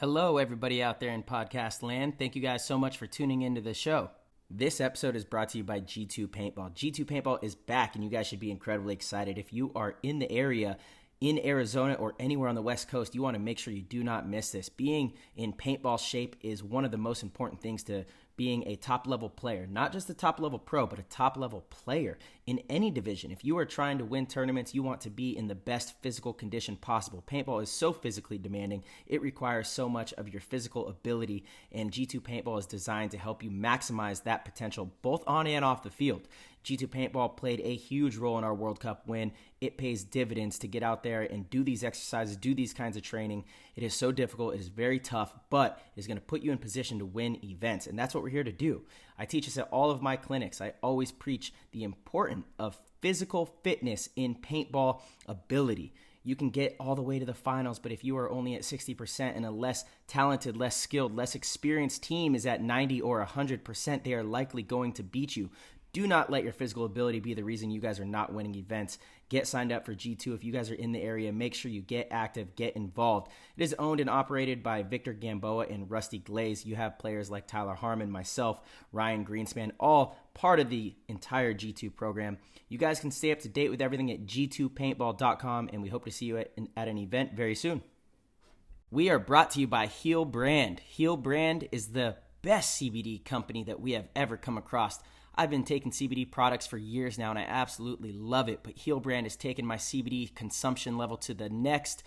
Hello, everybody out there in podcast land. Thank you guys so much for tuning into the show. This episode is brought to you by G2 Paintball. G2 Paintball is back, and you guys should be incredibly excited. If you are in the area, in Arizona or anywhere on the West Coast, you want to make sure you do not miss this. Being in paintball shape is one of the most important things to being a top-level player. Not just a top-level pro, but a top-level player in any division. If you are trying to win tournaments, you want to be in the best physical condition possible. Paintball is so physically demanding. It requires so much of your physical ability, and G2 Paintball is designed to help you maximize that potential both on and off the field. G2 Paintball played a huge role in our World Cup win. It pays dividends to get out there and do these exercises, do these kinds of training. It is so difficult. It is very tough, but it's going to put you in position to win events, and that's what we're here to do. I teach this at all of my clinics. I always preach the importance of physical fitness in paintball ability. You can get all the way to the finals, but if you are only at 60% and a less talented, less skilled, less experienced team is at 90 or 100%, they are likely going to beat you. Do not let your physical ability be the reason you guys are not winning events. Get signed up for G2 if you guys are in the area. Make sure you get active, get involved. It is owned and operated by Victor Gamboa and Rusty Glaze. You have players like Tyler Harmon, myself, Ryan Greenspan, all part of the entire G2 program. You guys can stay up to date with everything at g2paintball.com, and we hope to see you at an event very soon. We are brought to you by Heal Brand. Heal Brand is the best CBD company that we have ever come across. I've been taking CBD products for years now, and I absolutely love it. But Heal Brand has taken my CBD consumption level to the next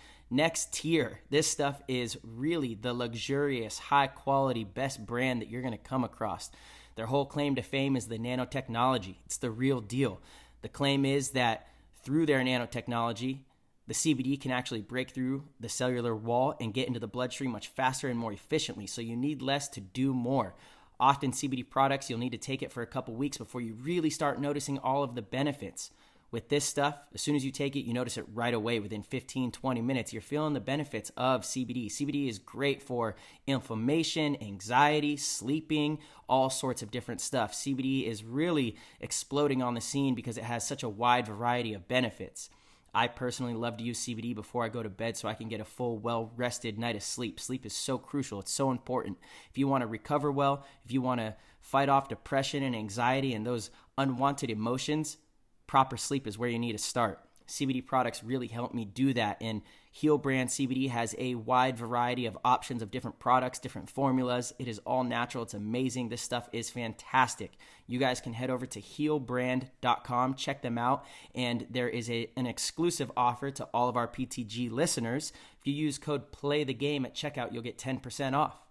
tier. This stuff is really the luxurious, high-quality, best brand that you're going to come across. Their whole claim to fame is the nanotechnology. It's the real deal. The claim is that through their nanotechnology, the CBD can actually break through the cellular wall and get into the bloodstream much faster and more efficiently. So you need less to do more. Often CBD products, you'll need to take it for a couple weeks before you really start noticing all of the benefits. With this stuff, as soon as you take it, you notice it right away. Within 15, 20 minutes, you're feeling the benefits of CBD. CBD is great for inflammation, anxiety, sleeping, all sorts of different stuff. CBD is really exploding on the scene because it has such a wide variety of benefits. I personally love to use CBD before I go to bed so I can get a full, well-rested night of sleep. Sleep is so crucial. It's so important. If you want to recover well, if you want to fight off depression and anxiety and those unwanted emotions, proper sleep is where you need to start. CBD products really help me do that, and Heal Brand CBD has a wide variety of options of different products, different formulas. It is all natural. It's amazing. This stuff is fantastic. You guys can head over to healbrand.com, check them out, and there is an exclusive offer to all of our PTG listeners. If you use code PLAYTHEGAME at checkout, you'll get 10% off.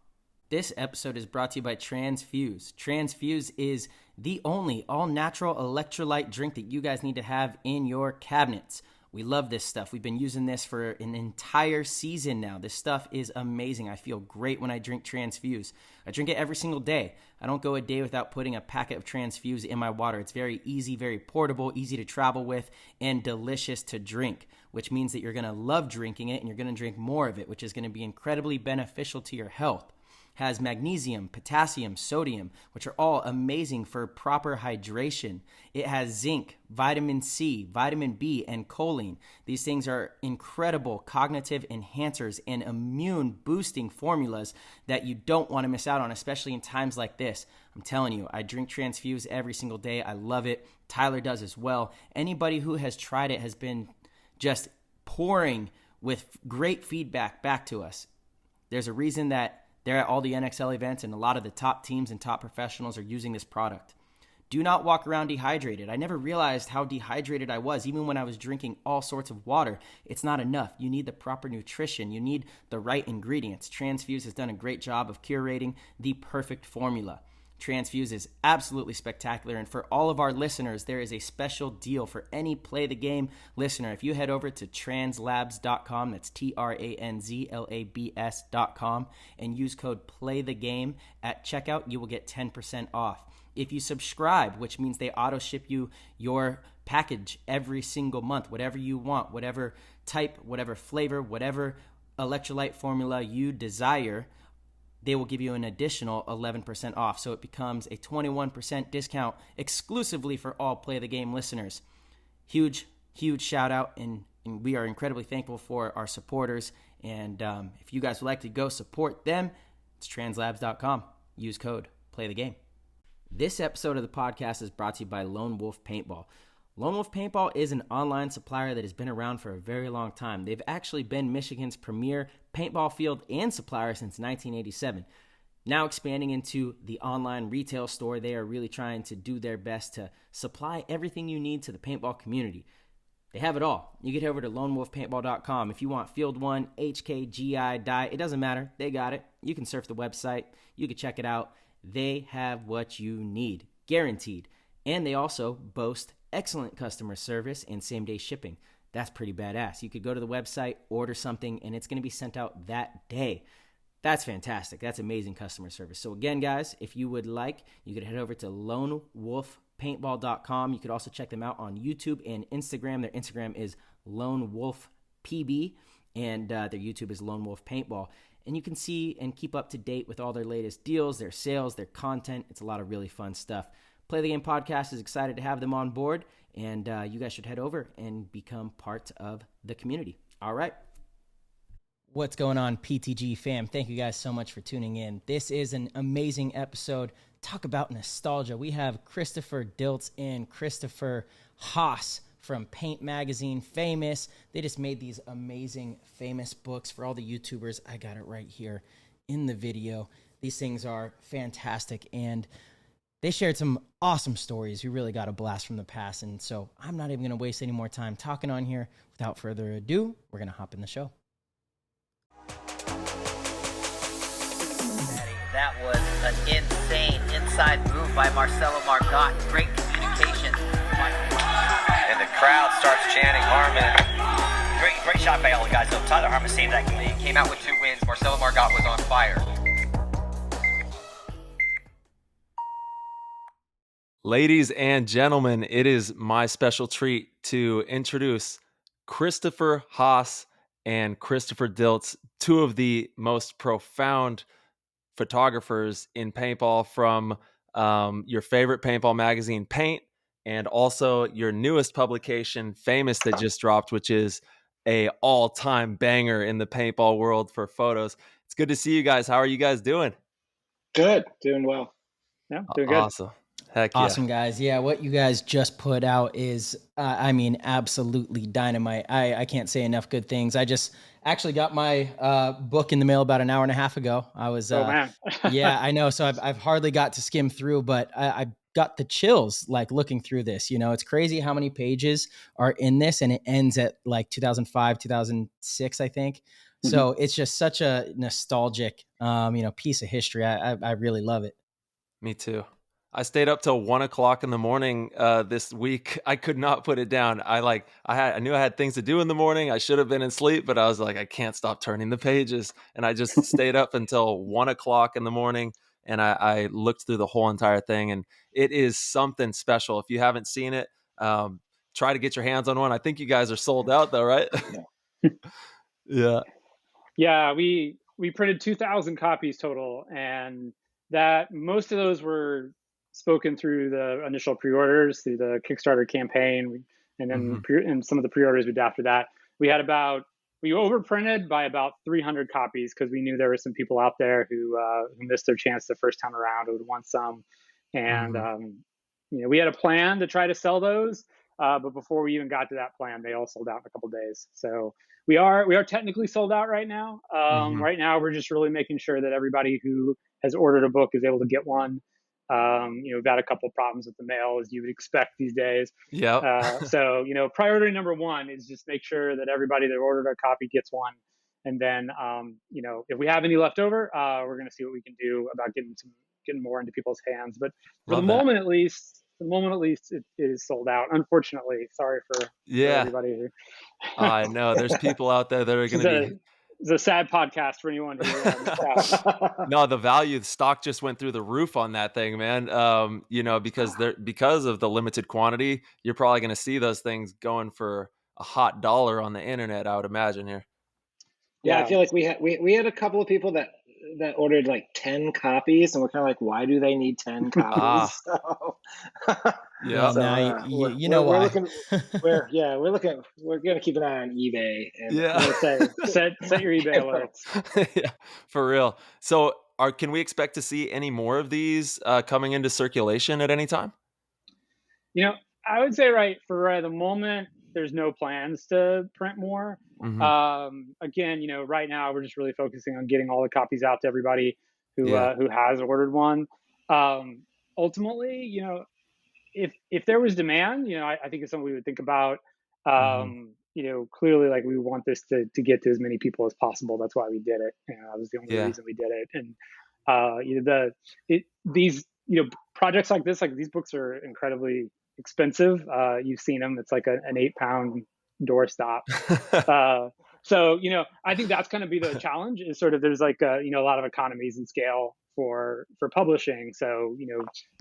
This episode is brought to you by Transfuse. Transfuse is the only all-natural electrolyte drink that you guys need to have in your cabinets. We love this stuff. We've been using this for an entire season now. This stuff is amazing. I feel great when I drink Transfuse. I drink it every single day. I don't go a day without putting a packet of Transfuse in my water. It's very easy, very portable, easy to travel with, and delicious to drink, which means that you're going to love drinking it and you're going to drink more of it, which is going to be incredibly beneficial to your health. Has magnesium, potassium, sodium, which are all amazing for proper hydration. It has zinc, vitamin C, vitamin B, and choline. These things are incredible cognitive enhancers and immune boosting formulas that you don't want to miss out on, especially in times like this. I'm telling you, I drink Transfuse every single day. I love it. Tyler does as well. Anybody who has tried it has been just pouring with great feedback back to us. There's a reason that they're at all the NXL events, and a lot of the top teams and top professionals are using this product. Do not walk around dehydrated. I never realized how dehydrated I was, even when I was drinking all sorts of water. It's not enough. You need the proper nutrition. You need the right ingredients. Transfuse has done a great job of curating the perfect formula. Transfuse is absolutely spectacular, and for all of our listeners, there is a special deal for any Play the Game listener. If you head over to translabs.com, that's translabs.com, and use code PLAYTHEGAME at checkout, you will get 10% off. If you subscribe, which means they auto ship you your package every single month, whatever you want, whatever type, whatever flavor, whatever electrolyte formula you desire, they will give you an additional 11% off. So it becomes a 21% discount exclusively for all Play the Game listeners. Huge shout out, and we are incredibly thankful for our supporters And if you guys would like to go support them, it's translabs.com. Use code Play the Game. This episode of the podcast is brought to you by Lone Wolf Paintball. Lone Wolf Paintball is an online supplier that has been around for a very long time. They've actually been Michigan's premier paintball field and supplier since 1987. Now expanding into the online retail store, they are really trying to do their best to supply everything you need to the paintball community. They have it all. You get over to lonewolfpaintball.com. If you want Field 1, HK, GI, Dye, it doesn't matter. They got it. You can surf the website. You can check it out. They have what you need, guaranteed. And they also boast excellent customer service and same-day shipping. That's pretty badass. You could go to the website, order something, and it's going to be sent out that day. That's fantastic. That's amazing customer service. So again, guys, if you would like, you could head over to lonewolfpaintball.com. You could also check them out on YouTube and Instagram. Their Instagram is lonewolfpb, and their YouTube is Lone Wolf Paintball. And you can see and keep up to date with all their latest deals, their sales, their content. It's a lot of really fun stuff. Play the Game Podcast is excited to have them on board, and you guys should head over and become part of the community. All right. What's going on, PTG fam? Thank you guys so much for tuning in. This is an amazing episode. Talk about nostalgia. We have Christopher Dilts and Christopher Hass from Paint Magazine, famous. They just made these amazing, famous books for all the YouTubers. I got it right here in the video. These things are fantastic, and they shared some awesome stories. We really got a blast from the past, and so I'm not even going to waste any more time talking on here. Without further ado, we're going to hop in the show. That was an insane inside move by Marcelo Margot. Great communication. And the crowd starts chanting Harmon. Great shot by all the guys. So Tyler Harmon saved that game. Came out with 2 wins. Marcelo Margot was on fire. Ladies and gentlemen, it is my special treat to introduce Christopher Hass and Christopher Dilts, two of the most profound photographers in paintball, from your favorite paintball magazine, Paint, and also your newest publication, Famous, that just dropped, which is a all-time banger in the paintball world for photos. It's good to see you guys. How are you guys doing? Good. Doing well. Yeah, doing good. Awesome. Heck yeah. Awesome, guys. Yeah, what you guys just put out is, absolutely dynamite. I can't say enough good things. I just actually got my book in the mail about an hour and a half ago. I was, Oh, man. yeah, I know. So I've hardly got to skim through, but I got the chills like looking through this. You know, it's crazy how many pages are in this, and it ends at like 2005, 2006, I think. Mm-hmm. So it's just such a nostalgic, piece of history. I really love it. Me too. I stayed up till 1 o'clock in the morning this week. I could not put it down. I knew I had things to do in the morning. I should have been in sleep, but I was like, I can't stop turning the pages. And I just stayed up until 1 o'clock in the morning, and I looked through the whole entire thing. And it is something special. If you haven't seen it, try to get your hands on one. I think you guys are sold out though, right? Yeah. Yeah, we printed 2,000 copies total, and that most of those were spoken through the initial pre-orders through the Kickstarter campaign, and then and some of the pre-orders we did after that. We overprinted by about 300 copies because we knew there were some people out there who missed their chance the first time around and would want some. And we had a plan to try to sell those, but before we even got to that plan, they all sold out in a couple of days. So we are technically sold out right now. Right now, we're just really making sure that everybody who has ordered a book is able to get one. We've had a couple of problems with the mail, as you would expect these days. Yeah. So, priority number one is just make sure that everybody that ordered a copy gets one. And then, if we have any left over, we're going to see what we can do about getting more into people's hands. But for the moment, at least, it is sold out. Unfortunately, sorry for everybody here. I know there's people out there that are going to be. It's a sad podcast for anyone who. No, the stock just went through the roof on that thing, man. Because of the limited quantity, you're probably going to see those things going for a hot dollar on the internet, I would imagine here. Yeah, I feel like we had a couple of people that that ordered like 10 copies, and we're kind of like, why do they need 10 copies? Ah, So, yeah. Well, now you know we're why. looking, we're gonna keep an eye on eBay, and I Yeah. was gonna say set your eBay you know, alerts. Yeah, for real. So, can we expect to see any more of these coming into circulation at any time? You know, I would say for the moment, there's no plans to print more. Hmm. Again, right now we're just really focusing on getting all the copies out to everybody Yeah. who has ordered one. Ultimately, if there was demand, I think it's something we would think about. Hmm. Clearly, like we want this to get to as many people as possible. That's why we did it. That was the only Yeah. reason we did it. And these projects like this, like these books are incredibly expensive. You've seen them. It's like an 8-pound doorstop. So I think that's going to be the challenge. Is sort of there's like a lot of economies and scale for publishing. So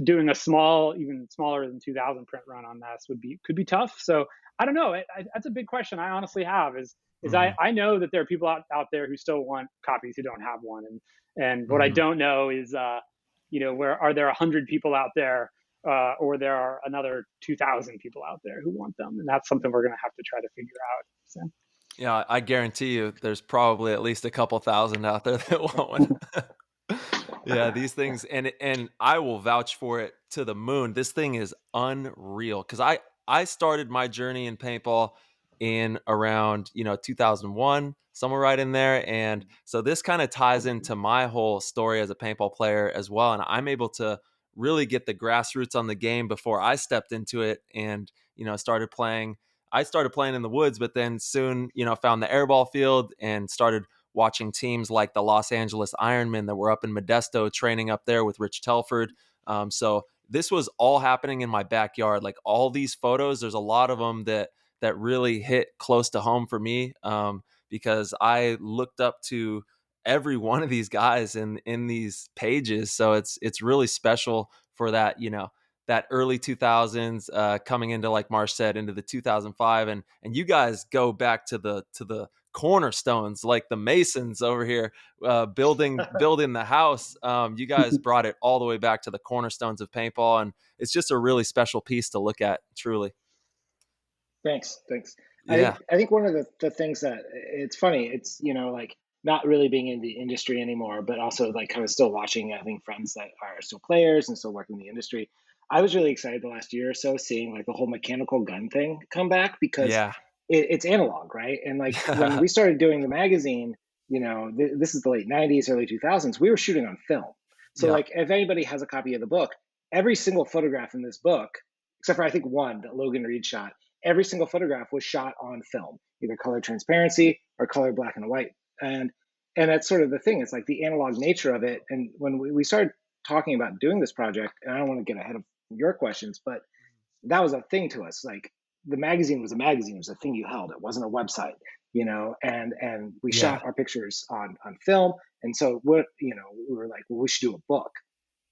doing a small, even smaller than 2,000 print run on this could be tough. So I don't know. That's a big question I honestly have. Is Mhm. I know that there are people out there who still want copies who don't have one, and what I Mhm. don't know is where are there 100 people out there, or there are another 2,000 people out there who want them, and that's something we're going to have to try to figure out. So. Yeah, I guarantee you there's probably at least a couple thousand out there that want one. Yeah, these things, and I will vouch for it to the moon. This thing is unreal because I started my journey in paintball in around 2001, somewhere right in there, and so this kind of ties into my whole story as a paintball player as well. And I'm able to really get the grassroots on the game before I stepped into it, and started playing. I started playing in the woods, but then soon found the airball field and started watching teams like the Los Angeles Ironmen that were up in Modesto training up there with Rich Telford. So this was all happening in my backyard. Like all these photos, there's a lot of them that really hit close to home for me, because I looked up to every one of these guys in these pages. So it's really special for that that early 2000s, coming into, like Marsh said, into the 2005, and you guys go back to the cornerstones, like the Masons over here, building the house. You guys brought it all the way back to the cornerstones of paintball, and it's just a really special piece to look at, truly. Thanks. Yeah. I think one of the things that it's funny, it's like not really being in the industry anymore, but also like kind of still watching, having friends that are still players and still working in the industry. I was really excited the last year or so seeing like the whole mechanical gun thing come back because Yeah. it's analog, right? And like when we started doing the magazine, this is the late 90s, early 2000s, we were shooting on film. So Yeah. like if anybody has a copy of the book, every single photograph in this book, except for I think one that Logan Reed shot, every single photograph was shot on film, either color transparency or color black and white. And that's sort of the thing. It's like the analog nature of it. And when we started talking about doing this project, and I don't want to get ahead of your questions, but that was a thing to us. Like the magazine was a magazine, it was a thing you held. It wasn't a website, and we Yeah. shot our pictures on film. And so we were like, well, we should do a book,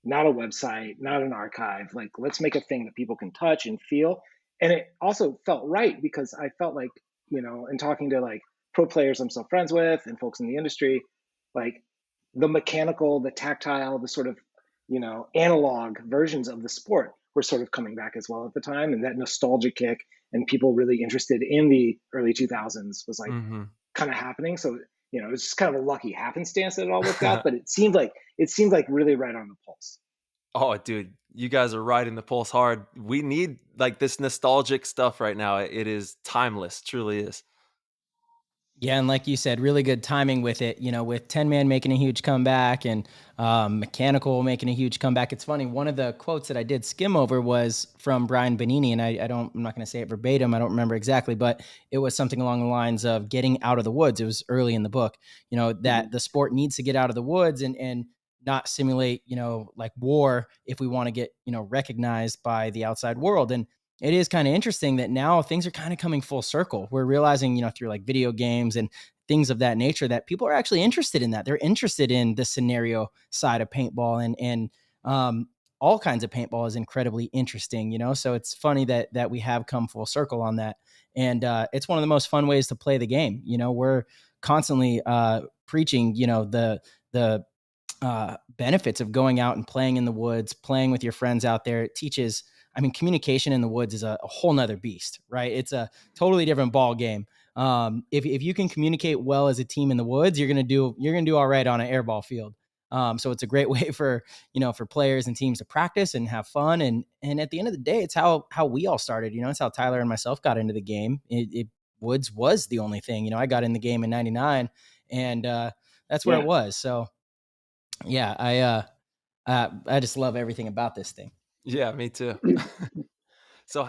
not a website, not an archive. Like, let's make a thing that people can touch and feel. And it also felt right because I felt like, in talking to like pro players I'm still friends with and folks in the industry, like the mechanical, the tactile, the sort of, analog versions of the sport were sort of coming back as well at the time. And that nostalgia kick and people really interested in the early 2000s was like Hmm. kind of happening. So, it was just kind of a lucky happenstance that it all worked out, but it seemed like really right on the pulse. Oh, dude, you guys are riding the pulse hard. We need like this nostalgic stuff right now. It is timeless, truly is. Yeah, and like you said, really good timing with it. With 10 Man making a huge comeback and Mechanical making a huge comeback. It's funny. One of the quotes that I did skim over was from Brian Benini, and I'm not going to say it verbatim. I don't remember exactly, but it was something along the lines of getting out of the woods. It was early in the book. That the sport needs to get out of the woods and not simulate, like war if we want to get recognized by the outside world. And it is kind of interesting that now things are kind of coming full circle. We're realizing, through like video games and things of that nature, that people are actually interested in that. They're interested in the scenario side of paintball, and all kinds of paintball is incredibly interesting, So it's funny that we have come full circle on that, and it's one of the most fun ways to play the game. We're constantly preaching, the benefits of going out and playing in the woods, playing with your friends out there. It teaches, I mean, communication in the woods is a whole nother beast, right? It's a totally different ball game. If you can communicate well as a team in the woods, you're gonna do all right on an airball field. So it's a great way for players and teams to practice and have fun. And at the end of the day, it's how we all started. It's how Tyler and myself got into the game. Woods was the only thing. I got in the game in '99, and that's where it was. So yeah, I just love everything about this thing. Yeah, me too. So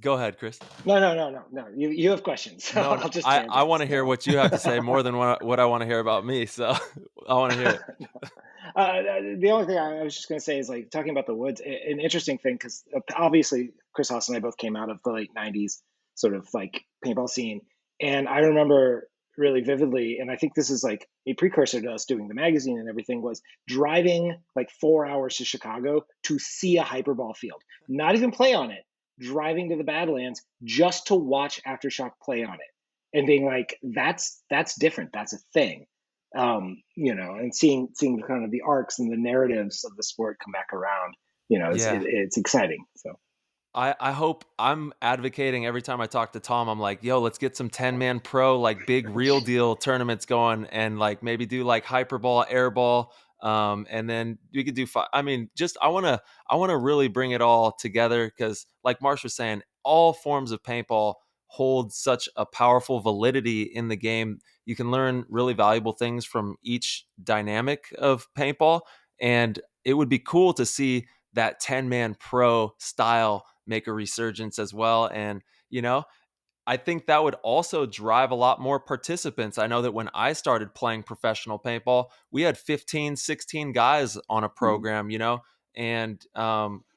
go ahead, Chris. No. You have questions. So No, I'll just I want to hear what you have to say more than what I want to hear about me. So I want to hear it. The only thing I was just going to say is, like, talking about the woods, an interesting thing, because obviously Chris Hass and I both came out of the late 90s sort of like paintball scene. And I remember really vividly, and I think this is like a precursor to us doing the magazine and everything, was driving like 4 hours to Chicago to see a hyperball field, not even play on it, driving to the Badlands just to watch Aftershock play on it, and being like, that's different, that's a thing. And seeing kind of the arcs and the narratives of the sport come back around, it's exciting. So I hope, I'm advocating every time I talk to Tom, I'm like, yo, let's get some 10-man pro, like big real deal tournaments going, and like maybe do like hyperball, airball. And then we could do I want to really bring it all together, because like Marsh was saying, all forms of paintball hold such a powerful validity in the game. You can learn really valuable things from each dynamic of paintball, and it would be cool to see that 10-man pro style make a resurgence as well. And, I think that would also drive a lot more participants. I know that when I started playing professional paintball, we had 15, 16 guys on a program, and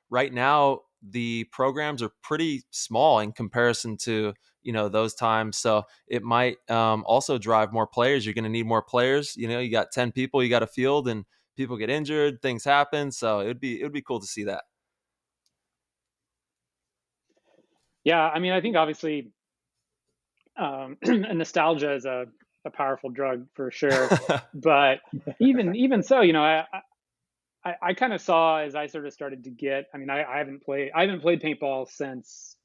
right now the programs are pretty small in comparison to, those times. So it might also drive more players. You're going to need more players. You got 10 people, you got a field, and people get injured, things happen. So it would be cool to see that. Yeah, I mean, I think obviously nostalgia is a powerful drug for sure. But even so, I kind of saw, as I sort of started to get, I mean, I haven't played paintball since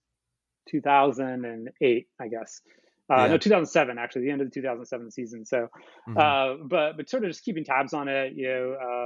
2008, I guess. No, 2007, actually, the end of the 2007 season. So, but sort of just keeping tabs on it,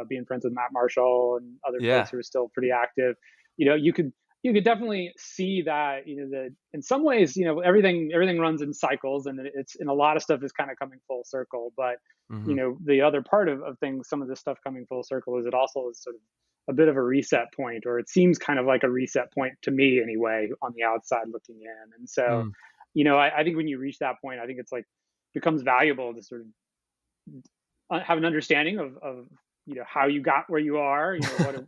being friends with Matt Marshall and other folks who are still pretty active. You could definitely see that, that in some ways, everything runs in cycles, and it's, and a lot of stuff is kind of coming full circle. But the other part of things, some of this stuff coming full circle, is it also is sort of a bit of a reset point, or it seems kind of like a reset point to me anyway, on the outside looking in. And so, I think when you reach that point, I think it's like becomes valuable to sort of have an understanding of how you got where you are,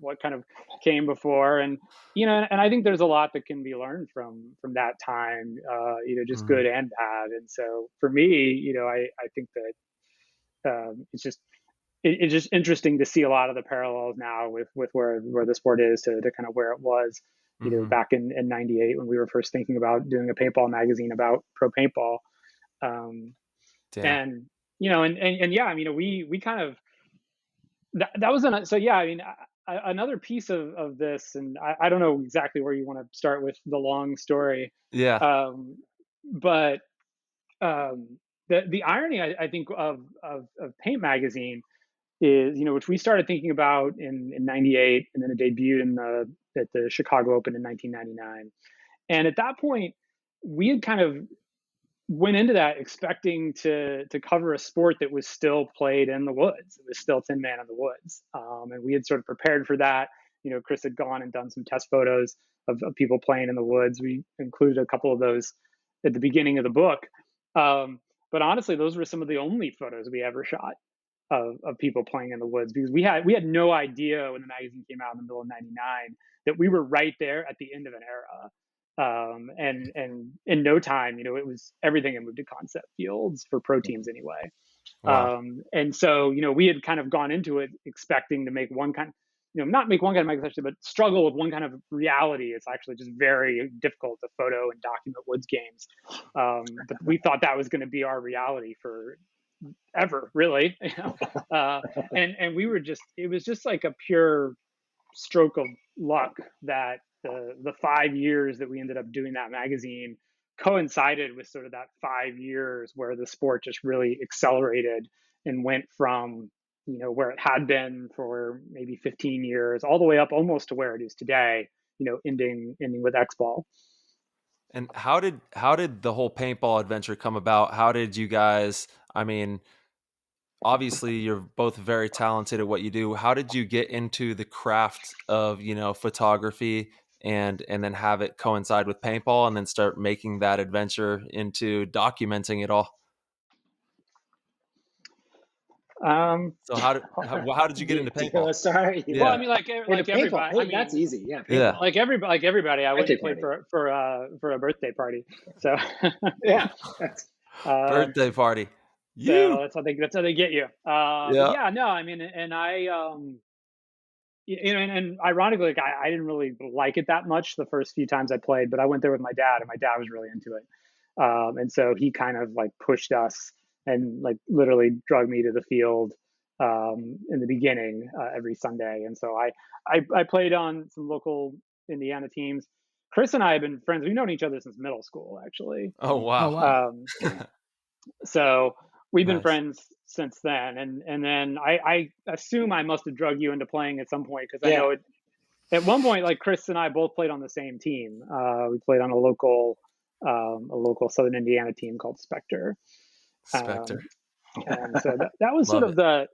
what kind of came before, and and I think there's a lot that can be learned from that time, just good and bad. And so for me, I think that it's just interesting to see a lot of the parallels now with where the sport is to kind of where it was, back in '98 when we were first thinking about doing a paintball magazine about pro paintball. And yeah, I mean, we kind of, that was so yeah, I mean, another piece of this, and I don't know exactly where you want to start with the long story. But the irony, I think, of Paint Magazine is, which we started thinking about in '98, and then it debuted at the Chicago Open in 1999. And at that point, we had kind of went into that expecting to cover a sport that was still played in the woods. It was still 10-man in the woods. And we had sort of prepared for that. Chris had gone and done some test photos of people playing in the woods. We included a couple of those at the beginning of the book. But honestly, those were some of the only photos we ever shot of people playing in the woods, because we had no idea when the magazine came out in the middle of '99 that we were right there at the end of an era. And in no time, it was everything had moved to concept fields for pro teams anyway. Wow. And so, we had kind of gone into it expecting to make one kind, not make one kind of magazine, but struggle with one kind of reality. It's actually just very difficult to photo and document woods games. But we thought that was going to be our reality for ever, really. And we were just, it was just like a pure stroke of luck that the 5 years that we ended up doing that magazine coincided with sort of that 5 years where the sport just really accelerated and went from, where it had been for maybe 15 years all the way up almost to where it is today, ending with X-Ball. And how did the whole paintball adventure come about? How did you guys, I mean, obviously you're both very talented at what you do. How did you get into the craft of, photography and then have it coincide with paintball and then start making that adventure into documenting it all? So how did you get into paintball? Sorry. Well, I mean, like everybody. Hey, that's easy. Yeah. Yeah. Like everybody, I went to play Birthday for a birthday party. So Yeah. Birthday party. So that's how they get you. Yeah. No, I mean, and I, and ironically, like, I didn't really like it that much the first few times I played, but I went there with my dad, and my dad was really into it. And so he kind of like pushed us and like literally drug me to the field in the beginning every Sunday. And so I played on some local Indiana teams. Chris and I have been friends. We've known each other since middle school, actually. Oh, wow. So we've been Nice. friends since then. And then I assume I must have drugged you into playing at some point, because I know it. At one point, like Chris and I both played on the same team. We played on a local Southern Indiana team called Spectre. Spectre. And so that was sort of the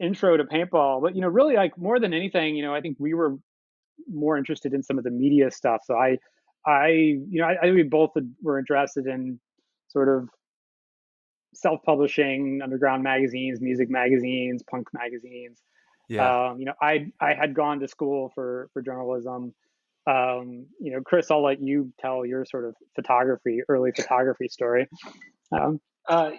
intro to paintball. But really, like, more than anything, I think we were more interested in some of the media stuff. So I think we both were interested in sort of self-publishing underground magazines, music magazines, punk magazines. Yeah. I had gone to school for journalism. Chris, I'll let you tell your sort of early photography story. I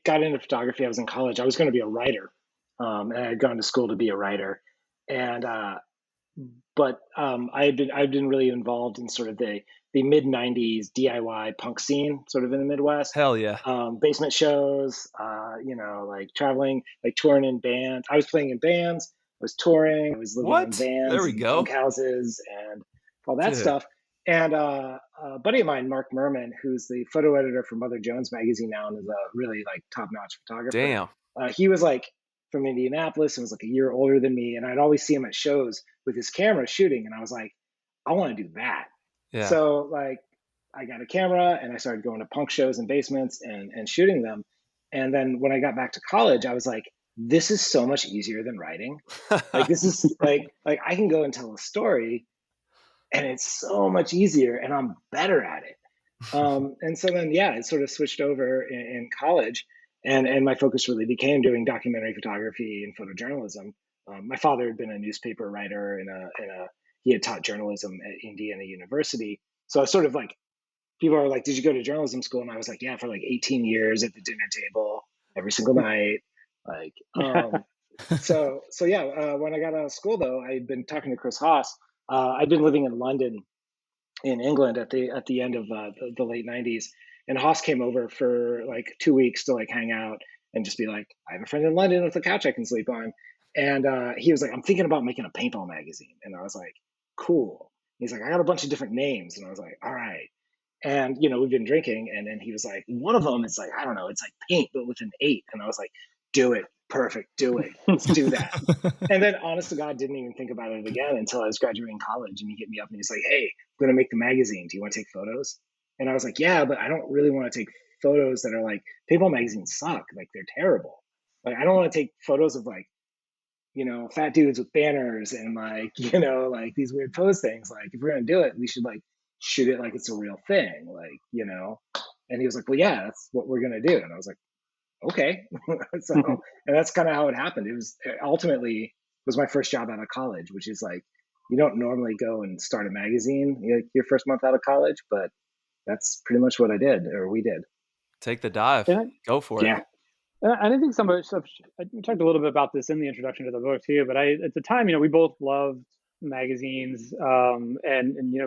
got into photography. I was in college. I was going to be a writer, and I had gone to school to be a writer, and but I've been really involved in sort of the mid '90s DIY punk scene, sort of in the Midwest. Hell yeah. Basement shows, like traveling, like touring in bands. I was playing in bands. I was touring. I was living in vans, there we go, punk houses, and all that stuff. And a buddy of mine, Mark Merman, who's the photo editor for Mother Jones magazine now and is a really like top-notch photographer. Damn. He was like from Indianapolis and was like a year older than me. And I'd always see him at shows with his camera shooting. And I was like, I want to do that. Yeah. So like I got a camera and I started going to punk shows and basements and shooting them. And then when I got back to college, I was like, this is so much easier than writing. Like this is like I can go and tell a story and it's so much easier and I'm better at it. And so then, it sort of switched over in college and my focus really became doing documentary photography and photojournalism. My father had been a newspaper writer he had taught journalism at Indiana University. So I was sort of like, people are like, did you go to journalism school? And I was like, yeah, for like 18 years at the dinner table every single night. Like, when I got out of school though, I'd been talking to Chris Hass. I'd been living in London, in England at the end of the late '90s, and Haas came over for like 2 weeks to like hang out and just be like, I have a friend in London with a couch I can sleep on, and he was like, I'm thinking about making a paintball magazine, and I was like, cool. He's like, I got a bunch of different names, and I was like, all right. And we've been drinking, and then he was like, one of them is like, I don't know, it's like paint but with an 8, and I was like, do it. Perfect. Do it. Let's do that. And then honest to God, didn't even think about it again until I was graduating college. And he hit me up and he's like, hey, I'm going to make the magazine. Do you want to take photos? And I was like, yeah, but I don't really want to take photos that are like, paintball magazines suck. Like they're terrible. Like I don't want to take photos of like, fat dudes with banners and like, like these weird pose things. Like if we're going to do it, we should like shoot it like it's a real thing. Like, and he was like, well, yeah, that's what we're going to do. And I was like, okay. So, and that's kind of how it happened. It ultimately was my first job out of college, which is like, you don't normally go and start a magazine your first month out of college, but that's pretty much what I did, or we did. Take the dive. Go for it. Yeah. I think we talked a little bit about this in the introduction to the book too, but at the time, we both loved magazines, and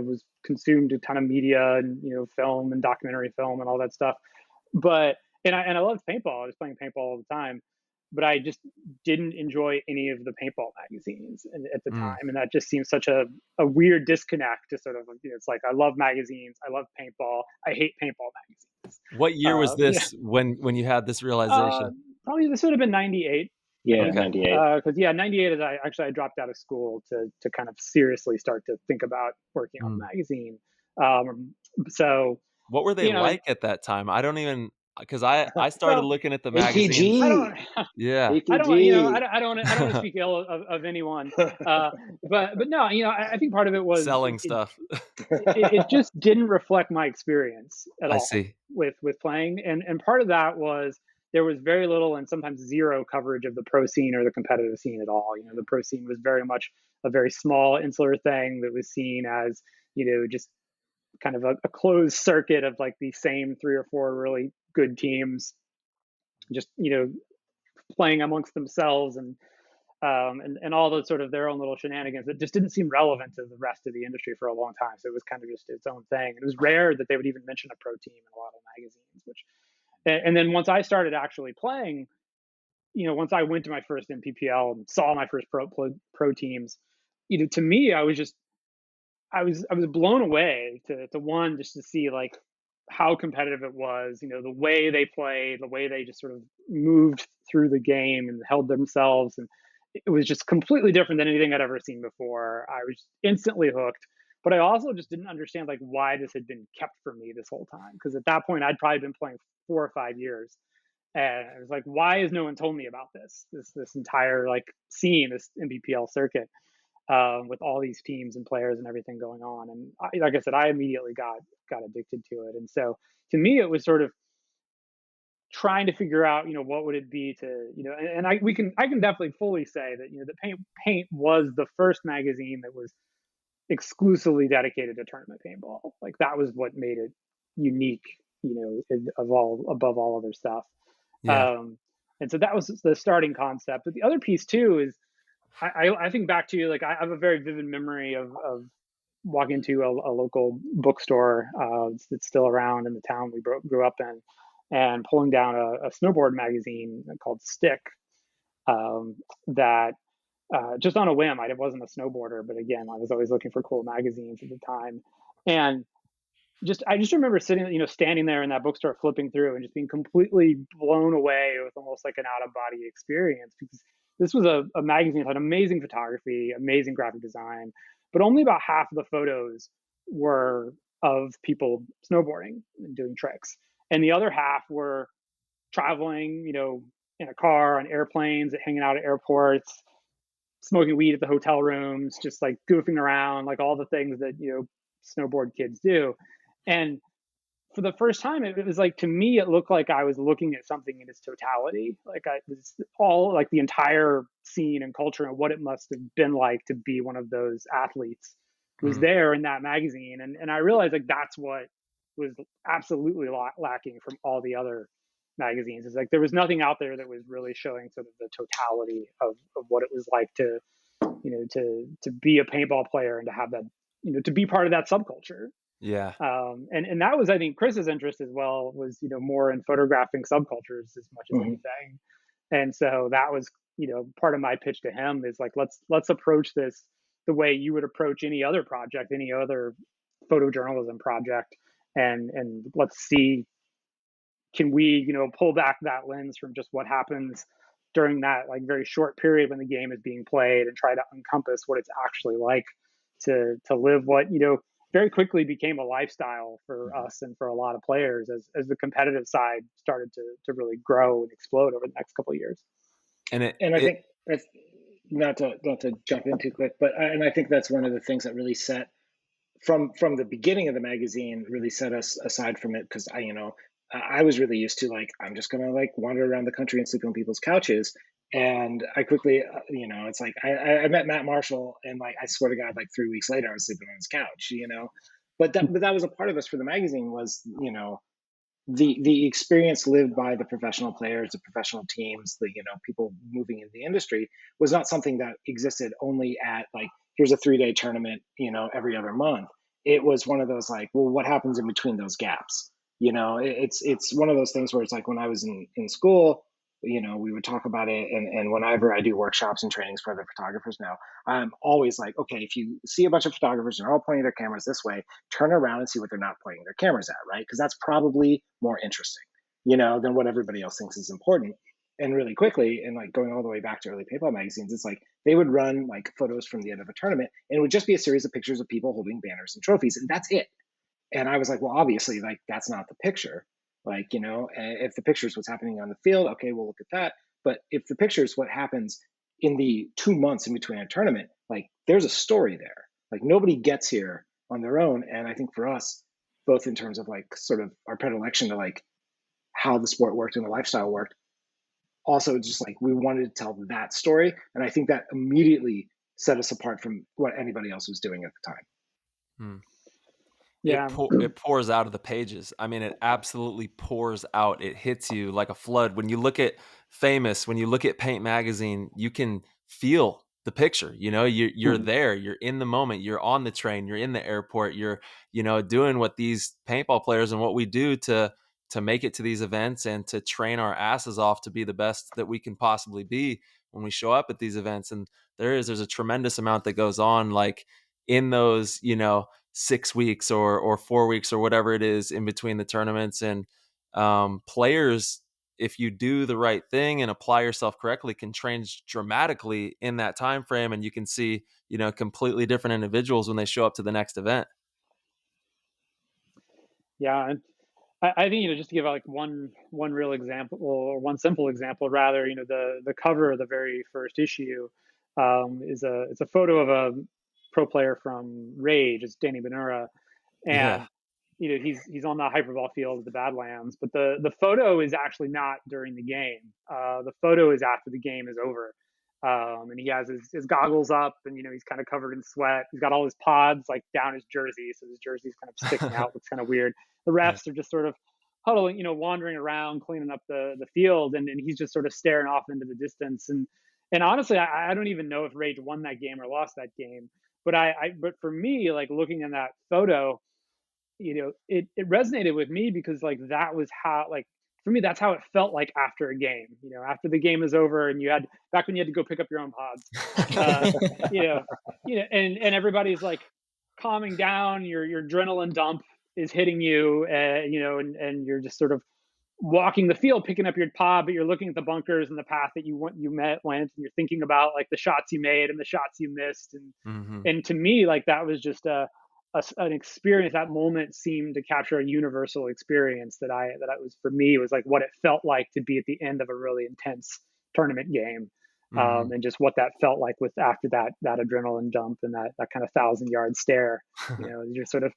was consumed a ton of media and, film and documentary film and all that stuff. but and I loved paintball. I was playing paintball all the time, but I just didn't enjoy any of the paintball magazines at the Mm. time, and that just seems such a weird disconnect. To sort of, it's like I love magazines, I love paintball, I hate paintball magazines. What year was Yeah, this when you had this realization? probably this would have been '98. Yeah, Okay. 98. Because '98 is I dropped out of school to kind of seriously start to think about working on Mm. the magazine. So What were they you know, like at that time? I don't even, because I started well, looking at the I magazines. don't. APG. Yeah. I don't, APG. I don't want to speak ill of anyone, but no, I think part of it was Selling stuff. it just didn't reflect my experience at I all see. with playing, and part of that was there was very little and sometimes zero coverage of the pro scene or the competitive scene at all. The pro scene was very much a very small insular thing that was seen as just kind of a closed circuit of like these same 3 or 4 really good teams, just playing amongst themselves and all those sort of their own little shenanigans that just didn't seem relevant to the rest of the industry for a long time. So it was kind of just its own thing. It was rare that they would even mention a pro team in a lot of magazines. And then once I started actually playing, once I went to my first MPPL and saw my first pro teams, to me, I was blown away to one, just to see like how competitive it was, the way they played, the way they just sort of moved through the game and held themselves. And it was just completely different than anything I'd ever seen before. I was instantly hooked, but I also just didn't understand like why this had been kept from me this whole time. Because at that point I'd probably been playing 4 or 5 years. And I was like, why has no one told me about this entire like scene, this MPPL circuit? With all these teams and players and everything going on. And like I said, I immediately got addicted to it. And so to me, it was sort of trying to figure out, what would it be to, and I can definitely fully say that, the Paint was the first magazine that was exclusively dedicated to tournament paintball. Like that was what made it unique, above all other stuff. Yeah. And so that was the starting concept. But the other piece too is I think back to, like, I have a very vivid memory of walking into a local bookstore that's still around in the town we grew up in, and pulling down a snowboard magazine called Stick, that just on a whim. I wasn't a snowboarder, but again, I was always looking for cool magazines at the time. And I just remember sitting, standing there in that bookstore, flipping through and just being completely blown away with almost like an out of body experience, because this was a magazine that had amazing photography, amazing graphic design, but only about half of the photos were of people snowboarding and doing tricks. And the other half were traveling, in a car, on airplanes, hanging out at airports, smoking weed at the hotel rooms, just like goofing around, like all the things that, snowboard kids do. And for the first time, it was like, to me, it looked like I was looking at something in its totality. Like I was all like the entire scene and culture and what it must have been like to be one of those athletes was there in that magazine. And I realized like that's what was absolutely lacking from all the other magazines. It's like there was nothing out there that was really showing sort of the totality of what it was like to, to be a paintball player and to have that, to be part of that subculture. Yeah. And that was, I think, Chris's interest as well, was, more in photographing subcultures as much as anything. And so that was, part of my pitch to him is like, let's approach this the way you would approach any other project, any other photojournalism project. And let's see, can we, pull back that lens from just what happens during that like very short period when the game is being played, and try to encompass what it's actually like to live what, very quickly became a lifestyle for us and for a lot of players as the competitive side started to really grow and explode over the next couple of years. And I think that's not to jump in too quick, but I think that's one of the things that really set from the beginning of the magazine really set us aside from it, because I was really used to like, I'm just gonna like wander around the country and sleep on people's couches. And I quickly, it's like I met Matt Marshall, and like I swear to God, like 3 weeks later, I was sleeping on his couch. But that was a part of us for the magazine, was the experience lived by the professional players, the professional teams, the people moving in the industry, was not something that existed only at like, here's a 3-day tournament, every other month. It was one of those like, well, what happens in between those gaps? It's one of those things where it's like when I was in school, we would talk about it. And whenever I do workshops and trainings for other photographers now, I'm always like, okay, if you see a bunch of photographers and they're all pointing their cameras this way, turn around and see what they're not pointing their cameras at, right? Because that's probably more interesting, than what everybody else thinks is important. And really quickly, and like going all the way back to early paintball magazines, it's like they would run like photos from the end of a tournament, and it would just be a series of pictures of people holding banners and trophies, and that's it. And I was like, well, obviously, like that's not the picture. Like, if the picture is what's happening on the field, okay, we'll look at that. But if the picture is what happens in the 2 months in between a tournament, like there's a story there. Like nobody gets here on their own. And I think for us, both in terms of like sort of our predilection to like how the sport worked and the lifestyle worked, also just like we wanted to tell that story. And I think that immediately set us apart from what anybody else was doing at the time. Hmm. Yeah. It pours out of the pages. I mean, it absolutely pours out. It hits you like a flood. When you look at Famous, when you look at Paint Magazine, you can feel the picture. You're there. You're in the moment. You're on the train. You're in the airport. You're doing what these paintball players and what we do to make it to these events and to train our asses off to be the best that we can possibly be when we show up at these events. And there's a tremendous amount that goes on, like in those 6 weeks or 4 weeks or whatever it is in between the tournaments. And players, if you do the right thing and apply yourself correctly, can change dramatically in that time frame, and you can see completely different individuals when they show up to the next event. Yeah, and I think just to give out like one real example, or one simple example rather, the cover of the very first issue it's a photo of a pro player from Rage. It's Danny Benura, and he's on the hyperball field of the Badlands, but the photo is actually not during the game. The photo is after the game is over. And he has his goggles up, and he's kind of covered in sweat. He's got all his pods like down his jersey, so his jersey's kind of sticking out. Looks kind of weird. The refs are just sort of huddling, wandering around, cleaning up the field, and he's just sort of staring off into the distance. And honestly, I don't even know if Rage won that game or lost that game. But but for me, like looking at that photo, it resonated with me because like that was how, like, for me, that's how it felt like after a game. After the game is over, and back when you had to go pick up your own pods, and everybody's like calming down. Your adrenaline dump is hitting you, and you're just sort of walking the field, picking up your pod, but you're looking at the bunkers and the path that you went, and you're thinking about like the shots you made and the shots you missed, and to me, like that was just an experience. That moment seemed to capture a universal experience that was, for me, was like what it felt like to be at the end of a really intense tournament game, and just what that felt like with after that adrenaline dump and that kind of 1,000-yard stare. You're sort of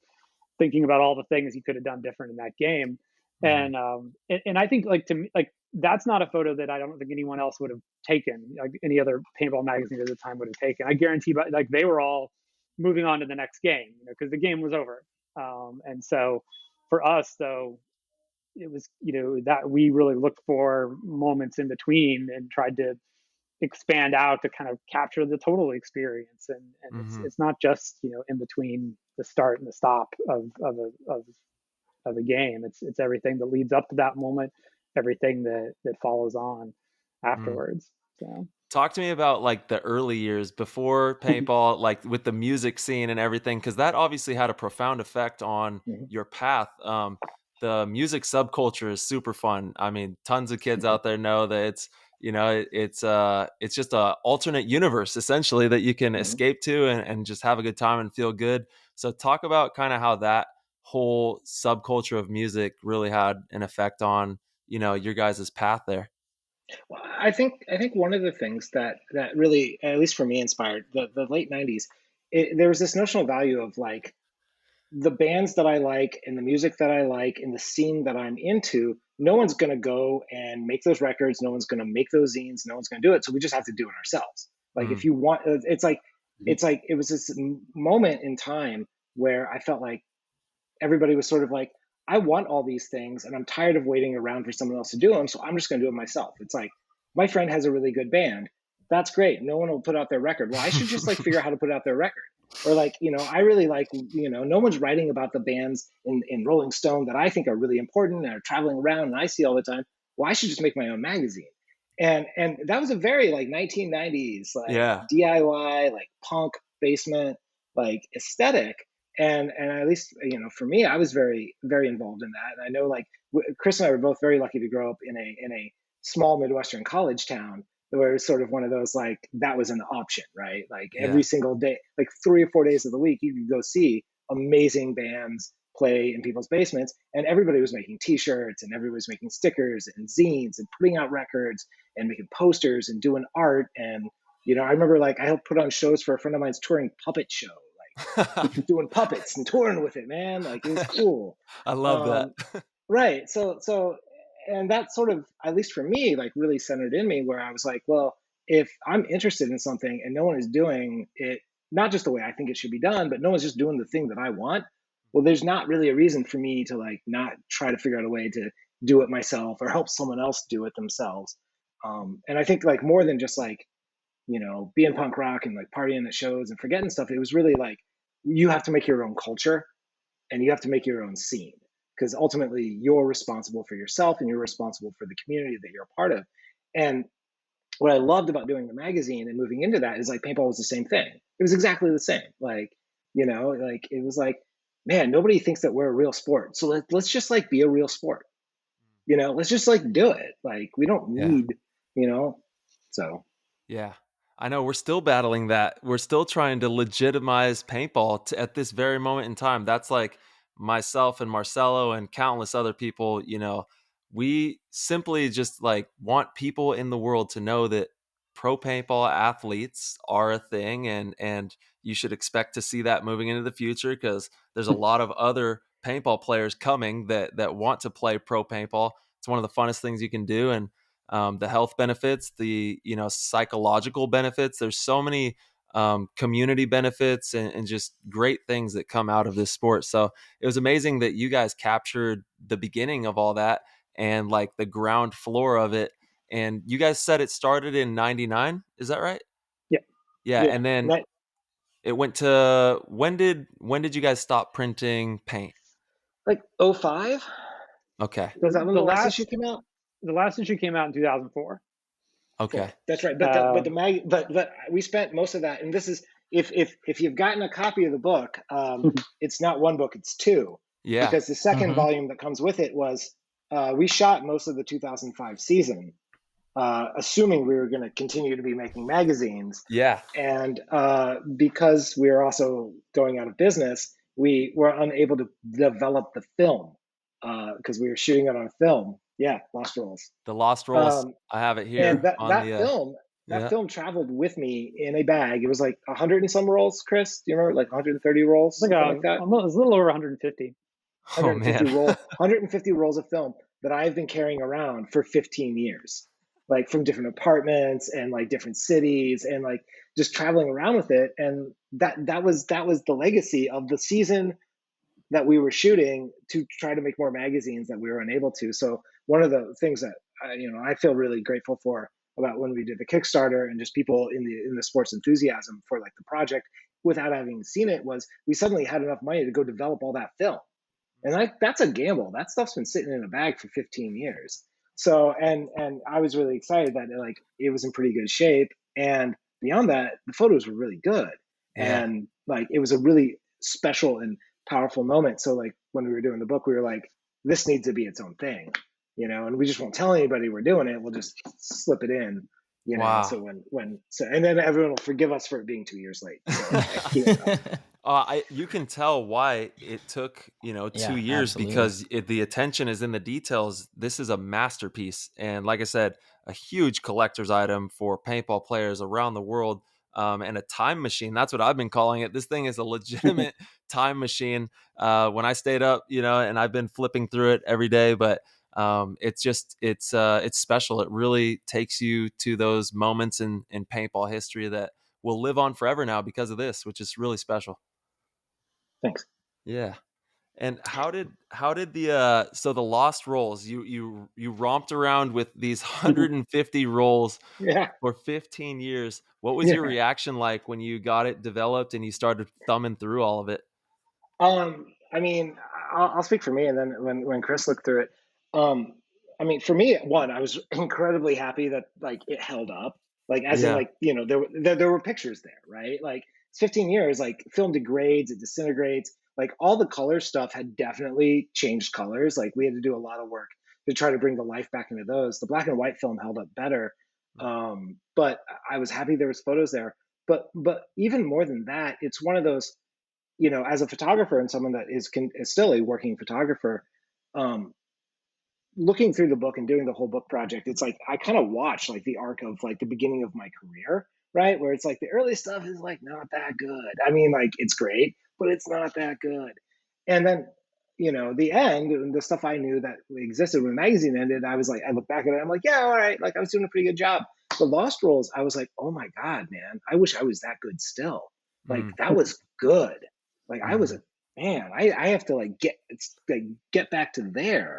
thinking about all the things you could have done different in that game. And I think like to me, like that's not a photo that I don't think anyone else would have taken, like any other paintball magazine at the time would have taken. I guarantee, but like they were all moving on to the next game, because the game was over. And so for us, though, it was, that we really looked for moments in between and tried to expand out to kind of capture the total experience. And it's not just, in between the start and the stop of a game. It's everything that leads up to that moment, everything that follows on afterwards. So talk to me about like the early years before paintball, like with the music scene and everything, because that obviously had a profound effect on your path. The music subculture is super fun. I mean, tons of kids out there know that it's just a alternate universe essentially that you can escape to and just have a good time and feel good. So talk about kind of how that whole subculture of music really had an effect on, your guys' path there. Well, I think one of the things that really, at least for me, inspired the late 90s, there was this notional value of like the bands that I like and the music that I like and the scene that I'm into. No one's going to go and make those records. No one's going to make those zines. No one's going to do it. So we just have to do it ourselves. Like if you want, it's like it was this moment in time where I felt like everybody was sort of like, I want all these things and I'm tired of waiting around for someone else to do them. So I'm just going to do it myself. It's like, my friend has a really good band. That's great. No one will put out their record. Well, I should just like figure out how to put out their record. Or like, I really like, no one's writing about the bands in Rolling Stone that I think are really important and are traveling around and I see all the time. Well, I should just make my own magazine. And that was a very like 1990s, like Yeah. DIY, like punk basement, like aesthetic. And at least, for me, I was very, very involved in that. And I know like Chris and I were both very lucky to grow up in a small Midwestern college town where it was sort of one of those, like, that was an option, right? Like every single day, like 3 or 4 days of the week, you could go see amazing bands play in people's basements, and everybody was making t-shirts and everybody was making stickers and zines and putting out records and making posters and doing art. And I remember like I helped put on shows for a friend of mine's touring puppet show, like doing puppets and touring with it, man. Like it was cool. I love that. Right. So, and that sort of, at least for me, like really centered in me, where I was like, well, if I'm interested in something and no one is doing it, not just the way I think it should be done, but no one's just doing the thing that I want, well, there's not really a reason for me to like not try to figure out a way to do it myself or help someone else do it themselves. And I think like more than just like, being punk rock and like partying at shows and forgetting stuff, it was really like, you have to make your own culture and you have to make your own scene, because ultimately you're responsible for yourself and you're responsible for the community that you're a part of. And what I loved about doing the magazine and moving into that is like paintball was the same thing. It was exactly the same. Like, like it was like, man, nobody thinks that we're a real sport. So let's just like be a real sport. Let's just like do it. Like we don't need, so. Yeah. I know we're still battling that. We're still trying to legitimize paintball at this very moment in time. That's like myself and Marcelo and countless other people, we simply just like want people in the world to know that pro paintball athletes are a thing, and you should expect to see that moving into the future, because there's a lot of other paintball players coming that want to play pro paintball. It's one of the funnest things you can do. And the health benefits, the psychological benefits. There's so many community benefits and just great things that come out of this sport. So it was amazing that you guys captured the beginning of all that and like the ground floor of it. And you guys said it started in '99. Is that right? Yeah. Yeah. And then it went to, when did you guys stop printing paint? Like 05. Okay. Was that when the last issue came out? The last issue came out in 2004. Okay. That's right. But we spent most of that, and this is, if you've gotten a copy of the book, it's not one book, it's two. Yeah. Because the second volume that comes with it was, we shot most of the 2005 season, assuming we were going to continue to be making magazines. Yeah. And because we were also going out of business, we were unable to develop the film because we were shooting it on film. Yeah, Lost Rolls. The Lost Rolls. I have it here. And that film traveled with me in a bag. It was like 100 and some rolls, Chris. Do you remember? Like 130 rolls? Like that? It was a little over 150. 150 rolls of film that I've been carrying around for 15 years, like from different apartments and like different cities, and like just traveling around with it. And that was the legacy of the season that we were shooting to try to make more magazines that we were unable to. So one of the things that I feel really grateful for about when we did the Kickstarter and just people in the sports enthusiasm for like the project without having seen it was we suddenly had enough money to go develop all that film. And that's a gamble. That stuff's been sitting in a bag for 15 years. So, and I was really excited that like it was in pretty good shape. And beyond that, the photos were really good. Yeah. And like, it was a really special and powerful moment. So like when we were doing the book, we were like, this needs to be its own thing, and we just won't tell anybody we're doing it. We'll just slip it in, Wow. So and then everyone will forgive us for it being 2 years late. So, you can tell why it took 2 years, absolutely. Because the attention is in the details. This is a masterpiece, and like I said, a huge collector's item for paintball players around the world, and a time machine. That's what I've been calling it. This thing is a legitimate time machine. When I stayed up, and I've been flipping through it every day, but it's special. It really takes you to those moments in paintball history that will live on forever now because of this, which is really special. Thanks. Yeah. And how did the so the lost rolls, you romped around with these 150 rolls Yeah. for 15 years. What was your Yeah. reaction like when you got it developed and you started thumbing through all of it? I mean, I'll speak for me, and then when Chris looked through it, um, I mean, for me, one, I was incredibly happy that like it held up, like as in Yeah. like there were pictures there, right? Like it's 15 years, like film degrades, it disintegrates, like all the color stuff had definitely changed colors. Like we had to do a lot of work to try to bring the life back into those. The black and white film held up better, but I was happy there was photos there. But even more than that, it's one of those, as a photographer and someone that is still a working photographer, um, looking through the book and doing the whole book project, it's like I kind of watch like the arc of like the beginning of my career, right? Where it's like the early stuff is like not that good. I mean, like it's great, but it's not that good. And then, the end and the stuff I knew that existed when the magazine ended, I was like, I look back at it, I'm like, yeah, all right, like I was doing a pretty good job. The Lost Rolls, I was like, oh my God, man, I wish I was that good still. Like Mm, that was good. Like I was mhm. a man. I have to get back to there.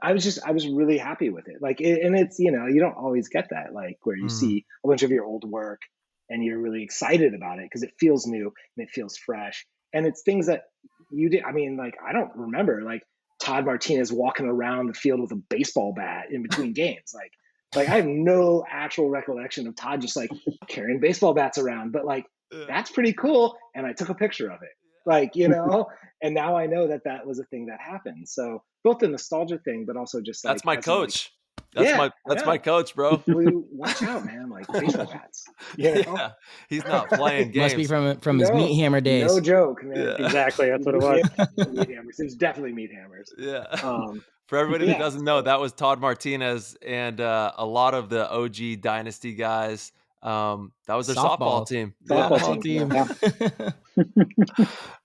I was really happy with it. Like, and it's, you don't always get that, like where you Mm, see a bunch of your old work and you're really excited about it because it feels new and it feels fresh. And it's things that you did. I mean, like, I don't remember like Todd Martinez walking around the field with a baseball bat in between games. Like I have no actual recollection of Todd just like carrying baseball bats around, but like, yeah. that's pretty cool. And I took a picture of it, like, and now I know that that was a thing that happened. So both the nostalgia thing, but also just like That's my as in like, coach. yeah, That's yeah, my coach, bro. we watch out, man, like baseball bats, Yeah. He's not playing Must be games. from his meat No, hammer no days. joke, man. Yeah. Exactly, that's what it Yeah, was. meat hammers. It was definitely meat hammers. Yeah. Um, For everybody that yeah, doesn't know, so that was Todd Martinez and a lot of the OG Dynasty guys. That was their softball Softball. team. Yeah. softball Softball team. Yeah. team. Yeah.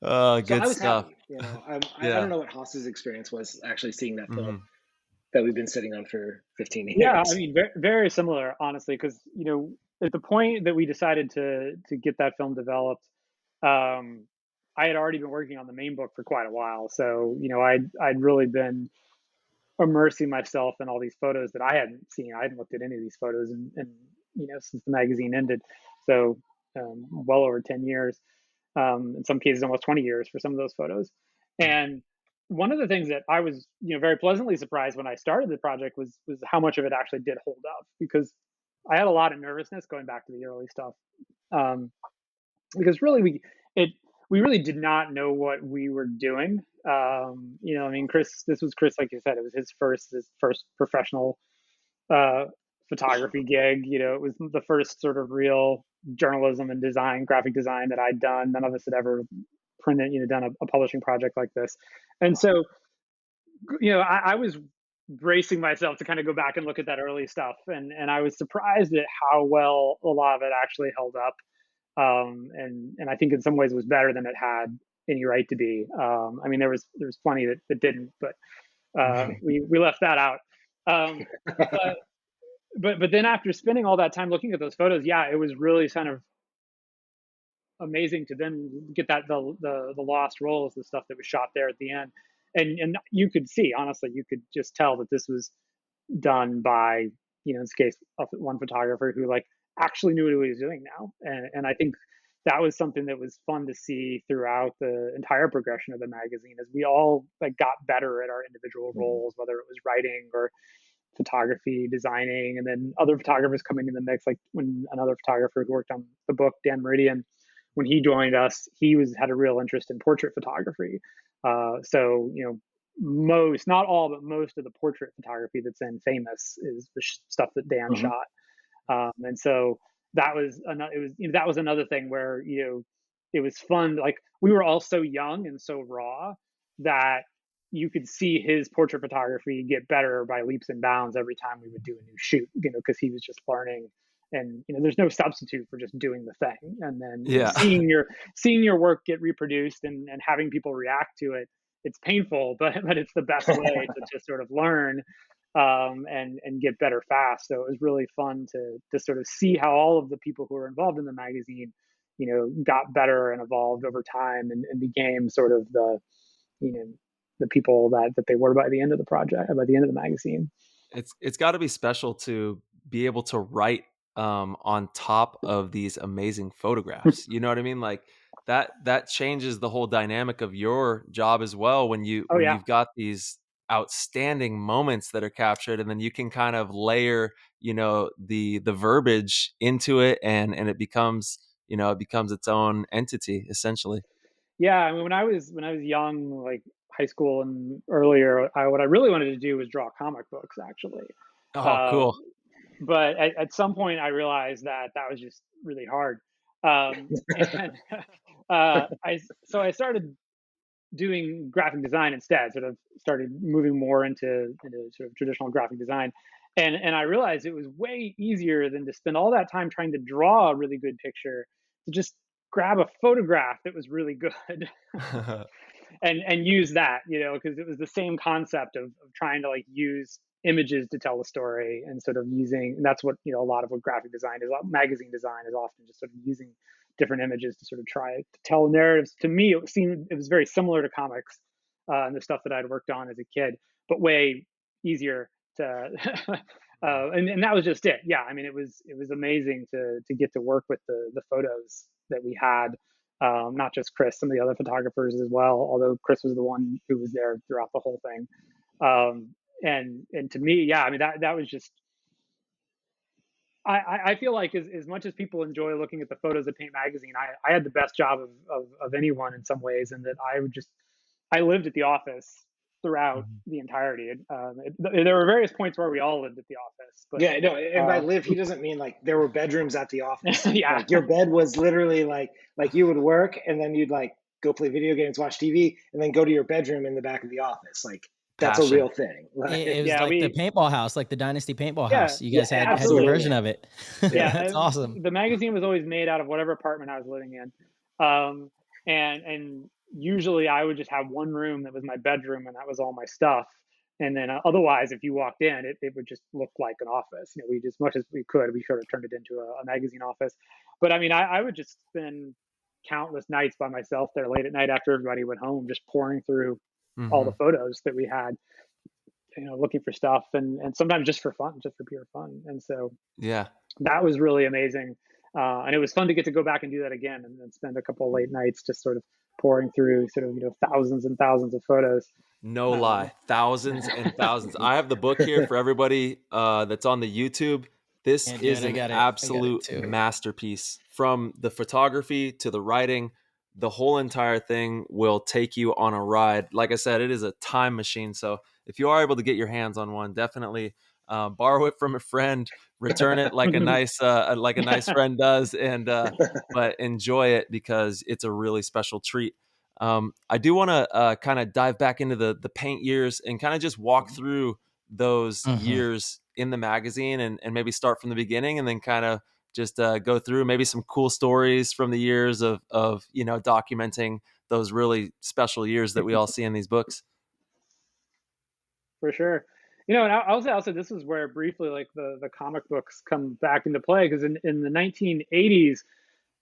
So Good I was stuff. happy. I Yeah. don't know what Haas's experience was actually seeing that film Hmm. that we've been sitting on for 15 Yeah, I years. mean, very, very similar, honestly, because at the point that we decided to get that film developed, um, I had already been working on the main book for quite a while. So I'd really been immersing myself in all these photos that I hadn't seen. I hadn't looked at any of these photos, and since the magazine ended, so well over 10 years. In some cases, almost 20 years for some of those photos. And one of the things that I was, very pleasantly surprised when I started the project was how much of it actually did hold up, because I had a lot of nervousness going back to the early stuff, um, because really it we really did not know what we were doing. I mean, this was Chris, like you said, it was his first professional photography gig. It was the first sort of real journalism and design, graphic design that I'd done. None of us had ever printed, done a publishing project like this. And so, I was bracing myself to kind of go back and look at that early stuff. And I was surprised at how well a lot of it actually held up. And I think in some ways it was better than it had any right to be. I mean, there was plenty that didn't, but we left that out. Um, but but then after spending all that time looking at those photos, yeah, it was really kind of amazing to then get that the lost rolls, the stuff that was shot there at the end, and you could see, honestly, you could just tell that this was done by, in this case, one photographer who like actually knew what he was doing now, and I think that was something that was fun to see throughout the entire progression of the magazine, as we all like got better at our individual roles, whether it was writing or photography, designing, and then other photographers coming in the mix. Like when another photographer who worked on the book, Dan Meridian, when he joined us, he had a real interest in portrait photography. So most, not all, but most of the portrait photography that's in Famous is the stuff that Dan Mhm. shot. And so that was that was another thing where it was fun. Like we were all so young and so raw that you could see his portrait photography get better by leaps and bounds every time we would do a new shoot, because he was just learning. And there's no substitute for just doing the thing, and then Yeah. seeing your work get reproduced and having people react to it. It's painful, but it's the best way to just sort of learn, and get better fast. So it was really fun to sort of see how all of the people who were involved in the magazine, got better and evolved over time, and became sort of the people that they were by the end of the project, by the end of the magazine. It's got to be special to be able to write on top of these amazing photographs. You know what I mean? Like that changes the whole dynamic of your job as well when Oh yeah. you've got these outstanding moments that are captured, and then you can kind of layer, the verbiage into it, and it becomes, it becomes its own entity essentially. Yeah, I mean, when I was young, like high school and earlier, what I really wanted to do was draw comic books, actually. Oh, Um, cool. but at some point, I realized that was just really hard. And I started doing graphic design instead. Sort of started moving more into sort of traditional graphic design, and I realized it was way easier than to spend all that time trying to draw a really good picture to just grab a photograph that was really good and use that, because it was the same concept of trying to like use images to tell a story, and sort of using, and that's what, a lot of what graphic design is, magazine design is often just sort of using different images to sort of try to tell narratives. To me, it was very similar to comics, and the stuff that I'd worked on as a kid, but way easier to and that was just it. Yeah, I mean, it was amazing to get to work with the photos that we had. Not just Chris, some of the other photographers as well, although Chris was the one who was there throughout the whole thing. And to me, yeah, I mean, that was just, I feel like as much as people enjoy looking at the photos of Paint Magazine, I had the best job of anyone in some ways, and that I lived at the office throughout the entirety. There were various points where we all lived at the office, but Yeah, no, and by live, he doesn't mean like there were bedrooms at the office. yeah, Like your bed was literally like you would work and then you'd like go play video games, watch TV, and then go to your bedroom in the back of the office. Like that's a Passion. real thing. It was Yeah, like the paintball house, like the Dynasty paintball Yeah, house. You guys yeah, had your absolutely. version of it. Yeah, That's awesome. The magazine was always made out of whatever apartment I was living in, and usually I would just have one room that was my bedroom, and that was all my stuff. And then otherwise, if you walked in, it would just look like an office. We, as much as we could, we sort of turned it into a magazine office. But I mean, I would just spend countless nights by myself there late at night after everybody went home, just pouring through all the photos that we had, looking for stuff, and sometimes just for fun, just for pure fun. And so Yeah. that was really amazing. And it was fun to get to go back and do that again, and then spend a couple of late nights just sort of pouring through sort of, thousands and thousands of photos. No lie, thousands and thousands. I have the book here for everybody that's on the YouTube. This Yeah, dude, is I an got it absolute too. masterpiece. From the photography to the writing, the whole entire thing will take you on a ride. Like I said, it is a time machine. So if you are able to get your hands on one, definitely borrow it from a friend, return it like a nice friend does, and but enjoy it because it's a really special treat. I do want to kind of dive back into the paint years and kind of just walk through those years in the magazine, and maybe start from the beginning, and then kind of just go through maybe some cool stories from the years of documenting those really special years that we all see in these books. For sure. And I'll say also this is where briefly like the comic books come back into play, because in the 1980s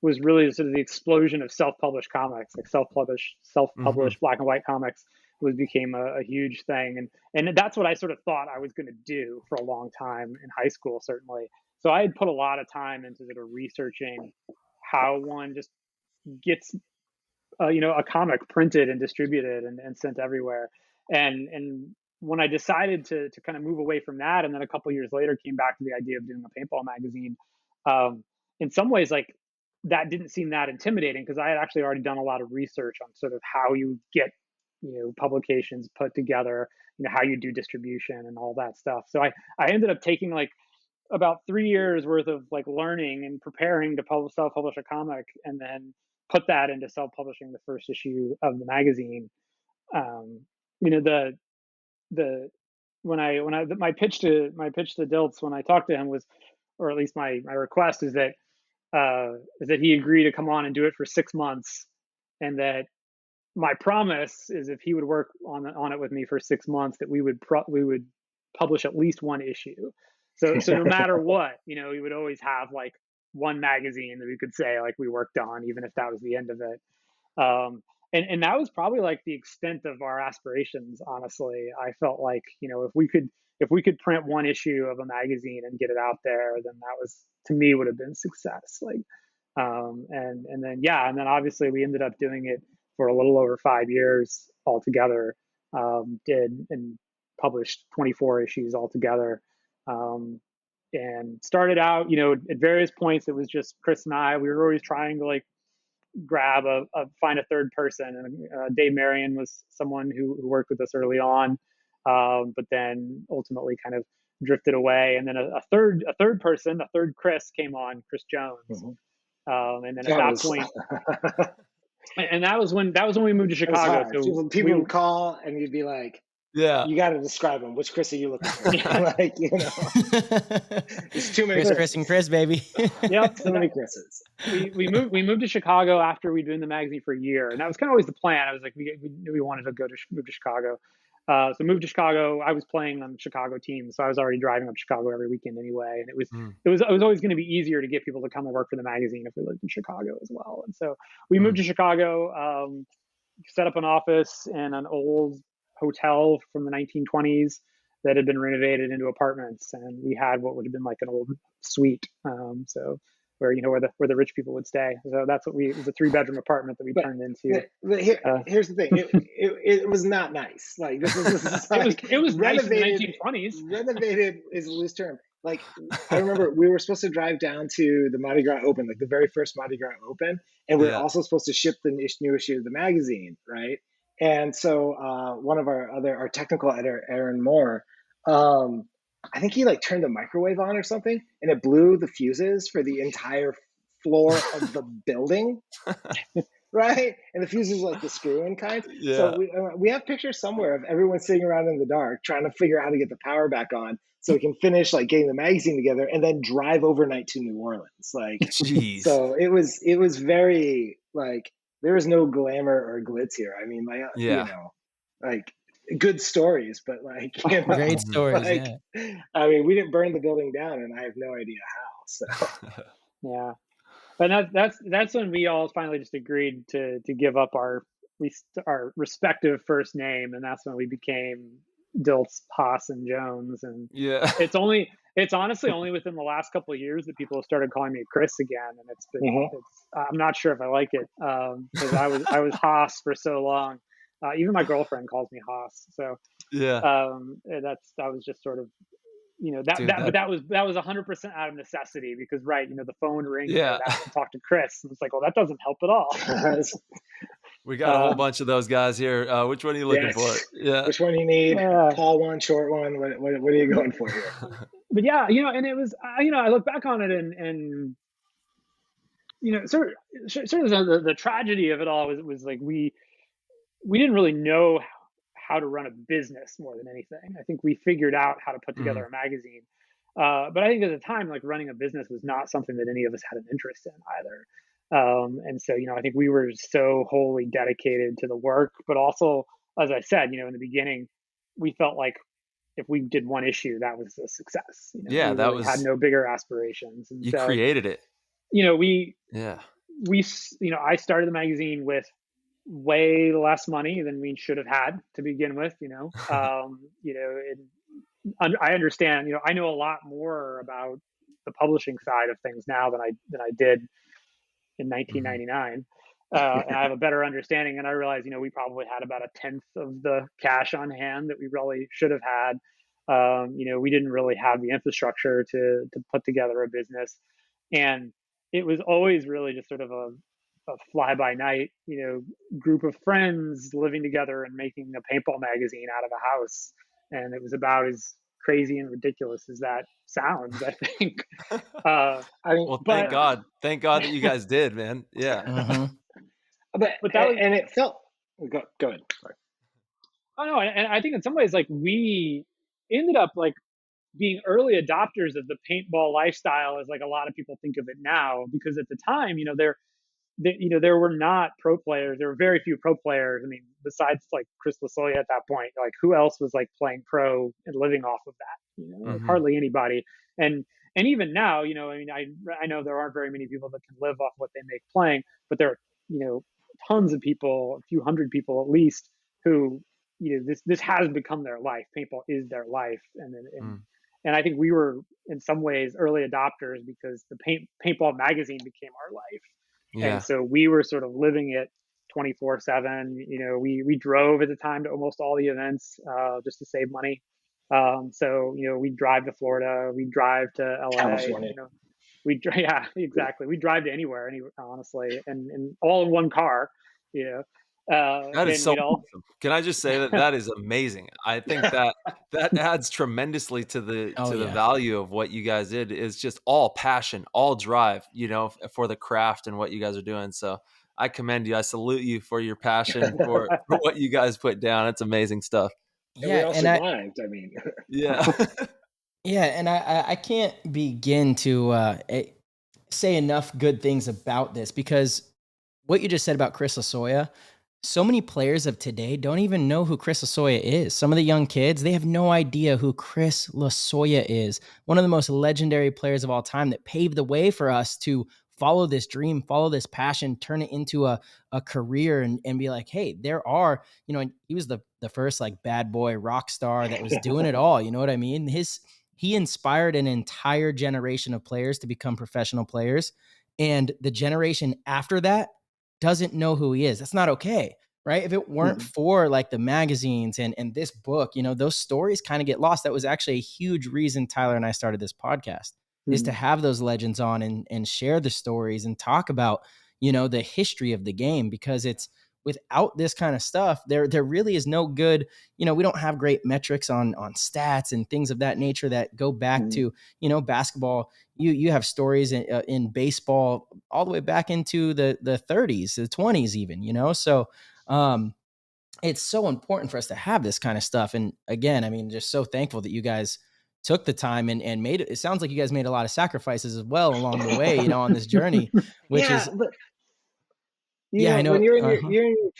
was really sort of the explosion of self-published comics, like self-published black and white comics became a huge thing. And that's what I sort of thought I was going to do for a long time in high school, certainly. So I had put a lot of time into sort of researching how one just gets a comic printed and distributed and sent everywhere. And when I decided to kind of move away from that, and then a couple years later came back to the idea of doing a paintball magazine, in some ways, like that didn't seem that intimidating, because I had actually already done a lot of research on sort of how you get publications put together, how you do distribution and all that stuff. So I ended up taking like about 3 years worth of like learning and preparing to self-publish a comic, and then put that into self-publishing the first issue of the magazine. The my pitch to Dilts when I talked to him was, or at least my request is that he agreed to come on and do it for 6 months, and that my promise is if he would work on it with me for 6 months, that we would publish at least one issue. So no matter what, we would always have like one magazine that we could say like we worked on, even if that was the end of it. and that was probably like the extent of our aspirations. Honestly, I felt like, if we could print one issue of a magazine and get it out there, then that was, to me, would have been success. Like, and then obviously we ended up doing it for a little over 5 years altogether. Did and published 24 issues altogether. And started out, at various points, it was just Chris and I. We were always trying to like grab find a third person. And Dave Marion was someone who worked with us early on, but then ultimately kind of drifted away. And then a third person, a third Chris came on, Chris Jones. And then at that point, and that was when we moved to Chicago. So people would call and you'd be like, yeah, you got to describe them. Which Chris are you looking for? Like, there's too many Chris and Chris, baby. Yep, too many Chris's. We moved to Chicago after we'd been in the magazine for a year, and that was kind of always the plan. I was like, we wanted to move to Chicago. So moved to Chicago. I was playing on the Chicago team, so I was already driving up to Chicago every weekend anyway. And it was always going to be easier to get people to come and work for the magazine if we lived in Chicago as well. And so we moved to Chicago, set up an office in an old hotel from the 1920s that had been renovated into apartments, and we had what would have been like an old suite. So where where the rich people would stay. So that's what it was, a 3-bedroom apartment that we turned into. But here's the thing: it was not nice. Like this is like, it was renovated. Nice in the 1920s. Renovated is a loose term. Like, I remember we were supposed to drive down to the Mardi Gras Open, like the very first Mardi Gras Open, and we were also supposed to ship the new issue of the magazine, right? And so one of our technical editor, Aaron Moore, I think he like turned the microwave on or something, and it blew the fuses for the entire floor of the building, right? And the fuses like the screw-in kind. Yeah. So we have pictures somewhere of everyone sitting around in the dark trying to figure out how to get the power back on so we can finish like getting the magazine together and then drive overnight to New Orleans. Like, jeez. So it was very like, there was no glamour or glitz here. I mean, like good stories, but like, great stories. Like, yeah. I mean, we didn't burn the building down, and I have no idea how. So yeah, but that's when we all finally just agreed to give up our respective first name, and that's when we became Dilts, Hass, and Jones. And it's honestly only within the last couple of years that people have started calling me Chris again, and it's been I'm not sure if I like it, because I was Hass for so long. Even my girlfriend calls me Hass. So that was just sort of, but that was 100% out of necessity, because the phone rings. Yeah. I have to talk to Chris, and it's like, well, that doesn't help at all. We got a whole bunch of those guys here. Which one are you looking for? Yeah. Which one do you need? Tall one, short one? What are you going for here? But yeah, and it was, I look back on it and sort of the tragedy of it all was like we didn't really know how to run a business more than anything. I think we figured out how to put together a magazine. But I think at the time, like, running a business was not something that any of us had an interest in either. And so, I think we were so wholly dedicated to the work, but also, as I said, in the beginning, we felt like if we did one issue, that was a success. We had no bigger aspirations. And you created it. I started the magazine with way less money than we should have had to begin with. I understand. I know a lot more about the publishing side of things now than I did in 1999, and I have a better understanding. And I realize, we probably had about 1/10 of the cash on hand that we really should have had. We didn't really have the infrastructure to put together a business, and it was always really just sort of a fly by night, group of friends living together and making a paintball magazine out of a house. And it was about as crazy and ridiculous as that sounds, I think. Thank God that you guys did, man. Yeah. But that was, and it felt, go ahead. Sorry. Oh no. And I think in some ways, like, we ended up like being early adopters of the paintball lifestyle, as like a lot of people think of it now, because at the time, there were not pro players. There were very few pro players. I mean, besides like Chris Lasoya at that point, like, who else was like playing pro and living off of that? Like, hardly anybody. And even now, I know there aren't very many people that can live off what they make playing, but there are, tons of people, a few hundred people at least, who, this has become their life. Paintball is their life, and I think we were in some ways early adopters because the Paintball magazine became our life, and Yeah. so we were sort of living it 24/7. We drove at the time to almost all the events just to save money. So we'd drive to Florida, we'd drive to LA, California. yeah, exactly. We drive to anywhere, honestly, and all in one car, That is and so awesome. Can I just say that is amazing? I think that adds tremendously to Oh, the yeah. value of what you guys did. Is just all passion, all drive, for the craft and what you guys are doing. So I commend you. I salute you for your passion for what you guys put down. It's amazing stuff. And we Yeah, all and I survived. I mean, Yeah. yeah, and I can't begin to say enough good things about this, because what you just said about Chris Lasoya, so many players of today don't even know who Chris Lasoya is. Some of the young kids, they have no idea who Chris Lasoya is. One of the most legendary players of all time that paved the way for us to follow this dream, follow this passion, turn it into a career, and be like, hey, there are, and he was the first like bad boy rock star that was doing it all. You know what I mean? He inspired an entire generation of players to become professional players. And the generation after that doesn't know who he is. That's not okay, right? If it weren't for like the magazines and this book, those stories kind of get lost. That was actually a huge reason Tyler and I started this podcast, is to have those legends on and share the stories and talk about, the history of the game, because it's, without this kind of stuff, there really is no good, we don't have great metrics on stats and things of that nature that go back to, basketball. You have stories in baseball all the way back into the 30s, the 20s even, so it's so important for us to have this kind of stuff. And again, I mean, just so thankful that you guys took the time and made it. It sounds like you guys made a lot of sacrifices as well along the way, on this journey, which yeah, is, but I know. when you're in your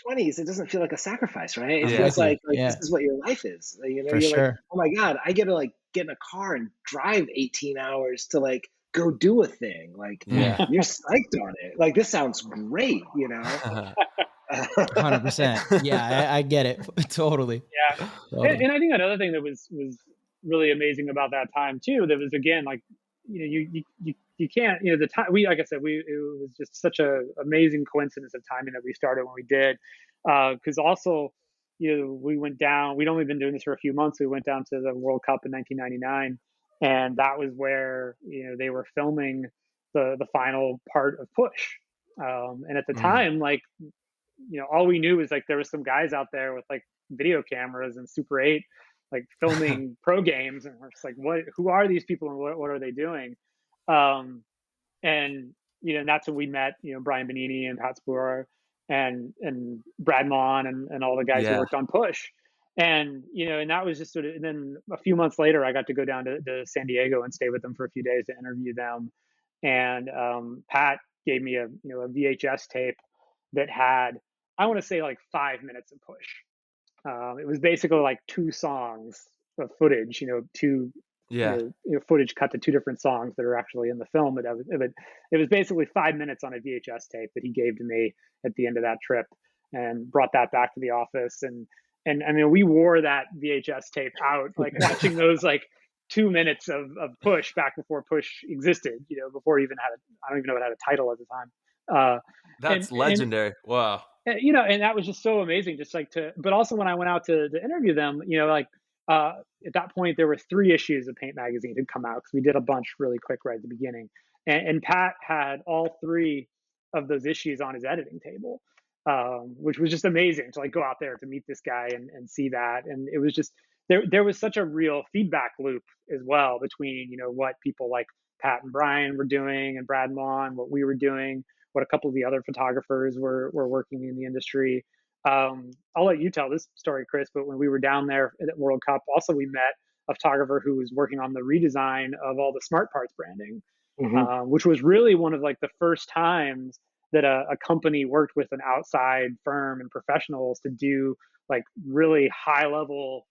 20s, it doesn't feel like a sacrifice, right? It I'm feels with you. like Yeah, this is what your life is. for You're like, sure. oh my God, I get to like get in a car and drive 18 hours to like go do a thing. Like Yeah. you're psyched on it. Like this sounds great, 100%. Yeah, I get it. Totally. Yeah, Totally. and I think another thing that was really amazing about that time too, that was, again, like, you can't, the time, like I said, it was just such a amazing coincidence of timing that we started when we did, because also, we went down. We'd only been doing this for a few months. We went down to the World Cup in 1999, and that was where they were filming the final part of Push, and at the time, like, all we knew was like there was some guys out there with like video cameras and Super 8, like filming pro games, and we're just like, who are these people and what are they doing? And and that's when we met, Brian Benini and Pat Sporer and Brad Mon and all the guys who Yeah. worked on Push. And and that was just sort of, and then a few months later I got to go down to San Diego and stay with them for a few days to interview them. And Pat gave me a VHS tape that had, I want to say, like 5 minutes of Push. It was basically like 2 songs of footage, two Yeah. footage cut to 2 different songs that are actually in the film. But it was basically 5 minutes on a VHS tape that he gave to me at the end of that trip, and brought that back to the office. And I mean, we wore that VHS tape out, like watching those like 2 minutes of Push back before Push existed, before it even had I don't even know it had a title at the time. That's legendary. Wow. And that was just so amazing, just like but also when I went out to interview them, like, at that point there were 3 issues of Paint magazine had come out, because we did a bunch really quick right at the beginning, and Pat had all 3 of those issues on his editing table, which was just amazing to like go out there to meet this guy and see that. And it was just, there was such a real feedback loop as well between what people like Pat and Brian were doing, and Brad Mon, what we were doing, what a couple of the other photographers were working in the industry. I'll let you tell this story, Chris, but when we were down there at World Cup, also we met a photographer who was working on the redesign of all the Smart Parts branding, which was really one of like the first times that a company worked with an outside firm and professionals to do like really high level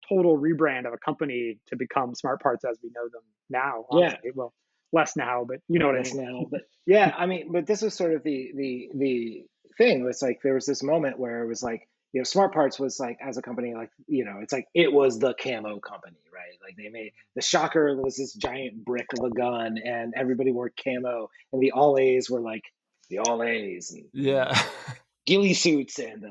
total rebrand of a company to become Smart Parts as we know them now. Honestly. Yeah. Well, less now, but you know what I mean. Now, but yeah, I mean, but this was sort of the thing. It's like there was this moment where it was like, Smart Parts was like, as a company, like, it's like it was the camo company, right? Like they made the Shocker was this giant brick of a gun, and everybody wore camo, and the All A's were like the All A's, and Yeah. ghillie suits and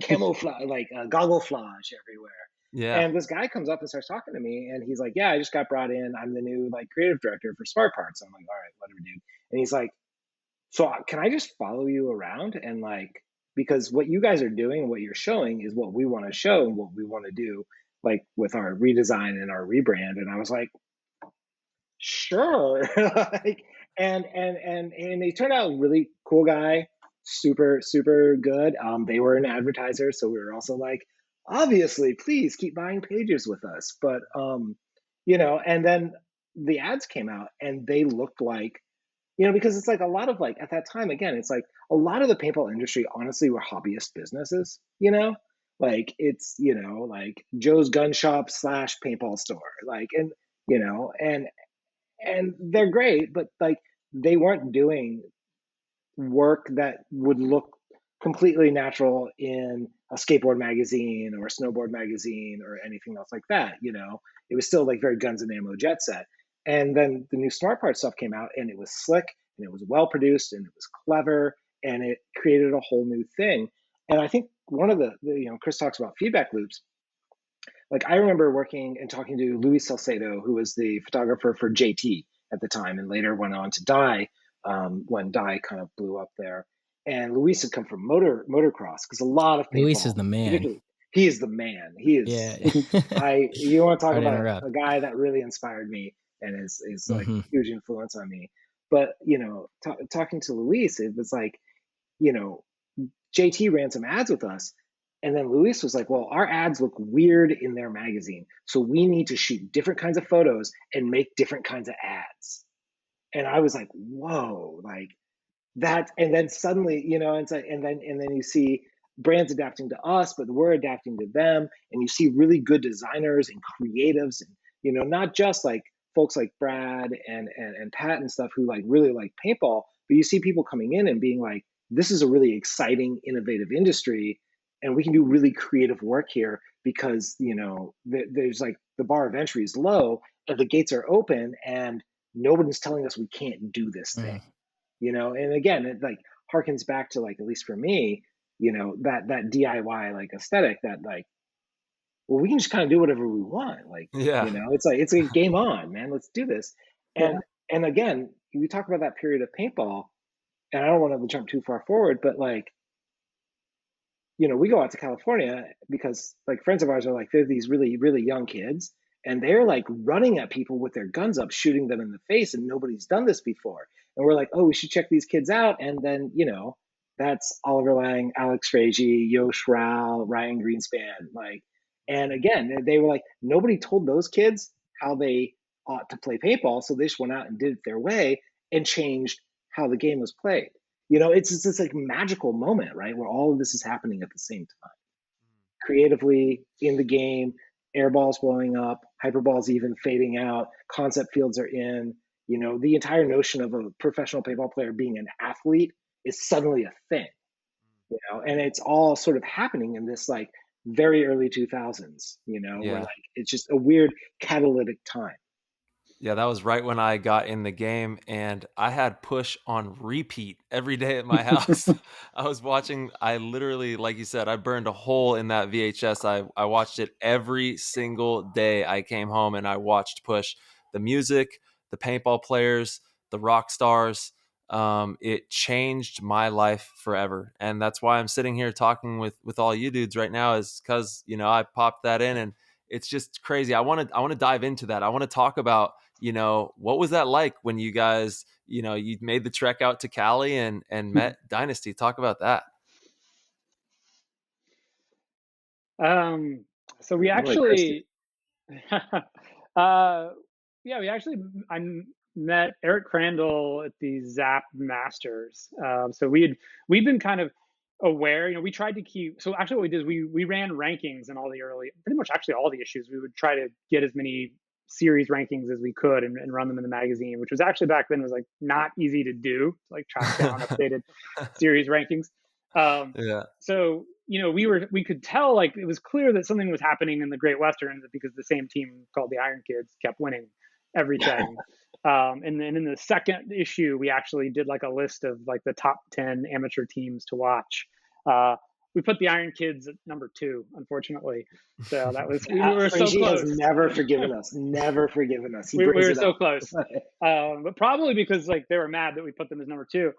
camouflage, like goggleflage everywhere. Yeah. And this guy comes up and starts talking to me, and he's like, "Yeah, I just got brought in. I'm the new like creative director for Smart Parts." I'm like, "All right, whatever, dude." And he's like, "So can I just follow you around and like, because what you guys are doing and what you're showing is what we want to show and what we want to do, like with our redesign and our rebrand." And I was like, "Sure." Like, and he turned out a really cool guy, super good. They were an advertiser, so we were also like, obviously, please keep buying pages with us. But and then the ads came out, and they looked like, because it's like a lot of like at that time, again, it's like a lot of the paintball industry honestly were hobbyist businesses, like it's like Joe's gun shop / paintball store, like, and and they're great, but like they weren't doing work that would look completely natural in a skateboard magazine or a snowboard magazine or anything else like that. It was still like very guns and ammo jet set. And then the new Smart Parts stuff came out, and it was slick, and it was well produced, and it was clever, and it created a whole new thing. And I think one of the Chris talks about feedback loops. Like I remember working and talking to Luis Salcedo, who was the photographer for JT at the time, and later went on to Die, when Die kind of blew up there. And Luis had come from motocross, because a lot of paintball, Luis is the man. He is the man. He is. Yeah. You want to talk Sorry to about interrupt. a guy that really inspired me and is like Mhm. a huge influence on me. But talking to Luis, it was like, JT ran some ads with us. And then Luis was like, well, our ads look weird in their magazine, so we need to shoot different kinds of photos and make different kinds of ads. And I was like, whoa, like that. And then suddenly, it's like, and then you see brands adapting to us, but we're adapting to them. And you see really good designers and creatives, and, not just like folks like Brad and Pat and stuff who like really like paintball, but you see people coming in and being like, this is a really exciting, innovative industry, and we can do really creative work here because, there's like the bar of entry is low and the gates are open, and nobody's telling us we can't do this thing. And again, it like harkens back to like, at least for me, that DIY like aesthetic that like, well, we can just kind of do whatever we want. Like, Yeah. it's like, it's a game on, man, let's do this. And again, we talk about that period of paintball, and I don't want to jump too far forward, but like, we go out to California because like friends of ours are like, they're these really, really young kids, and they're like running at people with their guns up, shooting them in the face, and nobody's done this before. And we're like, oh, we should check these kids out. And then, that's Oliver Lang, Alex Fragy, Yosh Rao, Ryan Greenspan. Like, and again, they were like, nobody told those kids how they ought to play paintball. So they just went out and did it their way and changed how the game was played. It's just this like magical moment, right? Where all of this is happening at the same time. Creatively in the game, airballs blowing up, hyperballs even fading out, concept fields are in, the entire notion of a professional paintball player being an athlete is suddenly a thing, and it's all sort of happening in this like very early 2000s, where like it's just a weird catalytic time. Yeah, that was right when I got in the game, and I had push on repeat every day at my house. I literally, like you said, I burned a hole in that VHS. I watched it every single day. I came home and I watched push. The music, the paintball players, the rock stars. It changed my life forever. And that's why I'm sitting here talking with all you dudes right now, is because, I popped that in, and it's just crazy. I want to dive into that. I want to talk about, what was that like when you guys, you made the trek out to Cali and met Dynasty? Talk about that. So we actually, I met Eric Crandall at the Zap Masters. So we'd been kind of aware, we tried to keep, so actually what we did is we ran rankings in all the early, pretty much actually all the issues. We would try to get as many series rankings as we could and run them in the magazine, which was actually back then was like not easy to do, like track down updated series rankings. Yeah. So, we could tell, like, it was clear that something was happening in the Great Western because the same team called the Iron Kids kept winning everything. And then in the second issue, we actually did like a list of like the top 10 amateur teams to watch. We put the Iron Kids at number 2, unfortunately. So that was, we were so Fringy close. has never forgiven us. Never forgiven us. We were so close. But probably because like they were mad that we put them as number 2.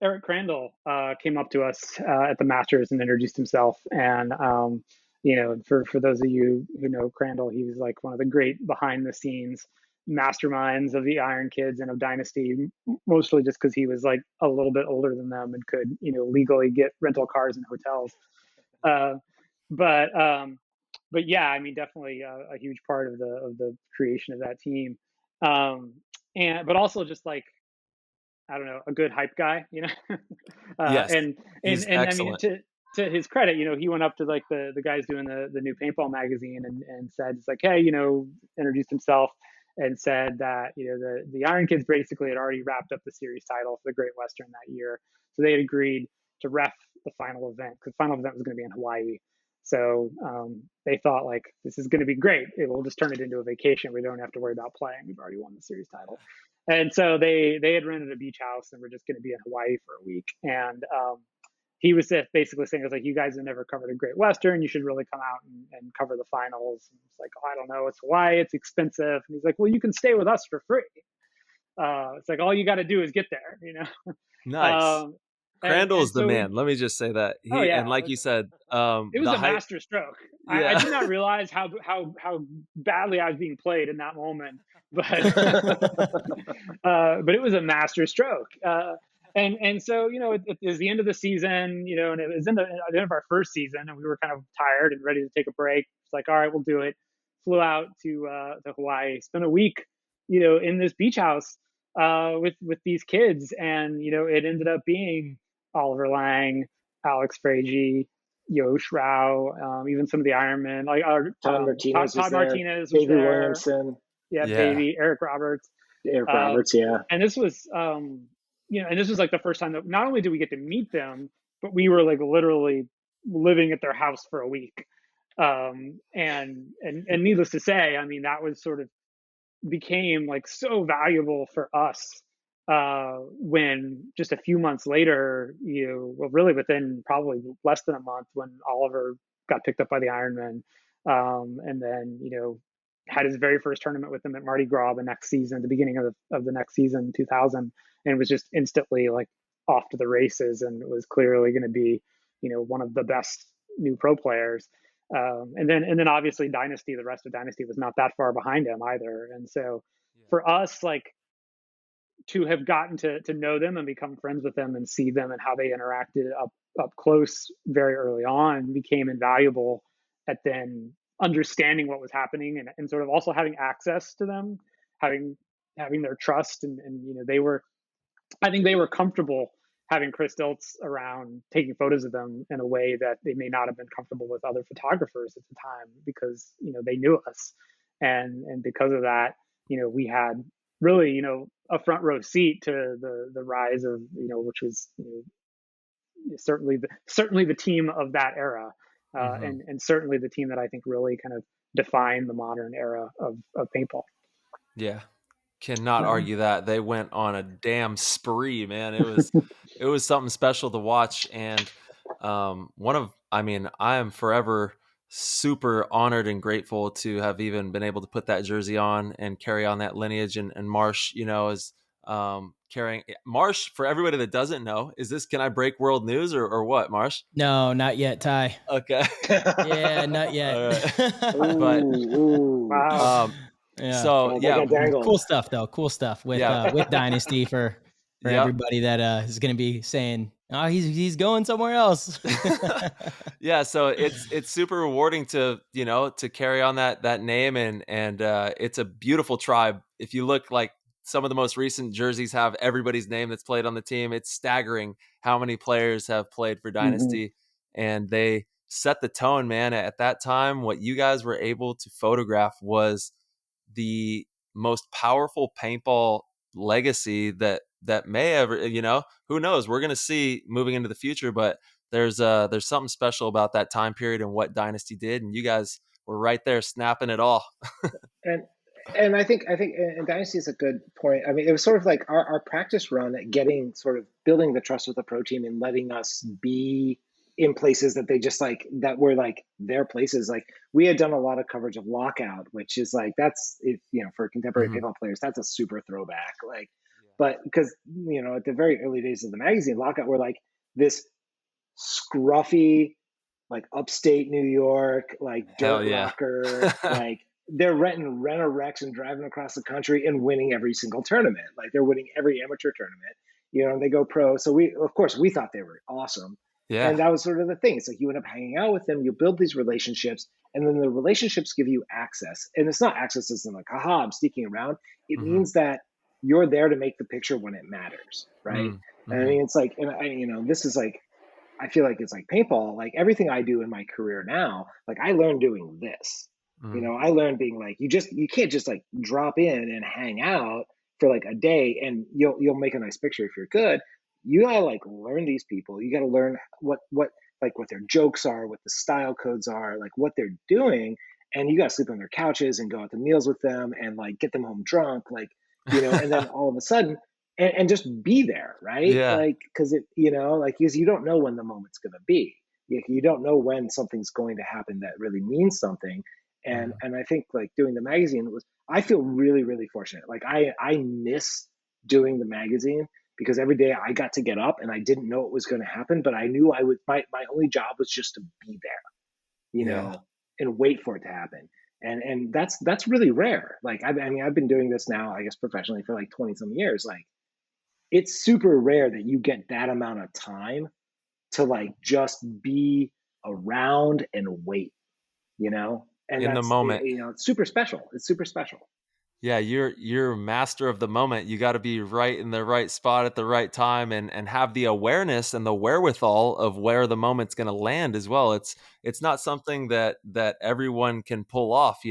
Eric Crandall came up to us at the Masters and introduced himself. And, for those of you who know Crandall, he was like one of the great behind the scenes masterminds of the Iron Kids and of Dynasty, mostly just because he was like a little bit older than them and could, legally get rental cars and hotels. But yeah, I mean, definitely a huge part of the creation of that team. But also just like, I don't know, a good hype guy, Yes, and he's I mean, excellent. to his credit, he went up to like the guys doing the new Paintball magazine and said, it's like, hey, introduced himself and said that, the Iron Kids basically had already wrapped up the series title for the Great Western that year. So they had agreed to ref the final event, because the final event was going to be in Hawaii. So they thought, like, this is going to be great. It will just turn it into a vacation. We don't have to worry about playing. We've already won the series title. And so they had rented a beach house and were just going to be in Hawaii for a week. And he was basically saying, it was like, you guys have never covered a Great Western. You should really come out and cover the finals. And it's like, oh, I don't know. It's Hawaii. It's expensive. And he's like, well, you can stay with us for free. It's like, all you got to do is get there, Nice. Crandall's the man. Let me just say that. And like you said, it was a master stroke. Yeah. I did not realize how badly I was being played in that moment, but but it was a master stroke. And so, it was the end of the season, and it was at the end of our first season, and we were kind of tired and ready to take a break. It's like, all right, we'll do it. Flew out to Hawaii, spent a week, in this beach house with these kids, and it ended up being Oliver Lang, Alex Fragi, Yosh Rao, even some of the Ironmen, like Todd Martinez, Todd Martinez, was Baby there. Williamson, Baby Eric Roberts, yeah. And this was, and this was like the first time that not only did we get to meet them, but we were like literally living at their house for a week. And needless to say, I mean, that was sort of became like so valuable for us when just a few months later, really within probably less than a month, when Oliver got picked up by the Ironmen, and then had his very first tournament with them at Mardi Gras the next season, the beginning of the next season, 2000, and was just instantly like off to the races, and it was clearly going to be one of the best new pro players. And then obviously Dynasty, the rest of Dynasty was not that far behind him either. And so for us, like, to have gotten to know them and become friends with them and see them and how they interacted up close very early on became invaluable at then understanding what was happening and sort of also having access to them, having their trust. And I think they were comfortable having Chris Dilts around, taking photos of them in a way that they may not have been comfortable with other photographers at the time, because they knew us, and because of that, we had really a front row seat to the rise of which was certainly the team of that era, and certainly the team that I think really kind of defined the modern era of paintball. Yeah. Cannot argue that. They went on a damn spree, man. It was something special to watch. And I am forever super honored and grateful to have even been able to put that jersey on and carry on that lineage. And Marsh, is carrying Marsh. For everybody that doesn't know, can I break world news or what, Marsh? No, not yet, Ty. Okay. Yeah, not yet. But Wow. Yeah. So cool stuff though. Cool stuff with Dynasty for everybody that is going to be saying, oh, he's going somewhere else. Yeah. So it's super rewarding to carry on that name, and it's a beautiful tribe. If you look, like, some of the most recent jerseys have everybody's name that's played on the team. It's staggering how many players have played for Dynasty, and they set the tone, man. At that time, what you guys were able to photograph was the most powerful paintball legacy that that may ever, who knows, we're going to see moving into the future, but there's something special about that time period and what Dynasty did. And you guys were right there snapping it all. And and I think and Dynasty is a good point. I mean, it was sort of like our practice run at getting sort of building the trust with the pro team and letting us be in places that they just like that were like their places. Like we had done a lot of coverage of Lockout, which is like that's if for contemporary paintball players, that's a super throwback. Like, but because at the very early days of the magazine, Lockout were like this scruffy, like upstate New York, like Hell dirt yeah. rocker, like they're renting Rent-A-Wrecks and driving across the country and winning every single tournament. Like they're winning every amateur tournament, and they go pro. So we thought they were awesome. Yeah. And that was sort of the thing. It's like you end up hanging out with them, you build these relationships, and then the relationships give you access. And it's not access as in like, haha, I'm sneaking around. It means that you're there to make the picture when it matters, right? And I mean, it's like, and this is like, I feel like it's like paintball. Like everything I do in my career now, like I learned doing this. I learned being like, you can't just like drop in and hang out for like a day and you'll make a nice picture if you're good. You gotta like learn these people. You gotta learn what their jokes are, what the style codes are, like what they're doing, and you gotta sleep on their couches and go out to meals with them and like get them home drunk, like and then all of a sudden and just be there, right? Yeah. Like because because you don't know when the moment's gonna be. You don't know when something's going to happen that really means something. And I think like doing the magazine I feel really, really fortunate. Like I miss doing the magazine because every day I got to get up and I didn't know what was going to happen, but I knew I would, my only job was just to be there, and wait for it to happen. And that's really rare. Like, I mean, I've been doing this now, I guess professionally for like 20 some years. Like it's super rare that you get that amount of time to like just be around and wait, and in the moment. it's super special. It's super special. Yeah, you're a master of the moment. You got to be right in the right spot at the right time and have the awareness and the wherewithal of where the moment's going to land as well. It's not something that everyone can pull off,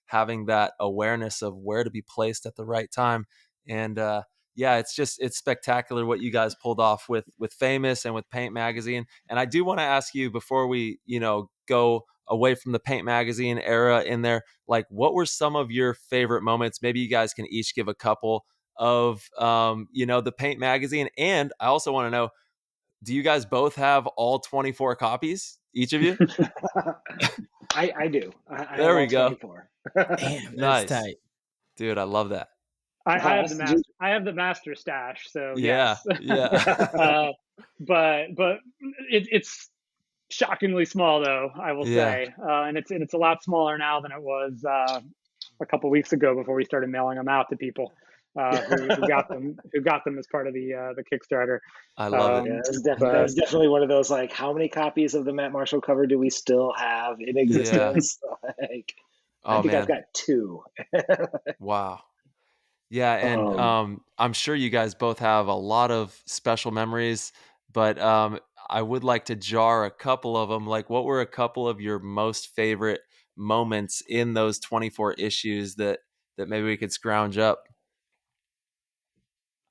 having that awareness of where to be placed at the right time. And yeah, it's spectacular what you guys pulled off with Famous and with Paint Magazine. And I do want to ask you before we, go away from the Paint Magazine era in there, like what were some of your favorite moments? Maybe you guys can each give a couple of the Paint Magazine. And I also want to know, do you guys both have all 24 copies, each of you? I do. There we go. 24. Damn, Nice. that's tight. Dude, I love that. I have the master stash, so Yeah, yes. yeah. But it's shockingly small, though, I will say, and it's a lot smaller now than it was a couple weeks ago before we started mailing them out to people who got them as part of the Kickstarter. I love it. Yeah, that was definitely one of those like, how many copies of the Matt Marshall cover do we still have in existence? Like, I think I've got 2. Wow. Yeah, and I'm sure you guys both have a lot of special memories, but I would like to jar a couple of them. Like, what were a couple of your most favorite moments in those 24 issues that maybe we could scrounge up?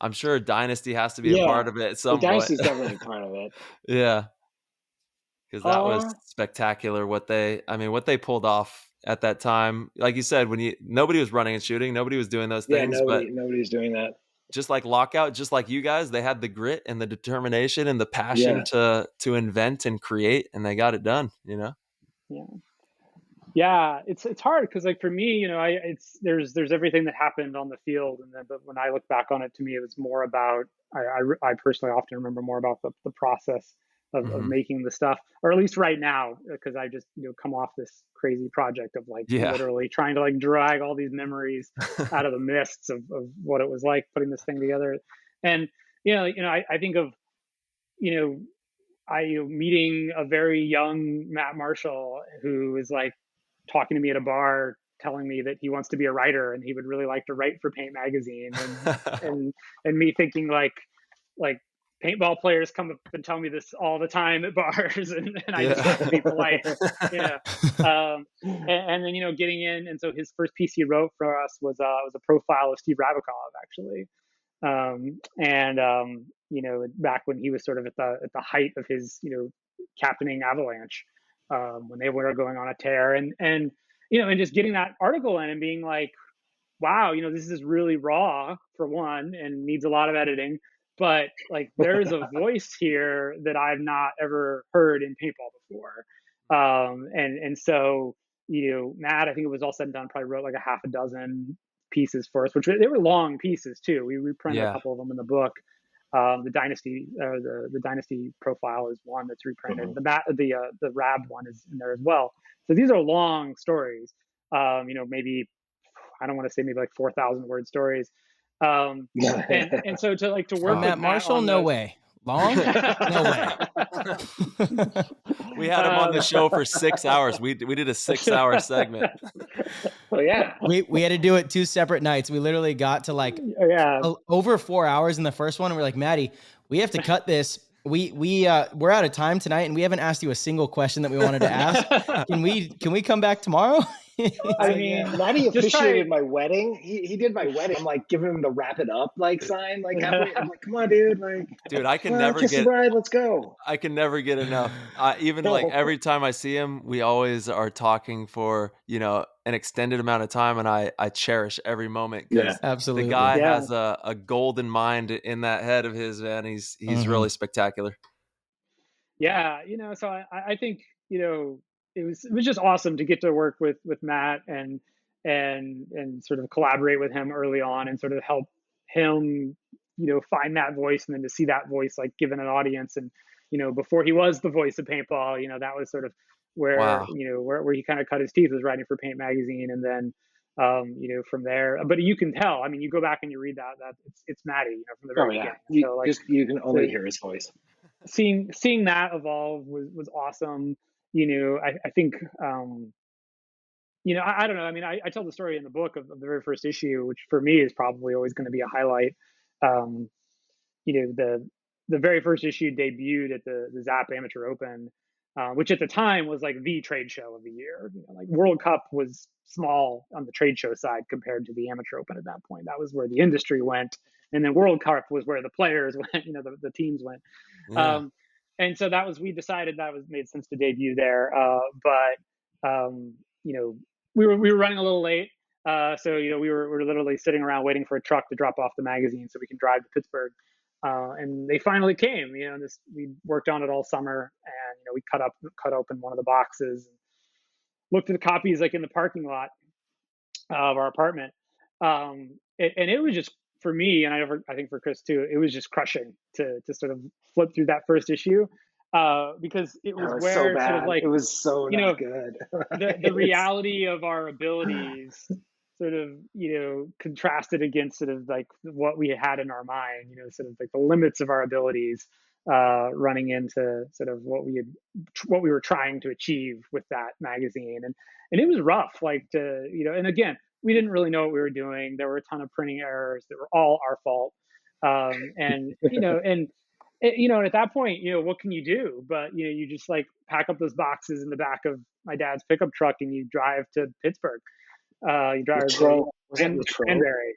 I'm sure Dynasty has to be a part of it somewhat. Dynasty's definitely part of it. Yeah. Because that was spectacular what they pulled off at that time. Like you said, nobody was running and shooting, nobody was doing those things. But nobody's doing that. Just like Lockout, just like you guys, they had the grit and the determination and the passion to invent and create, and they got it done, Yeah, it's hard because like for me, there's everything that happened on the field, but when I look back on it, to me it was more about I personally often remember more about the process of making the stuff, or at least right now, because I just come off this crazy project of like literally trying to like drag all these memories out of the mists of what it was like putting this thing together. And I think of meeting a very young Matt Marshall who is like talking to me at a bar, telling me that he wants to be a writer and he would really like to write for Paint Magazine, and me thinking like paintball players come up and tell me this all the time at bars, and I just have to be polite. And then getting in, and so his first piece he wrote for us was a profile of Steve Rabikov, actually, Back when he was sort of at the height of his, captaining Avalanche, when they were going on a tear, and just getting that article in and being like, wow, this is really raw for one and needs a lot of editing, but like there's a voice here that I've not ever heard in paintball before. And so, Matt, I think it was all said and done, probably wrote like a half a dozen pieces for us, which they were long pieces too. We reprinted a couple of them in the book. The Dynasty, the Dynasty profile is one that's reprinted. The Rab one is in there as well. So these are long stories. Maybe, I don't want to say maybe like 4,000 word stories. And so to work with Matt Marshall, no way. Long? No way. We had him on the show for 6 hours. We did a 6-hour segment. Well, yeah. We had to do it 2 separate nights. We literally got to over 4 hours in the first one. And we're like, Maddie, we have to cut this. We're out of time tonight, and we haven't asked you a single question that we wanted to ask. Can we come back tomorrow? I mean, Maddie officiated my wedding. He did my wedding. I'm like giving him the wrap it up sign. I'm like, come on, dude. Dude, I can never kiss the bride. Let's go. I can never get enough. Even every time I see him, we always are talking for an extended amount of time, and I cherish every moment. Yeah, absolutely. The guy has a golden mind in that head of his, man. He's really spectacular. Yeah, so I think it was just awesome to get to work with Matt and sort of collaborate with him early on and sort of help him find that voice, and then to see that voice given an audience. And before he was the voice of paintball, that was sort of where where he kind of cut his teeth, was writing for Paint magazine. And then from there, but you can tell, I mean, you go back and you read that it's Matty from the very beginning. You can only hear his voice. Seeing that evolve was awesome. I think, I don't know. I mean, I tell the story in the book of the very first issue, which for me is probably always going to be a highlight. The very first issue debuted at the Zap Amateur Open, which at the time was like the trade show of the year. World Cup was small on the trade show side compared to the Amateur Open at that point. That was where the industry went. And then World Cup was where the players went, the teams went. Yeah. And so we decided that made sense to debut there. We were running a little late. So we were literally sitting around waiting for a truck to drop off the magazine so we can drive to Pittsburgh. And they finally came, we worked on it all summer, and, we cut open one of the boxes, and looked at the copies in the parking lot of our apartment. And it was just, for me, and I think for Chris too, it was just crushing to sort of flip through that first issue, because it was where so bad. Sort of it was so not good. the reality of our abilities sort of contrasted against sort of what we had in our mind, sort of the limits of our abilities, running into sort of what we were trying to achieve with that magazine. And it was rough, and again, we didn't really know what we were doing. There were a ton of printing errors that were all our fault. And at that point, what can you do? But, you just pack up those boxes in the back of my dad's pickup truck and you drive to Pittsburgh. You drive to Cranberry,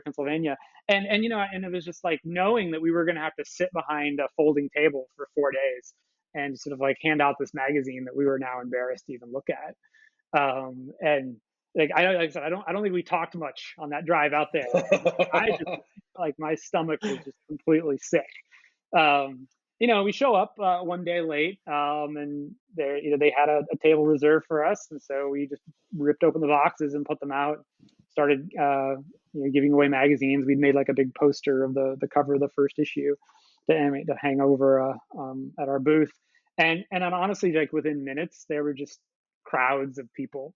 Pennsylvania. And it was just knowing that we were going to have to sit behind a folding table for 4 days and sort of hand out this magazine that we were now embarrassed to even look at. And I said, I don't think we talked much on that drive out there. I just my stomach was just completely sick. We show up one day late, and they had a table reserved for us, and so we just ripped open the boxes and put them out. Started giving away magazines. We'd made a big poster of the cover of the first issue to hang over at our booth, and honestly, within minutes, there were just crowds of people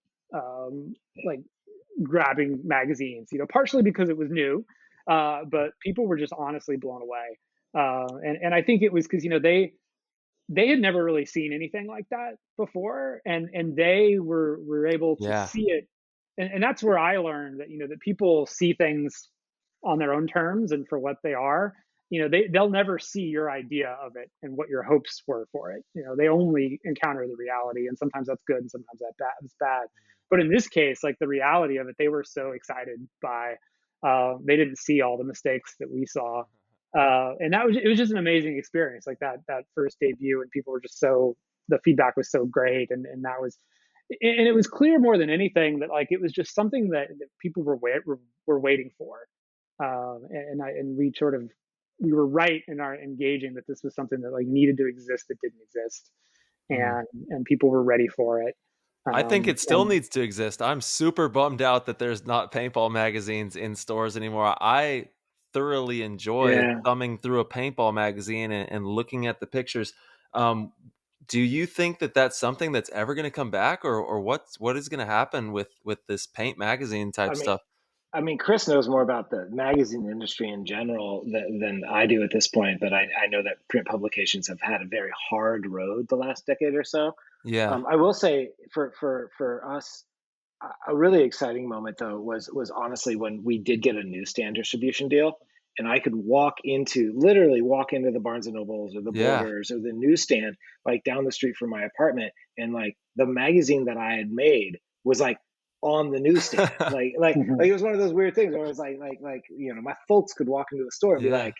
grabbing magazines. Partially because it was new, but people were just honestly blown away. And I think it was because they had never really seen anything like that before, and they were able to see it, and that's where I learned that that people see things on their own terms and for what they are. They'll never see your idea of it and what your hopes were for it. They only encounter the reality, and sometimes that's good and sometimes that's bad. But in this case, the reality of it, they were so excited by They didn't see all the mistakes that we saw. And it was just an amazing experience, like that first debut, and people were just the feedback was so great. And it was clear more than anything that like, it was just something that people were waiting for. And we were right in our engaging that this was something that like needed to exist that didn't exist, and people were ready for it. I think it still And needs to exist. I'm super bummed out that there's not paintball magazines in stores anymore. I thoroughly enjoy Yeah. thumbing through a paintball magazine and looking at the pictures. Um, do you think that that's something that's ever going to come back, or what is going to happen with this paint magazine I type mean, stuff? Chris knows more about the magazine industry in general than I do at this point, but I know that print publications have had a very hard road the last decade or so. Yeah, I will say for us, a really exciting moment though was honestly when we did get a newsstand distribution deal, and I could literally walk into the Barnes and Nobles or the yeah, Borders or the newsstand like down the street from my apartment, and like the magazine that I had made was like on the newsstand. Like it was one of those weird things where it was like my folks could walk into the store and be yeah. like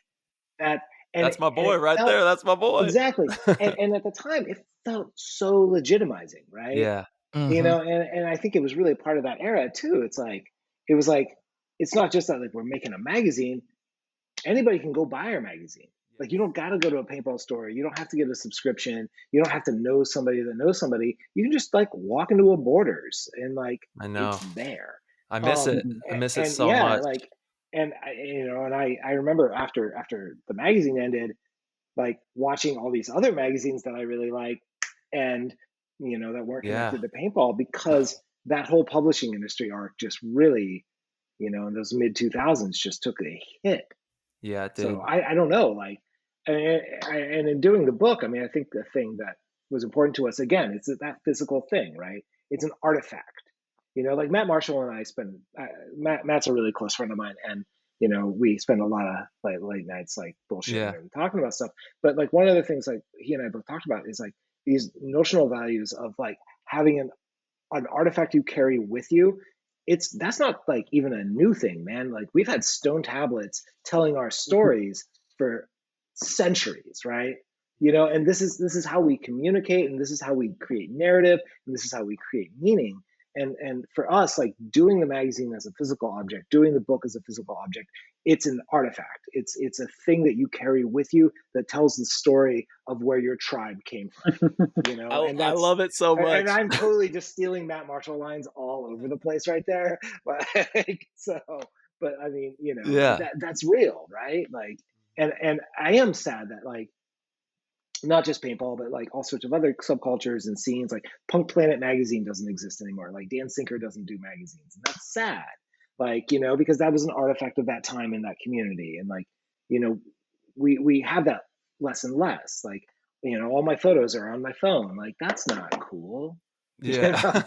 that, That's my and boy it right felt there. That's my boy. exactly, and at the time it felt so legitimizing, right? Yeah, Mm-hmm. And I think it was really part of that era too. It was like it's not just that like we're making a magazine, anybody can go buy our magazine. Like you don't got to go to a paintball store, you don't have to get a subscription, you don't have to know somebody that knows somebody, you can just like walk into a Borders and like I it's know. there. I miss it. um Mhm. I miss it and so yeah, much. like, and I remember after the magazine ended, like watching all these other magazines that I really like, and that weren't Yeah, connected to paintball, because that whole publishing industry arc just really, in those mid 2000s just took a hit. yeah, it So did. I don't know, like, and in doing the book, I mean, I think the thing that was important to us again, it's that physical thing, right? It's an artifact. Like Matt Marshall and I spend. Matt's a really close friend of mine, and we spend a lot of like late nights like bullshitting Yeah, and talking about stuff. But like one of the things like he and I both talked about is like these notional values of like having an artifact you carry with you. That's not like even a new thing, man. Like we've had stone tablets telling our stories for centuries, right? And this is how we communicate, and this is how we create narrative, and this is how we create meaning. And for us, like doing the magazine as a physical object, doing the book as a physical object, it's an artifact. It's a thing that you carry with you that tells the story of where your tribe came from. And I that's love it so and much. I'm totally just stealing Matt Marshall lines all over the place right there. But but I mean, Yeah, that's real, right? Like, and I am sad that like not just paintball, but like all sorts of other subcultures and scenes, like Punk Planet magazine doesn't exist anymore. Like Dan Sinker doesn't do magazines, and that's sad. Like, because that was an artifact of that time in that community, and like, you know, we have that less and less. Like, all my photos are on my phone. Like, that's not cool. yeah.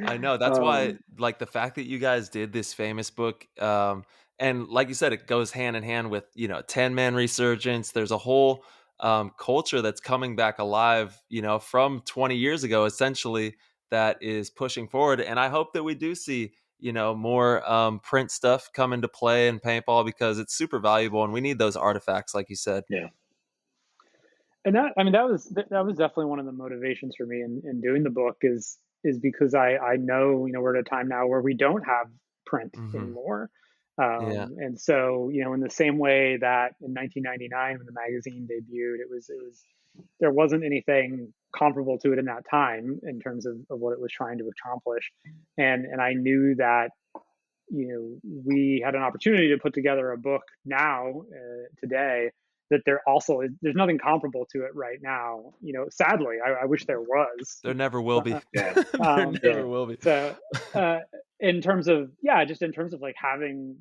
I know. That's why, um, like, the fact that you guys did this famous book, and like you said, it goes hand in hand with 10-man resurgence. There's a whole culture that's coming back alive, from 20 years ago, essentially, that is pushing forward. And I hope that we do see, more print stuff come into play in paintball, because it's super valuable, and we need those artifacts, like you said. yeah. And that was definitely one of the motivations for me in doing the book is because I know we're at a time now where we don't have print Hmm. anymore. Yeah. And so in the same way that in 1999 when the magazine debuted, it was there wasn't anything comparable to it in that time in terms of what it was trying to accomplish, and I knew that we had an opportunity to put together a book now today that there's nothing comparable to it right now. Sadly, I wish there was. There never will be. Yeah. There um, Yeah. never will be. so in terms of just in terms of like having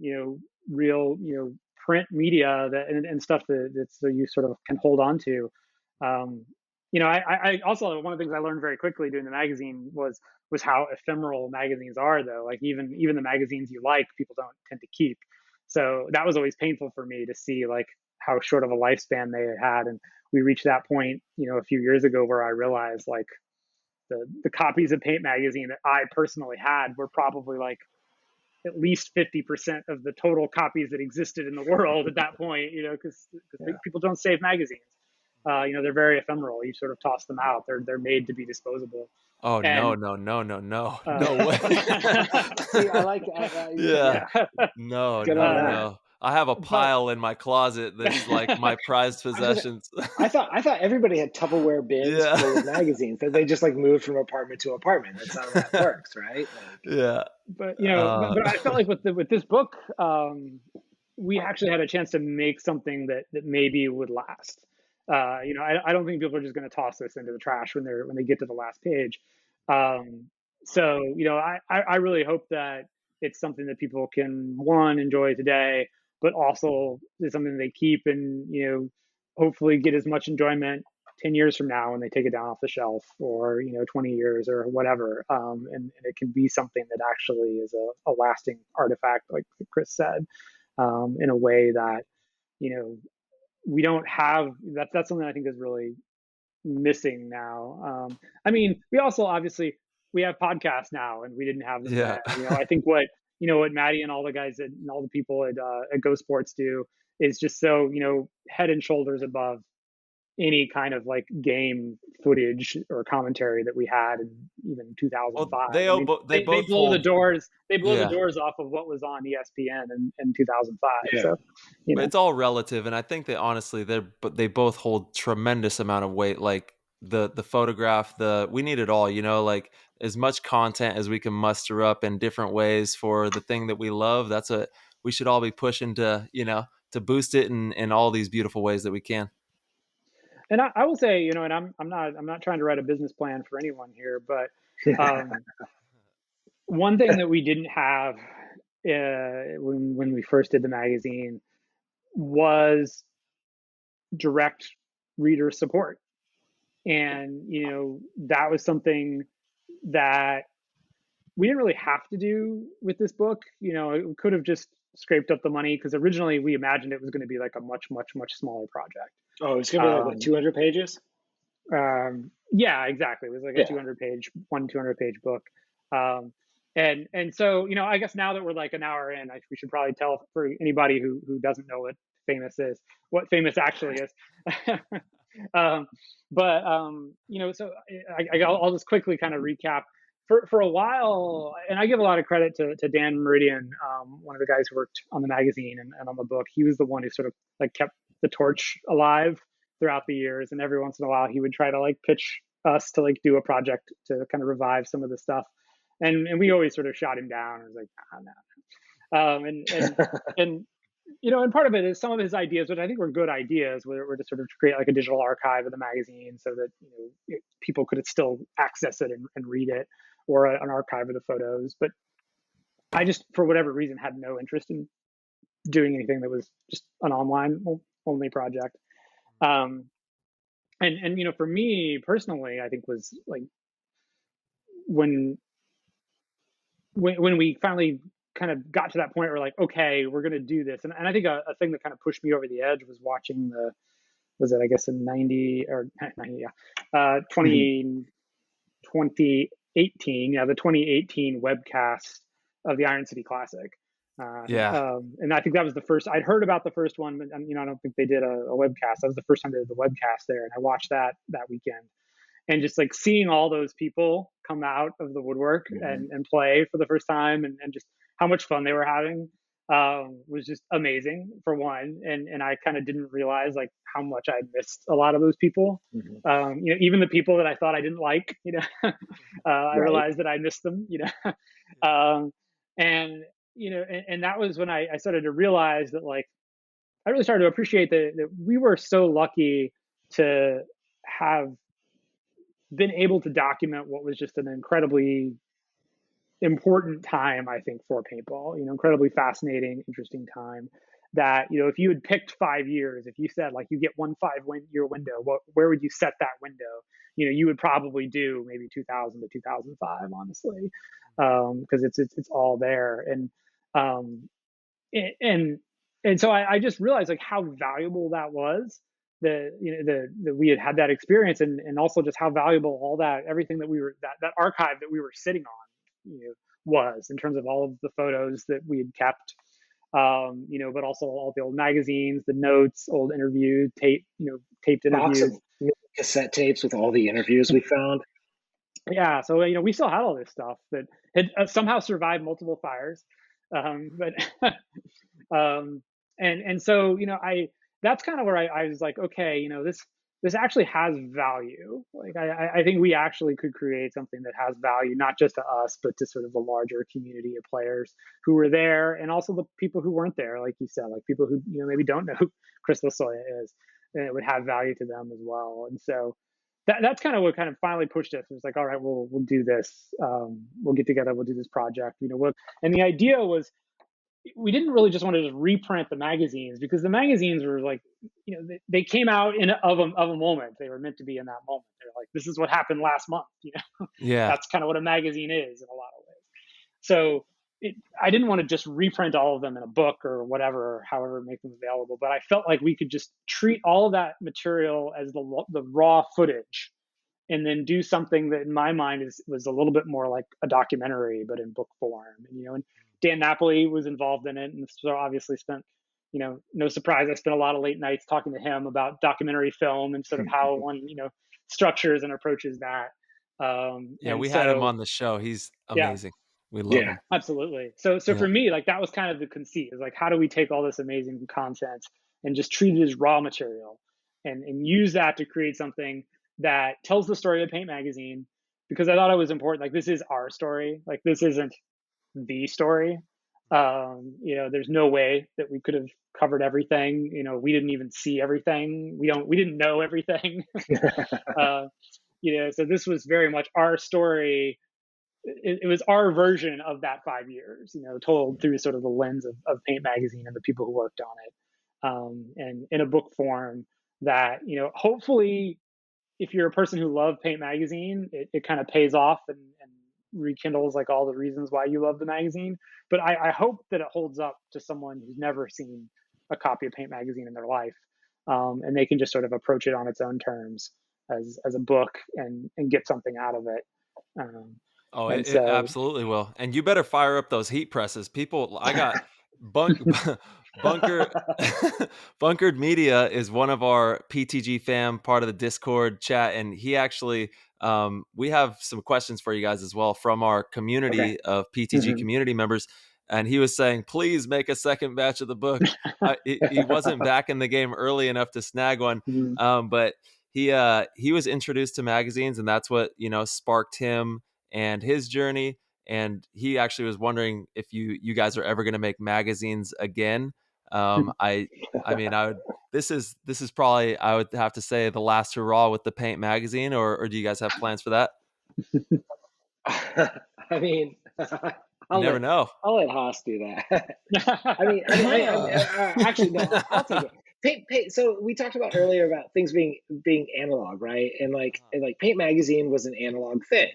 real print media and stuff that so you sort of can hold on to. um, I also, one of the things I learned very quickly doing the magazine was how ephemeral magazines are, though. Like even the magazines you like, people don't tend to keep. So that was always painful for me to see like how short of a lifespan they had. And we reached that point, a few years ago where I realized like the copies of Paint magazine that I personally had were probably like at least 50% of the total copies that existed in the world at that point, because people don't save magazines. They're very ephemeral. You sort of toss them out. They're made to be disposable. Oh, And no way. See, I like Yeah. yeah. No. Good on that. I have a But pile in my closet that's like my prized possessions. I thought everybody had Tupperware bins Yeah. full of magazines that they just like moved from apartment to apartment. That's how that works, right? Like, Yeah. but but I felt like with this book, we actually had a chance to make something that maybe would last. I don't think people are just going to toss this into the trash when they get to the last page. So I really hope that it's something that people can enjoy today, but also is something they keep and hopefully get as much enjoyment 10 years from now when they take it down off the shelf, or 20 years or whatever, and it can be something that actually is a lasting artifact, like Chris said, in a way that we don't have. That's something I think is really missing now. We also obviously we have podcasts now, and we didn't have them Yeah. then. I think what Maddie and all the guys and all the people at Go Sports do is just so head and shoulders above any kind of like game footage or commentary that we had in even 2005. Well, they both blow the hold. doors. They blow Yeah. the doors off of what was on ESPN in 2005. Yeah. So But it's all relative, and I think that honestly, they both hold tremendous amount of weight. Like the photograph, we need it all. Like as much content as we can muster up in different ways for the thing that we love. That's what we should all be pushing to to boost it in all these beautiful ways that we can. And I will say, and I'm not trying to write a business plan for anyone here, but one thing that we didn't have when we first did the magazine was direct reader support, and that was something that we didn't really have to do with this book. We could have just scraped up the money, because originally we imagined it was going to be like a much smaller project. oh, it's gonna be like what, 200 pages? Yeah, exactly. It was like a 200 page book. And so, I guess now that we're like an hour in, we should probably tell, for anybody who doesn't know what Famous is, what Famous actually is. So I'll just quickly kind of recap. For a while, and I give a lot of credit to Dan Meridian, one of the guys who worked on the magazine and on the book. He was the one who sort of like kept the torch alive throughout the years, and every once in a while he would try to like pitch us to like do a project to kind of revive some of the stuff, and we always sort of shot him down. I was like, no. And part of it is some of his ideas, which I think were good ideas, were to sort of create like a digital archive of the magazine so that people could still access it and read it, or an archive of the photos. But I just, for whatever reason, had no interest in doing anything that was just an online only project. And for me personally, I think was like when we finally kind of got to that point where like, okay, we're going to do this. And I think a thing that kind of pushed me over the edge was watching I guess in 2018, the 2018 webcast of the Iron City Classic. And I think that was the first I'd heard about. The first one, but I don't think they did a webcast. That was the first time they did the webcast there, and I watched that weekend, and just like seeing all those people come out of the woodwork and play for the first time, and just how much fun they were having was just amazing, for one. And I kind of didn't realize like how much I missed a lot of those people. Even the people that I thought I didn't like, I realized that I missed them, and that was when I started to realize that, like, I really started to appreciate that we were so lucky to have been able to document what was just an incredibly important time, I think, for paintball. Incredibly fascinating, interesting time. That if you had picked 5 years, if you said like you get 1 5-year window, where would you set that window? You would probably do maybe 2000 to 2005, honestly, because it's all there. And so I just realized like how valuable that was, that we had that experience, and also just how valuable all that, everything that we were, that archive that we were sitting on, was in terms of all of the photos that we had kept, but also all the old magazines, the notes, old interview tape, taped Box interviews. of cassette tapes with all the interviews we found. Yeah, so we still had all this stuff that had somehow survived multiple fires, but and so I that's kind of where I was like, okay, this actually has value. Like I think we actually could create something that has value, not just to us, but to sort of the larger community of players who were there, and also the people who weren't there, like you said, like people who maybe don't know who Chris Lasoya is, and it would have value to them as well. And so that's kind of what kind of finally pushed us. It was like, all right, we'll do this. We'll get together. We'll do this project. And the idea was, we didn't really just want to just reprint the magazines, because the magazines were like, they came out of a moment. They were meant to be in that moment. They're like, this is what happened last month. Yeah. That's kind of what a magazine is in a lot of ways. So I didn't want to just reprint all of them in a book or whatever, or however make them available. But I felt like we could just treat all of that material as the raw footage, and then do something that in my mind was a little bit more like a documentary, but in book form. And Dan Napoli was involved in it, and so obviously spent, no surprise, I spent a lot of late nights talking to him about documentary film and sort of how one structures and approaches that. Yeah, and we so, had him on the show. He's yeah, amazing. We love him. absolutely. So Yeah. for me, like, that was kind of the conceit, is like, how do we take all this amazing content and just treat it as raw material, and use that to create something that tells the story of Paint Magazine, because I thought it was important. Like, this is our story. Like, this isn't the story. There's no way that we could have covered everything. We didn't even see everything. We didn't know everything. So this was very much our story. It was our version of that 5 years, told through sort of the lens of Paint Magazine and the people who worked on it, and in a book form that, hopefully, if you're a person who loved Paint Magazine, it kind of pays off and rekindles like all the reasons why you love the magazine. But I hope that it holds up to someone who's never seen a copy of Paint Magazine in their life, and they can just sort of approach it on its own terms as a book, and get something out of it. Oh, And it so, absolutely will. And you better fire up those heat presses. I got bunk, bunker, Bunkered Media is one of our PTG fam, part of the Discord chat. And he actually, we have some questions for you guys as well from our community of PTG community members. And he was saying, please make a second batch of the book. He wasn't back in the game early enough to snag one. But he was introduced to magazines, and that's what, sparked him and his journey. And he actually was wondering if you guys are ever going to make magazines again. I mean, this is probably, I would have to say, the last hurrah with the Paint magazine, or do you guys have plans for that? I mean, you never know. I'll let Haas do that. Actually, no, I'll take it. So we talked about earlier about things being analog, right? And like Paint Magazine was an analog thing.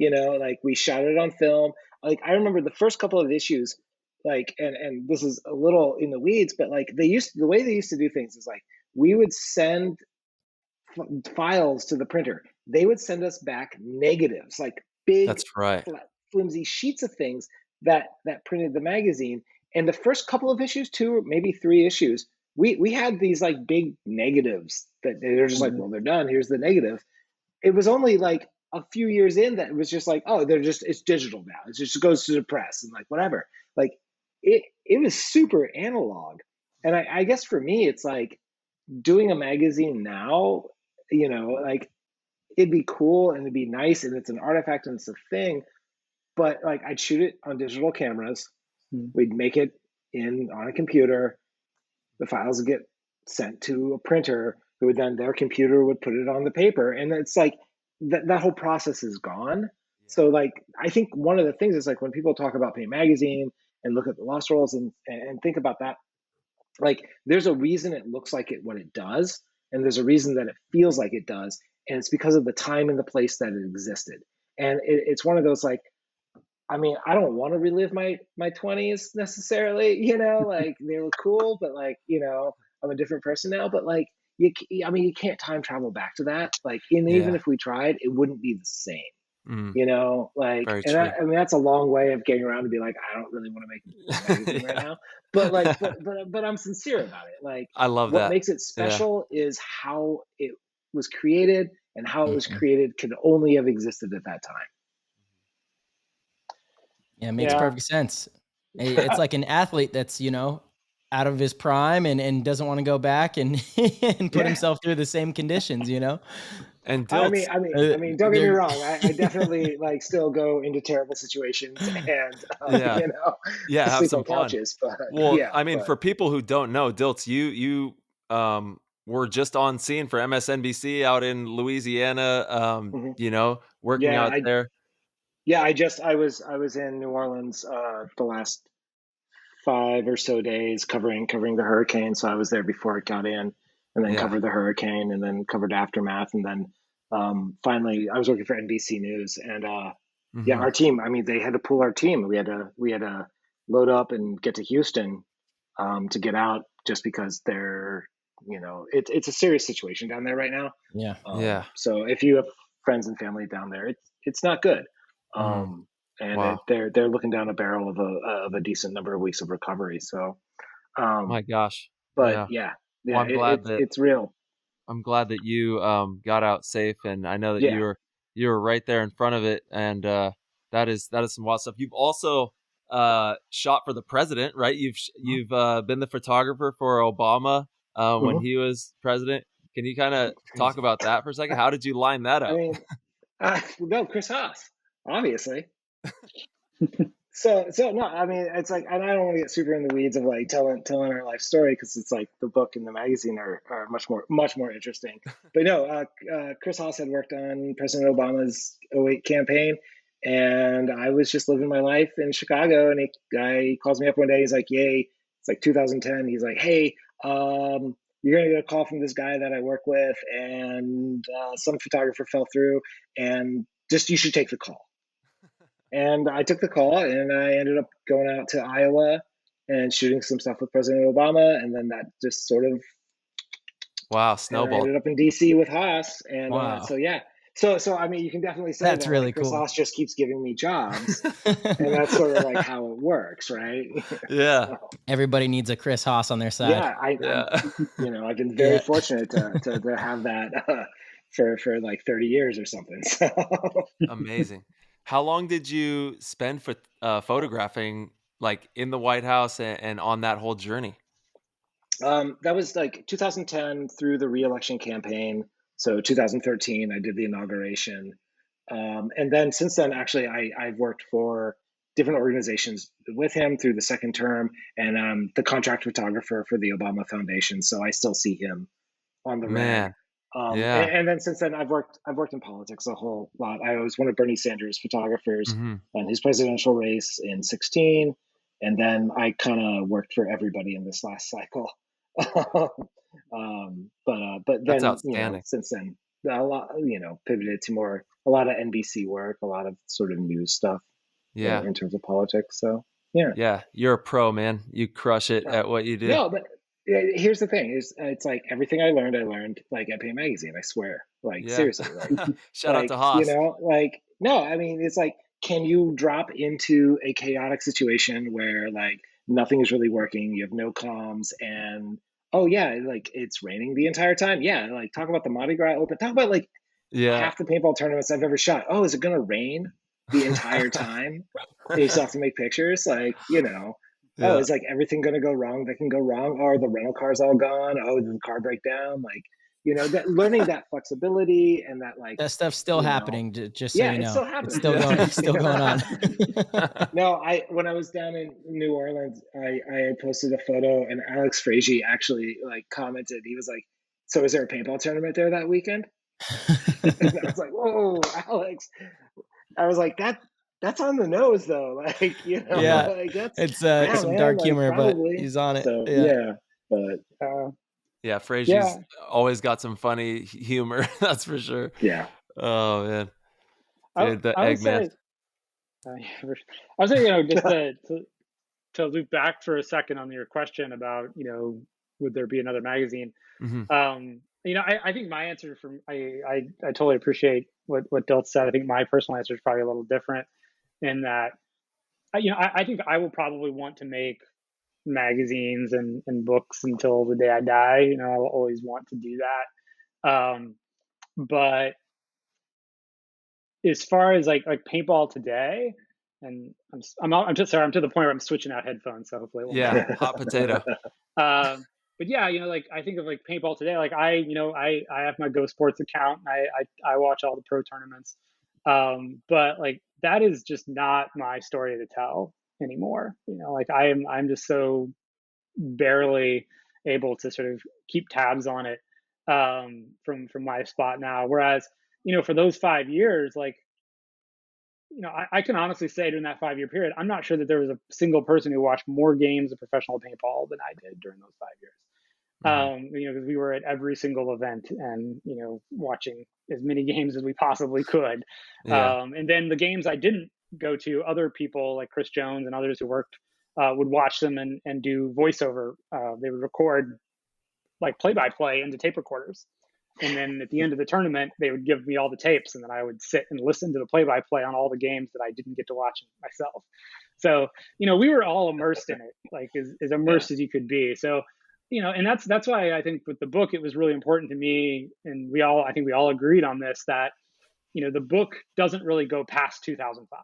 Like, we shot it on film. Like, I remember the first couple of issues, like, and this is a little in the weeds, but like, the way they used to do things is like, we would send files to the printer. They would send us back negatives, like big, that's right, flimsy sheets of things that printed the magazine. And the first couple of issues, 2 or maybe 3 issues, we had these like big negatives that they're just like, well, they're done. Here's the negative. It was only like a few years in that it was just like, oh, it's digital now. It just goes to the press and like whatever. Like, it was super analog. And I guess for me, it's like, doing a magazine now, like, it'd be cool and it'd be nice and it's an artifact and it's a thing, but like, I'd shoot it on digital cameras. We'd make it on a computer. The files would get sent to a printer, who would then, their computer would put it on the paper. And it's like, that whole process is gone. So like, I think one of the things is like, when people talk about Paint Magazine and look at the lost rolls and think about that, like, there's a reason it looks like what it does, and there's a reason that it feels like it does, and it's because of the time and the place that it existed. And it's one of those, like, I mean, I don't want to relive my 20s necessarily, like, they were cool, but like, I'm a different person now. But like, you can't time travel back to that. Like, even if we tried, it wouldn't be the same. You know, like, Very and true. I mean, that's a long way of getting around to be like, I don't really want to make a magazine right Yeah. now, but like, but I'm sincere about it. Like, I love what that. makes it Yeah. special is how it was created, and how it was Mhm. created could only have existed at that time. Yeah, it makes Yeah. perfect sense. It's like an athlete that's, out of his prime and doesn't want to go back and and put Yeah. himself through the same conditions, And I Dilts, mean, I mean, I mean, don't get me They're wrong. I definitely like still go into terrible situations and yeah, you know, yeah, have sleep some on fun. couches. But Well, yeah, I mean, but for people who don't know, Dilts, you were just on scene for MSNBC out in Louisiana. mhm. Working yeah, out I there. yeah, I was in New Orleans the last 5 or so days covering the hurricane. So I was there before it got in, and then Yeah. covered the hurricane, and then covered aftermath, and then finally I was working for NBC News, and yeah, Hmm. our team. I mean, they had to pull our team. We had to load up and get to Houston to get out, just because it's a serious situation down there right now. yeah. Yeah. So if you have friends and family down there, it's not good. Mm. Um, and Wow. they're looking down a barrel of a decent number of weeks of recovery. So, My um, gosh. but Yeah. yeah, Well, yeah, it's real. I'm glad that you got out safe, and I know that Yeah. you were right there in front of it, and that is some wild stuff. You've also shot for the president, right? You've been the photographer for Obama when Mhm. he was president. Can you kind of talk Crazy. about that for a second? How did you line that I up? mean, no, Chris Haas, obviously. So no, I mean, it's like, and I don't want to get super in the weeds of like telling our life story, because it's like the book and the magazine are much more interesting. But no, Chris Haas had worked on President Obama's '08 campaign, and I was just living my life in Chicago, and he calls me up one day. He's like, "Yay!" It's like 2010. He's like, "Hey, you're gonna get a call from this guy that I work with, and some photographer fell through, and just you should take the call." And I took the call, and I ended up going out to Iowa and shooting some stuff with President Obama. And then that just sort of, Wow, and I snowballed. ended up in DC with Haas. And Wow. so, yeah. So, I mean, you can definitely say That's that like really Chris cool. Haas just keeps giving me jobs. And that's sort of like how it works, right? Yeah. So, Everybody needs a Chris Haas on their side. yeah, I'm, Yeah. I've been very Yeah. fortunate to have that for like 30 years or something. So. Amazing. How long did you spend photographing, like in the White House and on that whole journey? That was like 2010 through the re-election campaign. So 2013, I did the inauguration. And then since then, actually, I've worked for different organizations with him through the second term, and the contract photographer for the Obama Foundation. So I still see him on the reg. Man. And, Yeah. and then since then, I've worked in politics a whole lot. I was one of Bernie Sanders' photographers Hmm. on his presidential race in 2016, and then I kind of worked for everybody in this last cycle. But That's then outstanding. since then a lot pivoted to a lot of NBC work, a lot of sort of news stuff Yeah. in terms of politics. So yeah. Yeah. You're a pro, man. You crush it at what you do. No, but here's the thing: is it's like everything I learned like at Paint Magazine. I swear, like Yeah. seriously, Shout out to Haas. like no, I mean it's like, can you drop into a chaotic situation where like nothing is really working, you have no comms, and oh yeah, like it's raining the entire time. Yeah, like talk about the Mardi Gras Open. Talk about like Yeah. half the paintball tournaments I've ever shot. Oh, is it gonna rain the entire time? And you still have to make pictures, oh, Yeah. is like everything going to go wrong that can go wrong? Oh, are the rental cars all gone? Oh, did the car break down? Like, that learning that flexibility and that like, That stuff's still you know, happening, just so yeah, you it's know. still It's happening. still going it's still going on. No, when I was down in New Orleans, I had posted a photo, and Alex Frazier actually like commented. He was like, "So is there a paintball tournament there that weekend?" And I was like, "Whoa, Alex!" I was like, That's on the nose though, like Yeah. like that's It's yeah, some man, dark like humor, but probably. he's on it. So Yeah. yeah, but Yeah. yeah, Frazier's always got some funny humor. That's for sure. yeah. Oh, man. I, Dude, the I would Eggman. say, I would say, just to loop back for a second on your question about, would there be another magazine? Hmm. I think my answer I totally appreciate what Dilts said. I think my personal answer is probably a little different in that, I think I will probably want to make magazines and books until the day I die. I'll always want to do that. But as far as like paintball today, and I'm just sorry, I'm to the point where I'm switching out headphones, so hopefully it won't matter. Hot potato. But yeah, like I think of like paintball today, like I have my Go Sports account. I watch all the pro tournaments. But like that is just not my story to tell anymore. Like I'm just so barely able to sort of keep tabs on it from my spot now. Whereas, for those 5 years, like, I can honestly say during that 5-year period, I'm not sure that there was a single person who watched more games of professional paintball than I did during those 5 years. Because we were at every single event and, watching as many games as we possibly could. Yeah. And then the games I didn't go to, other people like Chris Jones and others who worked would watch them and do voiceover. They would record like play-by-play into tape recorders. And then at the end of the tournament, they would give me all the tapes, and then I would sit and listen to the play-by-play on all the games that I didn't get to watch myself. So, we were all immersed in it, like as immersed as you could be. So, and that's why I think with the book, it was really important to me. And I think we all agreed on this, that, the book doesn't really go past 2005.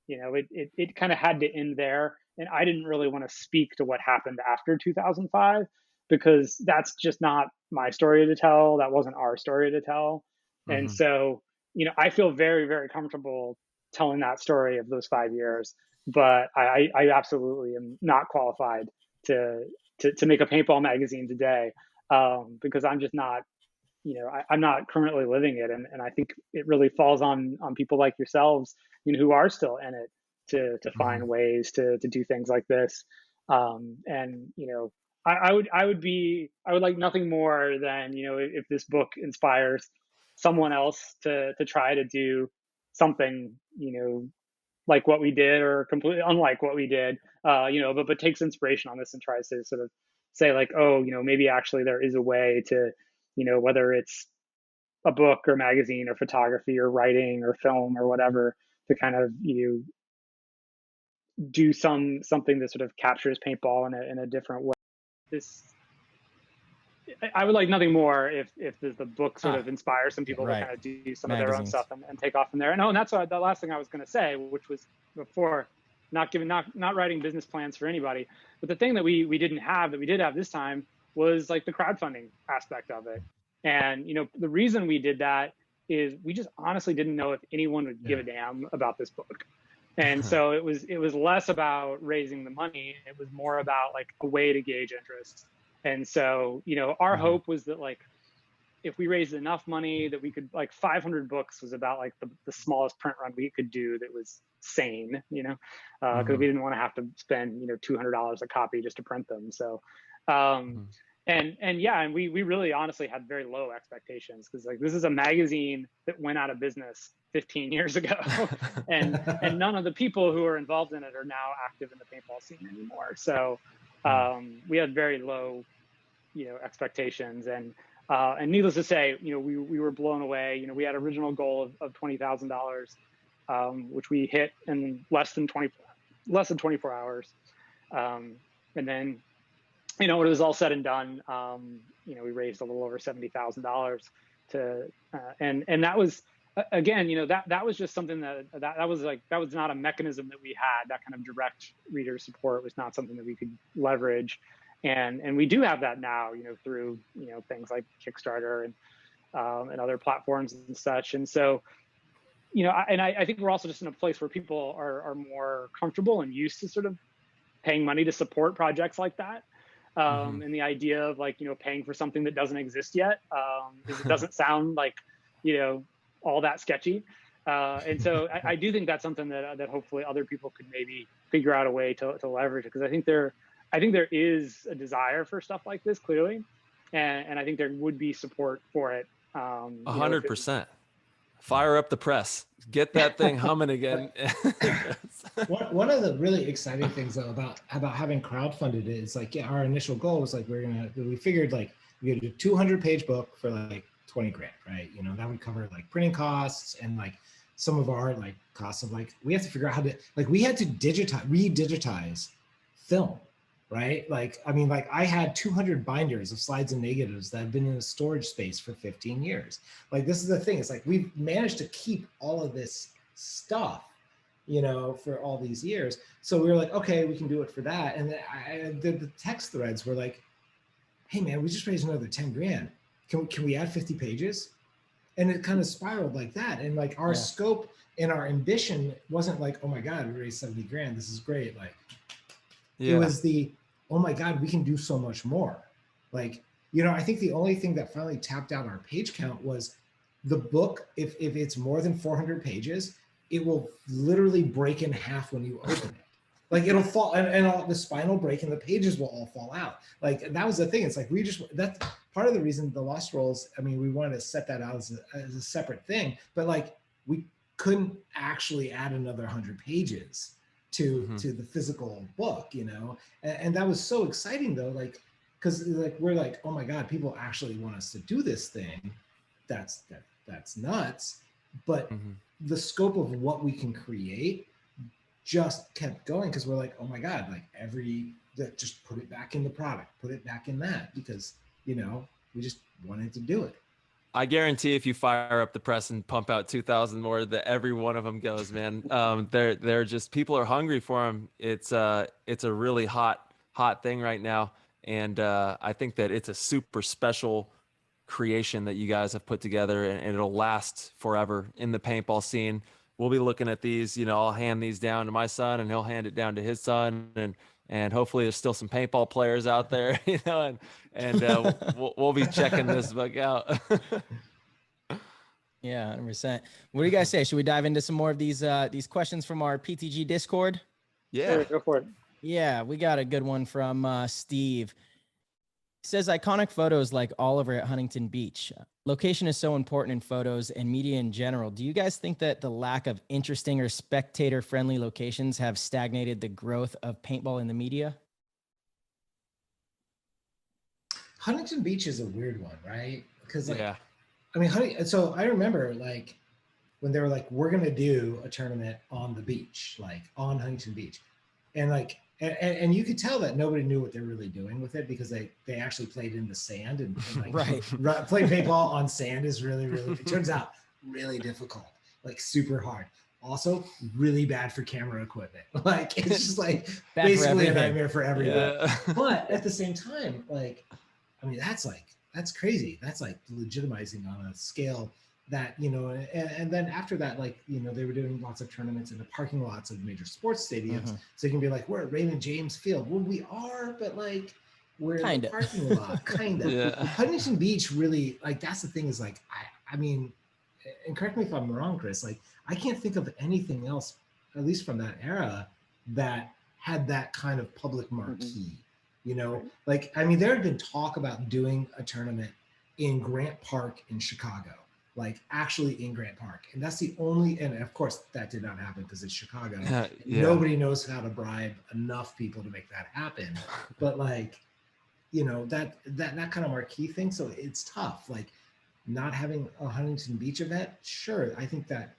It kind of had to end there. And I didn't really want to speak to what happened after 2005, because that's just not my story to tell. That wasn't our story to tell. Mm-hmm. And so, I feel very, very comfortable telling that story of those 5 years, but I absolutely am not qualified to make a paintball magazine today, because I'm just not, I'm not currently living it. And I think it really falls on people like yourselves, who are still in it to find ways to do things like this. And, I would like nothing more than, if this book inspires someone else to try to do something, like what we did or completely unlike what we did, but takes inspiration on this and tries to sort of say like, oh, maybe actually there is a way to, whether it's a book or magazine or photography or writing or film or whatever, to kind of, do something that sort of captures paintball in a different way. I would like nothing more if the book sort of inspires some people to kind of do some of their own stuff and take off from there. And that's the last thing I was going to say, which was before, not writing business plans for anybody. But the thing that we didn't have, that we did have this time, was like the crowdfunding aspect of it. And, the reason we did that is we just honestly didn't know if anyone would give a damn about this book. And so it was less about raising the money. It was more about like a way to gauge interest. And so, our hope was that like, if we raised enough money that we could, like 500 books was about like the smallest print run we could do that was sane, because we didn't want to have to spend, $200 a copy just to print them. So, and we really honestly had very low expectations, because like this is a magazine that went out of business 15 years ago, and none of the people who are involved in it are now active in the paintball scene anymore. So we had very low, expectations, and needless to say, we were blown away. We had original goal of $20,000, which we hit in less than 24 hours, and then. When it was all said and done, we raised a little over $70,000 and that was, again, that was just something that was not a mechanism that we had. That kind of direct reader support was not something that we could leverage. And we do have that now, through, things like Kickstarter and other platforms and such. And so, I think we're also just in a place where people are more comfortable and used to sort of paying money to support projects like that. And the idea of like, paying for something that doesn't exist yet, because it doesn't sound like, all that sketchy. And so I do think that's something that hopefully other people could maybe figure out a way to leverage, because I think there is a desire for stuff like this, clearly. And I think there would be support for it. 100%. Fire up the press, get that thing humming again. One of the really exciting things though about having crowdfunded it is like, our initial goal was like, we figured like we could do a 200-page book for like 20 grand, right? You know, that would cover like printing costs and like some of our like costs of like, we have to figure out how to, like we had to re-digitize film, right? Like, I mean, like I had 200 binders of slides and negatives that have been in a storage space for 15 years. Like, this is the thing. It's like, we've managed to keep all of this stuff, you know, for all these years. So we were like, okay, we can do it for that. And the text threads were like, hey man, we just raised another 10 grand. Can we add 50 pages? And it kind of spiraled like that. And like our scope and our ambition wasn't like, oh my God, we raised 70 grand. This is great. Like, it was the, oh my God, we can do so much more. Like, you know, I think the only thing that finally tapped out our page count was the book. If it's more than 400 pages, it will literally break in half when you open it. Like it'll fall and all, the spine will break and the pages will all fall out. Like that was the thing. It's like that's part of the reason the Lost Rolls, I mean, we wanted to set that out as a separate thing, but like we couldn't actually add another 100 pages to the physical book, you know? And that was so exciting though, like, cause like, we're like, oh my God, people actually want us to do this thing. That's nuts. But the scope of what we can create just kept going, because we're like, oh my God, like just put it back in the product, put it back in that, because, you know, we just wanted to do it. I guarantee if you fire up the press and pump out 2,000 more, that every one of them goes, man. They're just, people are hungry for them. It's a really hot thing right now. And I think that it's a super special creation that you guys have put together, and it'll last forever in the paintball scene. We'll be looking at these, you know, I'll hand these down to my son and he'll hand it down to his son, and hopefully there's still some paintball players out there, you know, and we'll be checking this book out. Yeah, 100%. What do you guys say? Should we dive into some more of these questions from our PTG Discord? Yeah, sure, go for it. Yeah, we got a good one from Steve. He says, iconic photos like Oliver at Huntington Beach. Location is so important in photos and media in general. Do you guys think that the lack of interesting or spectator-friendly locations have stagnated the growth of paintball in the media? Huntington Beach is a weird one, right? Because like, yeah. I mean, so I remember like when they were like, we're going to do a tournament on the beach, like on Huntington Beach. And like, and you could tell that nobody knew what they're really doing with it, because they actually played in the sand and like playing paintball on sand is really, it turns out really difficult, like super hard. Also really bad for camera equipment. Like it's just like basically a nightmare for everybody. Yeah. But at the same time, like, I mean, that's crazy. That's like legitimizing on a scale that, you know, and then after that, like, you know, they were doing lots of tournaments in the parking lots of major sports stadiums. So you can be like, we're at Raymond James Field. Well, we are, but like, we're in the parking lot, kind of. Yeah. Huntington Beach really, like, that's the thing is like, I mean, and correct me if I'm wrong, Chris, like, I can't think of anything else, at least from that era, that had that kind of public marquee, you know? Like, I mean, there had been talk about doing a tournament in Grant Park in Chicago. Like actually in Grant Park. And that's the only, and of course that did not happen because it's Chicago. Nobody knows how to bribe enough people to make that happen. But like, you know, that kind of marquee thing. So it's tough. Like not having a Huntington Beach event, sure, I think that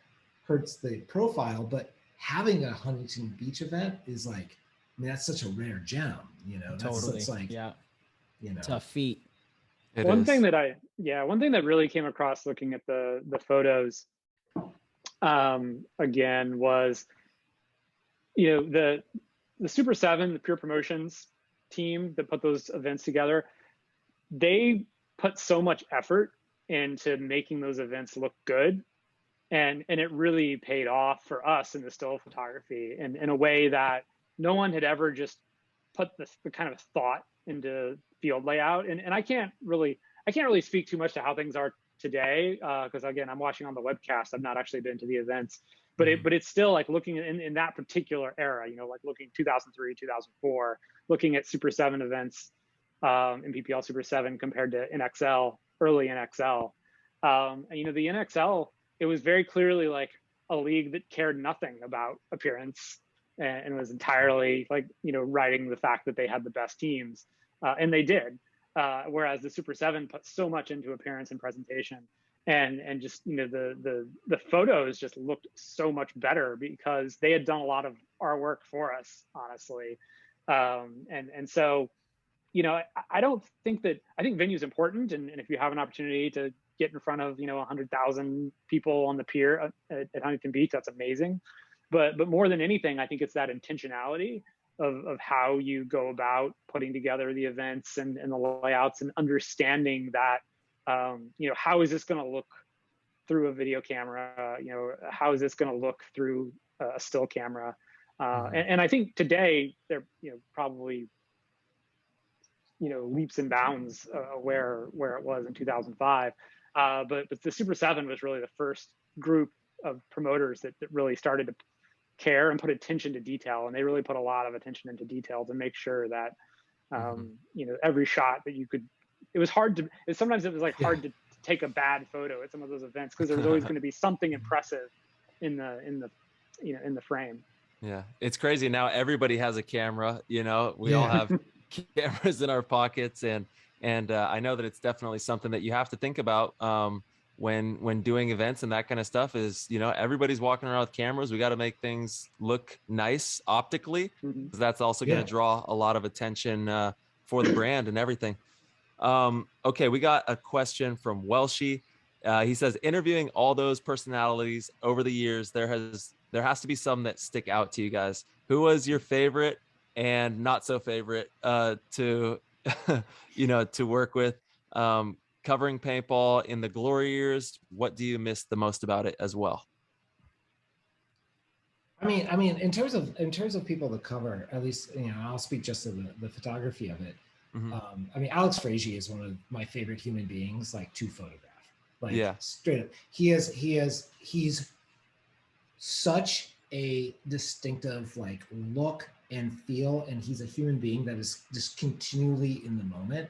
hurts the profile, but having a Huntington Beach event is like, I mean, that's such a rare gem, you know. Totally. It's like, yeah, you know, tough feat. One thing that really came across looking at the photos, again, was, you know, the Super 7, the Pure Promotions team that put those events together, they put so much effort into making those events look good, and it really paid off for us in the still photography in a way that no one had ever just put the kind of thought into field layout. And I can't really speak too much to how things are today, because again, I'm watching on the webcast. I've not actually been to the events, but it's still like looking in that particular era, you know, like looking 2003, 2004, looking at Super 7 events in PPL Super 7 compared to NXL, early NXL. And you know, the NXL, it was very clearly like a league that cared nothing about appearance and was entirely like, you know, riding the fact that they had the best teams. And they did. whereas the Super 7 put so much into appearance and presentation, and just, you know, the photos just looked so much better because they had done a lot of our work for us, honestly. And so, you know, I don't think that, I think venue is important, and if you have an opportunity to get in front of, you know, 100,000 people on the pier at Huntington Beach, that's amazing. But more than anything, I think it's that intentionality of how you go about putting together the events and the layouts, and understanding that, you know, how is this going to look through a video camera? You know, how is this going to look through a still camera? And I think today they're, you know, probably, you know, leaps and bounds where it was in 2005. But the Super 7 was really the first group of promoters that really started to care and put attention to detail, and they really put a lot of attention into detail to make sure that, you know, every shot that you could, it was hard to, sometimes it was like hard to take a bad photo at some of those events, because there was always going to be something impressive in the you know, in the frame. Yeah, it's crazy now. Everybody has a camera. You know, we all have cameras in our pockets, and I know that it's definitely something that you have to think about when doing events and that kind of stuff. Is, you know, everybody's walking around with cameras. We got to make things look nice optically, because that's also going to draw a lot of attention for the brand and everything. Okay, we got a question from Welshie. He says, interviewing all those personalities over the years, there has to be some that stick out to you guys. Who was your favorite and not so favorite to you know, to work with? Covering paintball in the glory years, what do you miss the most about it as well? I mean, in terms of people to cover, at least, you know, I'll speak just to the photography of it. I mean, Alex Frazier is one of my favorite human beings, like, to photograph. Like, straight up, he's such a distinctive, like, look and feel, and he's a human being that is just continually in the moment.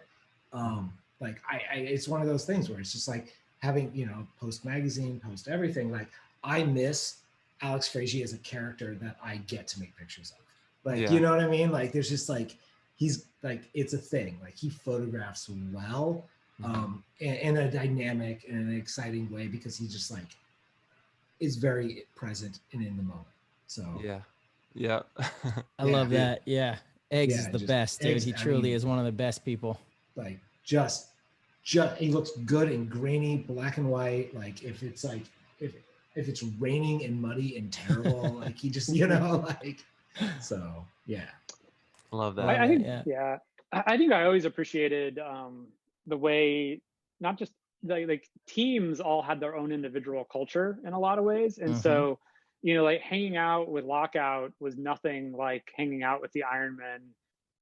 Like, it's one of those things where it's just like having, you know, post magazine, post everything. Like, I miss Alex Frazier as a character that I get to make pictures of. Like, you know what I mean? Like, there's just like, he's like, it's a thing. Like, he photographs well, in a dynamic and an exciting way, because he just, like, is very present and in the moment. So I love that. Yeah, Eggs is the best, dude. He truly is one of the best people. Like, just he looks good in grainy black and white. Like, if it's like, if it's raining and muddy and terrible, like, he just, you know, like, so yeah. Love that. I think I think I always appreciated the way, not just like teams all had their own individual culture in a lot of ways, and so, you know, like, hanging out with Lockout was nothing like hanging out with the Ironmen,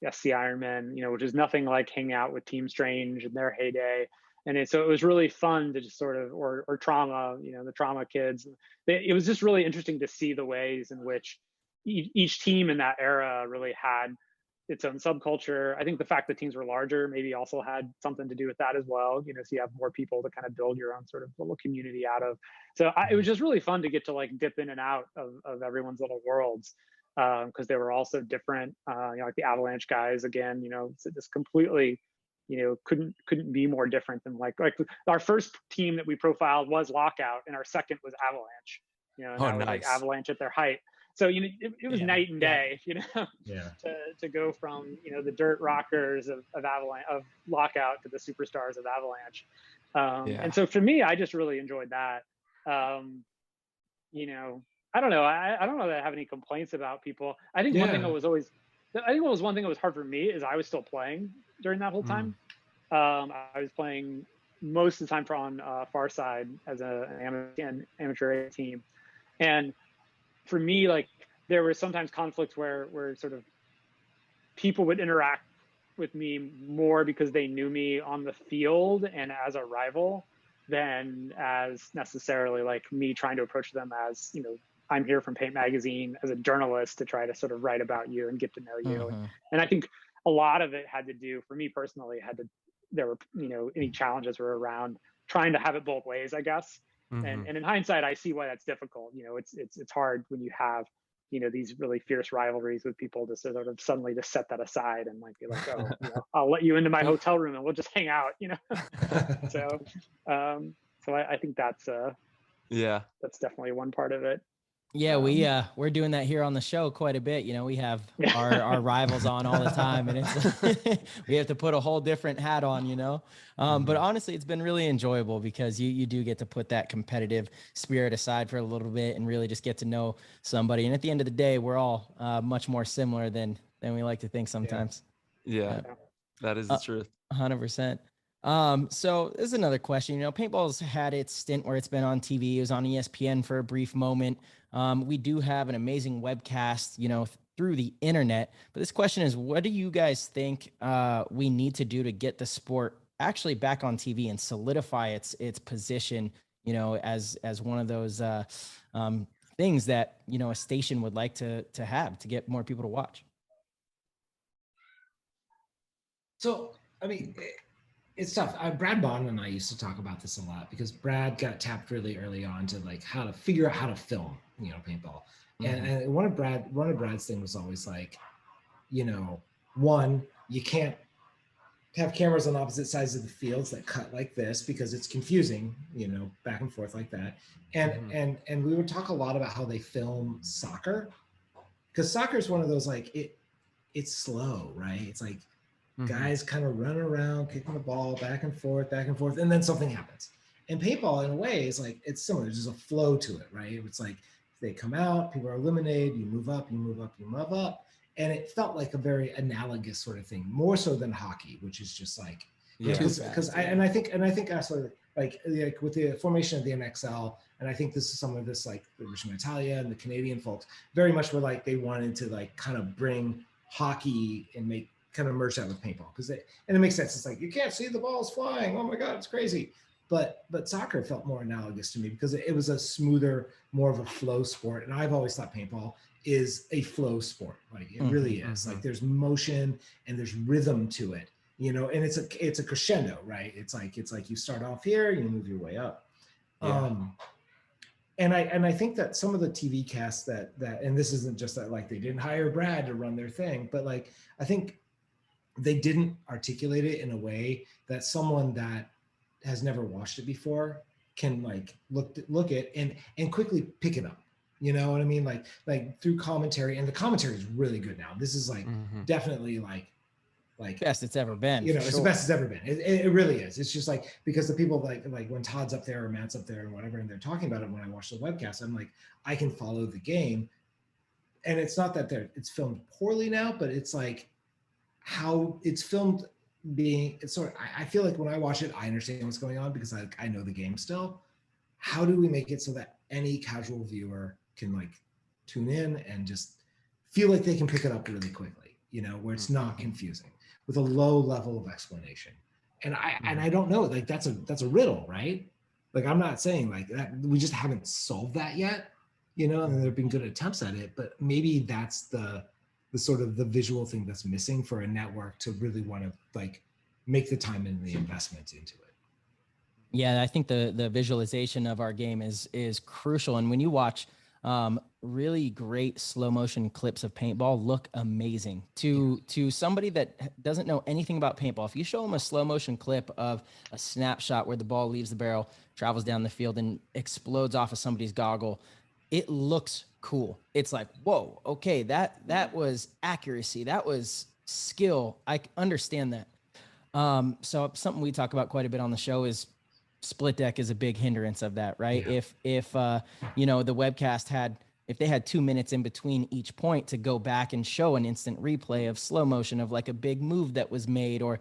SC Ironmen, you know, which is nothing like hanging out with Team Strange in their heyday. And so it was really fun to just sort of, or Trauma, you know, the Trauma kids. It was just really interesting to see the ways in which each team in that era really had its own subculture. I think the fact that teams were larger maybe also had something to do with that as well. You know, so you have more people to kind of build your own sort of little community out of. So it was just really fun to get to, like, dip in and out of everyone's little worlds, because they were all so different. You know, like the Avalanche guys, again, you know, just completely, you know, couldn't be more different than like our first team that we profiled was Lockout, and our second was Avalanche. You know, and that was like Avalanche at their height. So, you know, it was night and day, you know, to go from, you know, the dirt rockers of Avalanche, of Lockout, to the superstars of Avalanche. And so for me, I just really enjoyed that. You know, I don't know. I don't know that I have any complaints about people. I think one thing that was hard for me is I was still playing during that whole time. I was playing most of the time on Farside as an amateur A team. And for me, like, there were sometimes conflicts where sort of people would interact with me more because they knew me on the field and as a rival, than as necessarily like me trying to approach them as, you know, I'm here from Paint Magazine as a journalist to try to sort of write about you and get to know you. And I think a lot of it had to do, for me personally, there were, you know, any challenges were around trying to have it both ways, I guess. And in hindsight, I see why that's difficult. You know, it's hard when you have these really fierce rivalries with people to sort of suddenly just set that aside and like be like, oh, I'll let you into my hotel room and we'll just hang out, So, so I think that's definitely one part of it. Yeah, we're doing that here on the show quite a bit. We have our rivals on all the time, and it's we have to put a whole different hat on, But honestly, it's been really enjoyable because you do get to put that competitive spirit aside for a little bit and really just get to know somebody. And at the end of the day, we're all much more similar than we like to think sometimes. Yeah. That is the truth. 100%. So this is another question. Paintball's had its stint where it's been on TV. It was on ESPN for a brief moment. We do have an amazing webcast, through the internet. But this question is, what do you guys think we need to do to get the sport actually back on TV and solidify its position, as one of those things that, a station would like to have to get more people to watch? So, I mean, it's tough. Brad Bond and I used to talk about this a lot because Brad got tapped really early on to like how to figure out how to film, paintball. And one of Brad's things was always like, one, you can't have cameras on opposite sides of the fields that cut like this because it's confusing, back and forth like that. And we would talk a lot about how they film soccer, because soccer is one of those like it's slow, right? It's like guys kind of running around, kicking the ball back and forth, and then something happens. And paintball, in a way, is like it's similar. There's just a flow to it, right? It's like they come out, people are eliminated, you move up, you move up, you move up, and it felt like a very analogous sort of thing, more so than hockey, which is just like because I think actually like with the formation of the NXL, and I think this is some of this like the Richmond Italia and the Canadian folks very much were like they wanted to like kind of bring hockey and kind of merge that with paintball and it makes sense. It's like you can't see the balls flying. Oh my God, it's crazy. But soccer felt more analogous to me because it was a smoother, more of a flow sport. And I've always thought paintball is a flow sport. Like it really is. Like there's motion and there's rhythm to it, and it's a crescendo, right? It's like you start off here, you move your way up. Yeah. And I think that some of the TV casts that and this isn't just that like they didn't hire Brad to run their thing, but like I think they didn't articulate it in a way that someone that has never watched it before can like look at and quickly pick it up. You know what I mean? Like through commentary, and the commentary is really good now. This is like definitely like best it's ever been. It's the best it's ever been. It really is. It's just like because the people like when Todd's up there or Matt's up there and whatever, and they're talking about it when I watch the webcast, I'm like I can follow the game. And it's not that it's filmed poorly now, but it's like how it's filmed I feel like when I watch it, I understand what's going on because I know the game still. How do we make it so that any casual viewer can like tune in and just feel like they can pick it up really quickly, where it's not confusing with a low level of explanation. And I don't know, like that's a riddle, right? Like I'm not saying like that, we just haven't solved that yet, and there've been good attempts at it, but maybe that's the sort of the visual thing that's missing for a network to really want to like make the time and the investment into it. Yeah, I think the visualization of our game is crucial. And when you watch really great slow motion clips of paintball, look amazing to somebody that doesn't know anything about paintball. If you show them a slow motion clip of a snapshot where the ball leaves the barrel, travels down the field and explodes off of somebody's goggle, it looks cool. It's like, whoa, okay, that was accuracy. That was skill. I understand that. So something we talk about quite a bit on the show is split deck is a big hindrance of that, right? Yeah. If the webcast if they had 2 minutes in between each point to go back and show an instant replay of slow motion of like a big move that was made, or,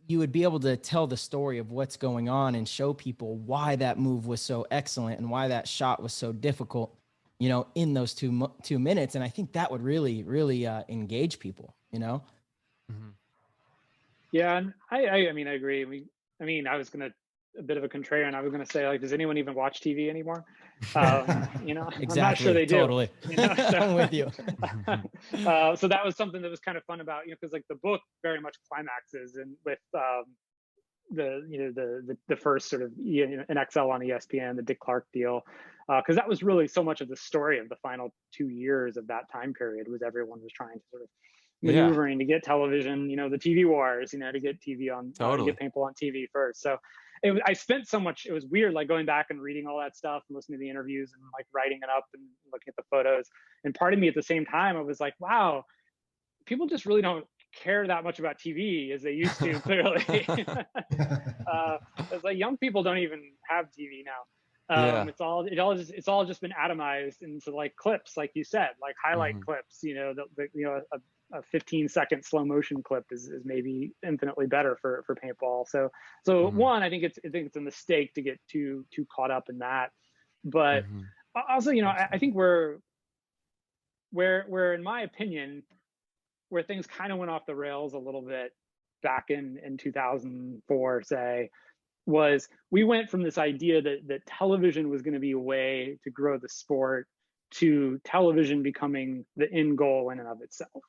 you would be able to tell the story of what's going on and show people why that move was so excellent and why that shot was so difficult, in those 2 minutes. And I think that would really, really engage people, Yeah. And I mean, I agree. I was a bit of a contrarian. I was going to say, like, does anyone even watch TV anymore? Exactly. I'm not sure they do. Totally. So, I'm with you. So that was something that was kind of fun about, because like the book very much climaxes and with the first sort of an XL on ESPN, the Dick Clark deal, because that was really so much of the story of the final 2 years of that time period, was everyone was trying to sort of maneuvering to get television, the TV wars, to get TV on, to get paintball on TV first. So I spent so much, it was weird, like going back and reading all that stuff and listening to the interviews and like writing it up and looking at the photos. And part of me at the same time, I was like, wow, people just really don't care that much about TV as they used to, clearly. It's like young people don't even have TV now. It's all just been atomized into like clips, like you said, like highlight clips. A 15-second slow motion clip is maybe infinitely better for paintball. So one, I think it's a mistake to get too caught up in that. But also, I think we're in my opinion, where things kind of went off the rails a little bit back in 2004, say, was we went from this idea that television was going to be a way to grow the sport to television becoming the end goal in and of itself.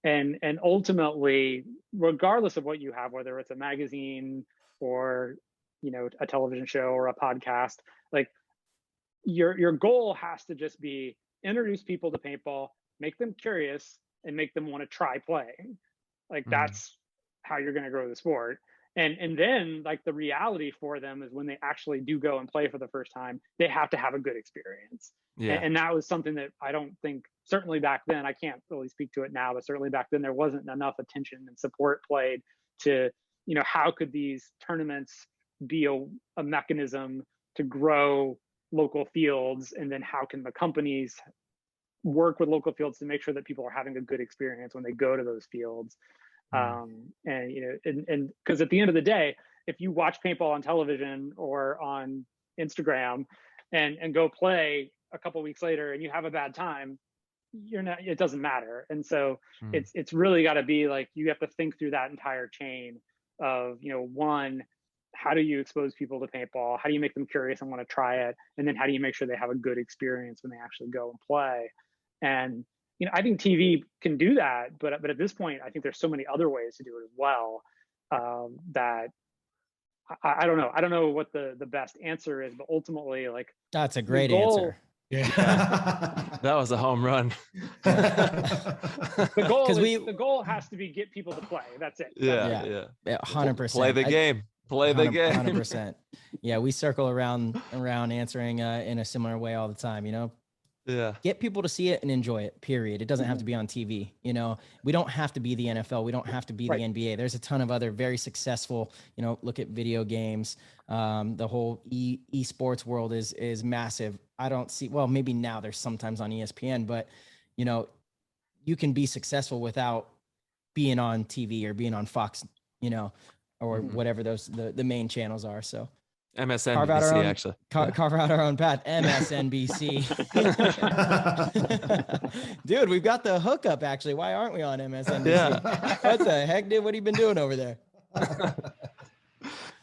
And ultimately, regardless of what you have, whether it's a magazine or a television show or a podcast, like your goal has to just be introduce people to paintball, make them curious, and make them want to try playing. Like that's how you're going to grow the sport. And then like the reality for them is when they actually do go and play for the first time, they have to have a good experience. And that was something that I don't think, certainly back then, I can't really speak to it now, but certainly back then there wasn't enough attention and support played to, how could these tournaments be a mechanism to grow local fields, and then how can the companies work with local fields to make sure that people are having a good experience when they go to those fields. And because at the end of the day, if you watch paintball on television or on Instagram and go play a couple weeks later and you have a bad time, it doesn't matter. And so it's really got to be like, you have to think through that entire chain of, one, how do you expose people to paintball? How do you make them curious and want to try it? And then how do you make sure they have a good experience when they actually go and play? And I think TV can do that, but at this point, I think there's so many other ways to do it as well, that I don't know. I don't know what the best answer is, but ultimately, like, that's a great answer. Yeah, that was a home run. The goal has to be get people to play. That's it. Yeah, 100%. Play the game. Play the game. 100%. Yeah, we circle around answering in a similar way all the time. Get people to see it and enjoy it, period. It doesn't have to be on TV. We don't have to be the NFL. We don't have to be the NBA. There's a ton of other very successful, look at video games. The whole esports world is massive. I don't see, well, maybe now there's sometimes on ESPN, but you can be successful without being on TV or being on Fox, or whatever the main channels are. So MSNBC, actually. Carve out our own path. MSNBC. Dude, we've got the hookup, actually. Why aren't we on MSNBC? Yeah. What the heck, dude? What have you been doing over there?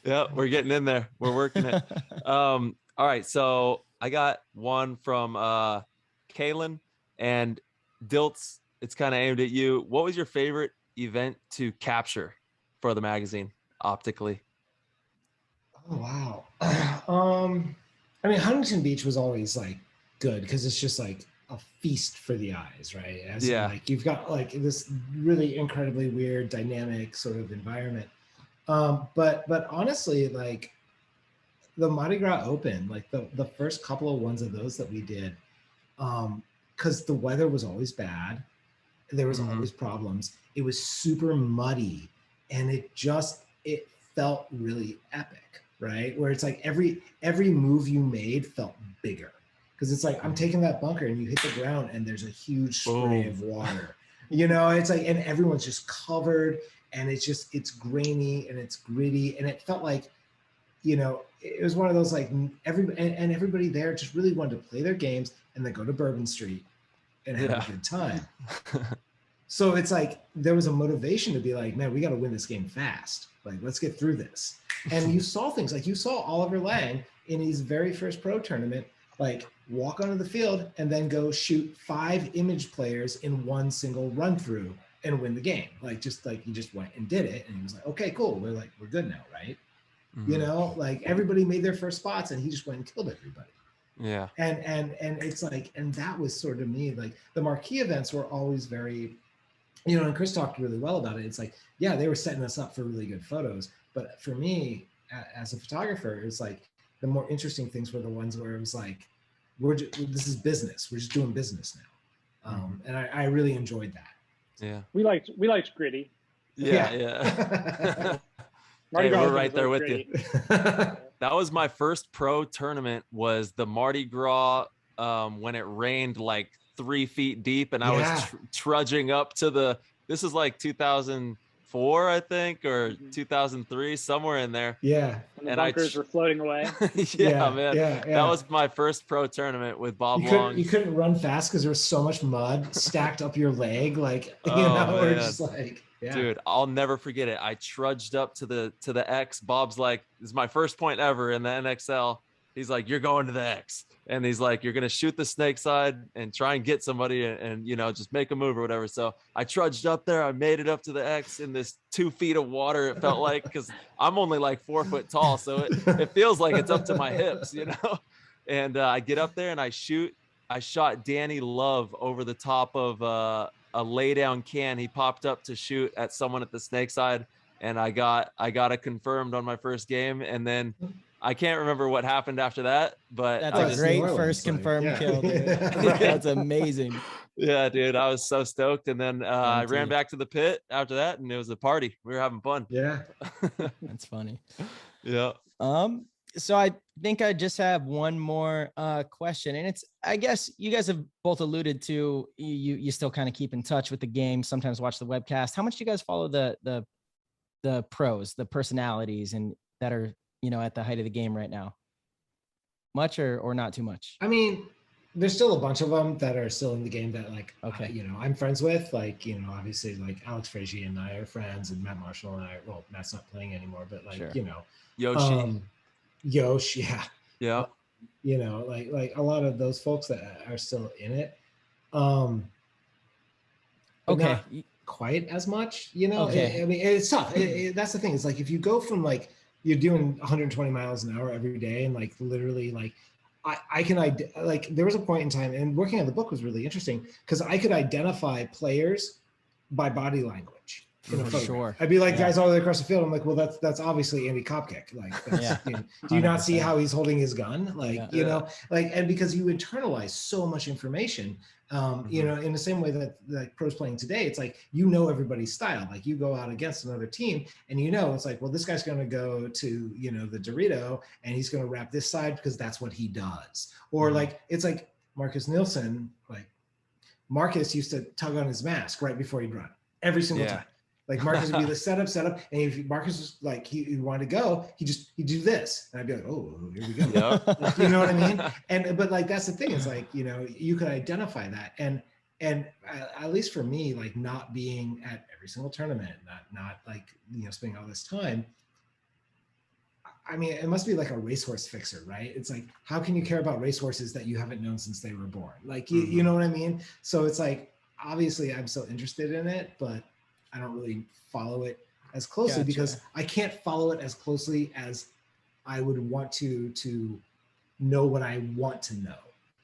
Yeah, we're getting in there. We're working it. All right, so I got one from Kaylin and Dilts. It's kind of aimed at you. What was your favorite event to capture for the magazine optically? Oh, wow. I mean, Huntington Beach was always like good because it's just like a feast for the eyes, right? Like you've got like this really incredibly weird dynamic sort of environment. But honestly, like the Mardi Gras Open, like the first couple of ones of those that we did, because the weather was always bad. There was always problems. It was super muddy and it felt really epic. Right? Where it's like every move you made felt bigger because it's like, I'm taking that bunker and you hit the ground and there's a huge spray of water, it's like, and everyone's just covered and it's grainy and it's gritty. And it felt like, it was one of those, like everybody there just really wanted to play their games and then go to Bourbon Street and have a good time. So it's like, there was a motivation to be like, man, we got to win this game fast. Like, let's get through this. And you saw things like you saw Oliver Lang in his very first pro tournament, like walk onto the field and then go shoot 5 image players in one single run through and win the game. Like, just like, he just went and did it. And he was like, okay, cool. We're good now. Right. You know, like everybody made their first spots and he just went and killed everybody. Yeah. And it's like, and that was sort of me, like the marquee events were always very, you know, and Chris talked really well about it. It's like, yeah, they were setting us up for really good photos. But for me, as a photographer, it's like the more interesting things were the ones where it was like, this is business. We're just doing business now. And I really enjoyed that. Yeah. We liked gritty. Yeah. Mardi Hey, Gras we're was right there with gritty. you. That was my first pro tournament, was the Mardi Gras when it rained like 3 feet deep, and I was trudging up to this is like 2004, I think, or 2003, somewhere in there. Yeah. And the bunkers were floating away. Man. That was my first pro tournament with Bob Long. You couldn't run fast because there was so much mud stacked up your leg. Like, you know, or just like, Dude, I'll never forget it. I trudged up to the X. Bob's like, this is my first point ever in the NXL. He's like, you're going to the X. And he's like, you're going to shoot the snake side and try and get somebody and, you know, just make a move or whatever. So I trudged up there. I made it up to the X in this 2 feet of water. It felt like, because I'm only like 4 foot tall. So it feels like it's up to my hips, you know? And I get up there and I shoot. I shot Danny Love over the top of a lay down can. He popped up to shoot at someone at the snake side, and I got it confirmed on my first game. And then I can't remember what happened after that, but that's a great first confirmed kill, dude. That's amazing. Yeah, dude, I was so stoked. And then I ran back to the pit after that, and it was a party. We were having fun. Yeah. That's funny. Yeah. So I think I just have one more question, and it's, I guess you guys have both alluded to, you still kind of keep in touch with the game, sometimes watch the webcast. How much do you guys follow the pros, the personalities, and that are, you know, at the height of the game right now? Much or not too much? I mean, there's still a bunch of them that are still in the game that, like, okay, you know, I'm friends with, like, you know, obviously like Alex Frazier and I are friends, and Matt Marshall and I, well, Matt's not playing anymore, but like, you know, Yosh, yeah, you know, like a lot of those folks that are still in it. Okay, not quite as much, you know. Okay. I mean, it's tough. That's the thing. It's like if you go from like you're doing 120 miles an hour every day, and like literally like I can like there was a point in time, and working on the book was really interesting because I could identify players by body language. Sure. I'd be like, guys all the way across the field. I'm like, well, that's obviously Andy Kopkick. Like, that's, you know, do you not see how he's holding his gun? Like, you know, like, and because you internalize so much information, you know, in the same way that like pros playing today, it's like, you know, everybody's style. Like you go out against another team and, you know, it's like, well, this guy's going to go to, you know, the Dorito and he's going to wrap this side because that's what he does. Or like, it's like Marcus Nielsen, like Marcus used to tug on his mask right before he'd run every single time. Like Marcus would be the setup, and if Marcus was like he wanted to go, he'd do this, and I'd be like, oh, here we go. Like, you know what I mean? And but like that's the thing is like, you know, you could identify that, and at least for me, like not being at every single tournament, not like, you know, spending all this time. I mean, it must be like a racehorse fixer, right? It's like, how can you care about racehorses that you haven't known since they were born? Like you know what I mean? So it's like, obviously, I'm still interested in it, but I don't really follow it as closely because I can't follow it as closely as I would want to know what I want to know.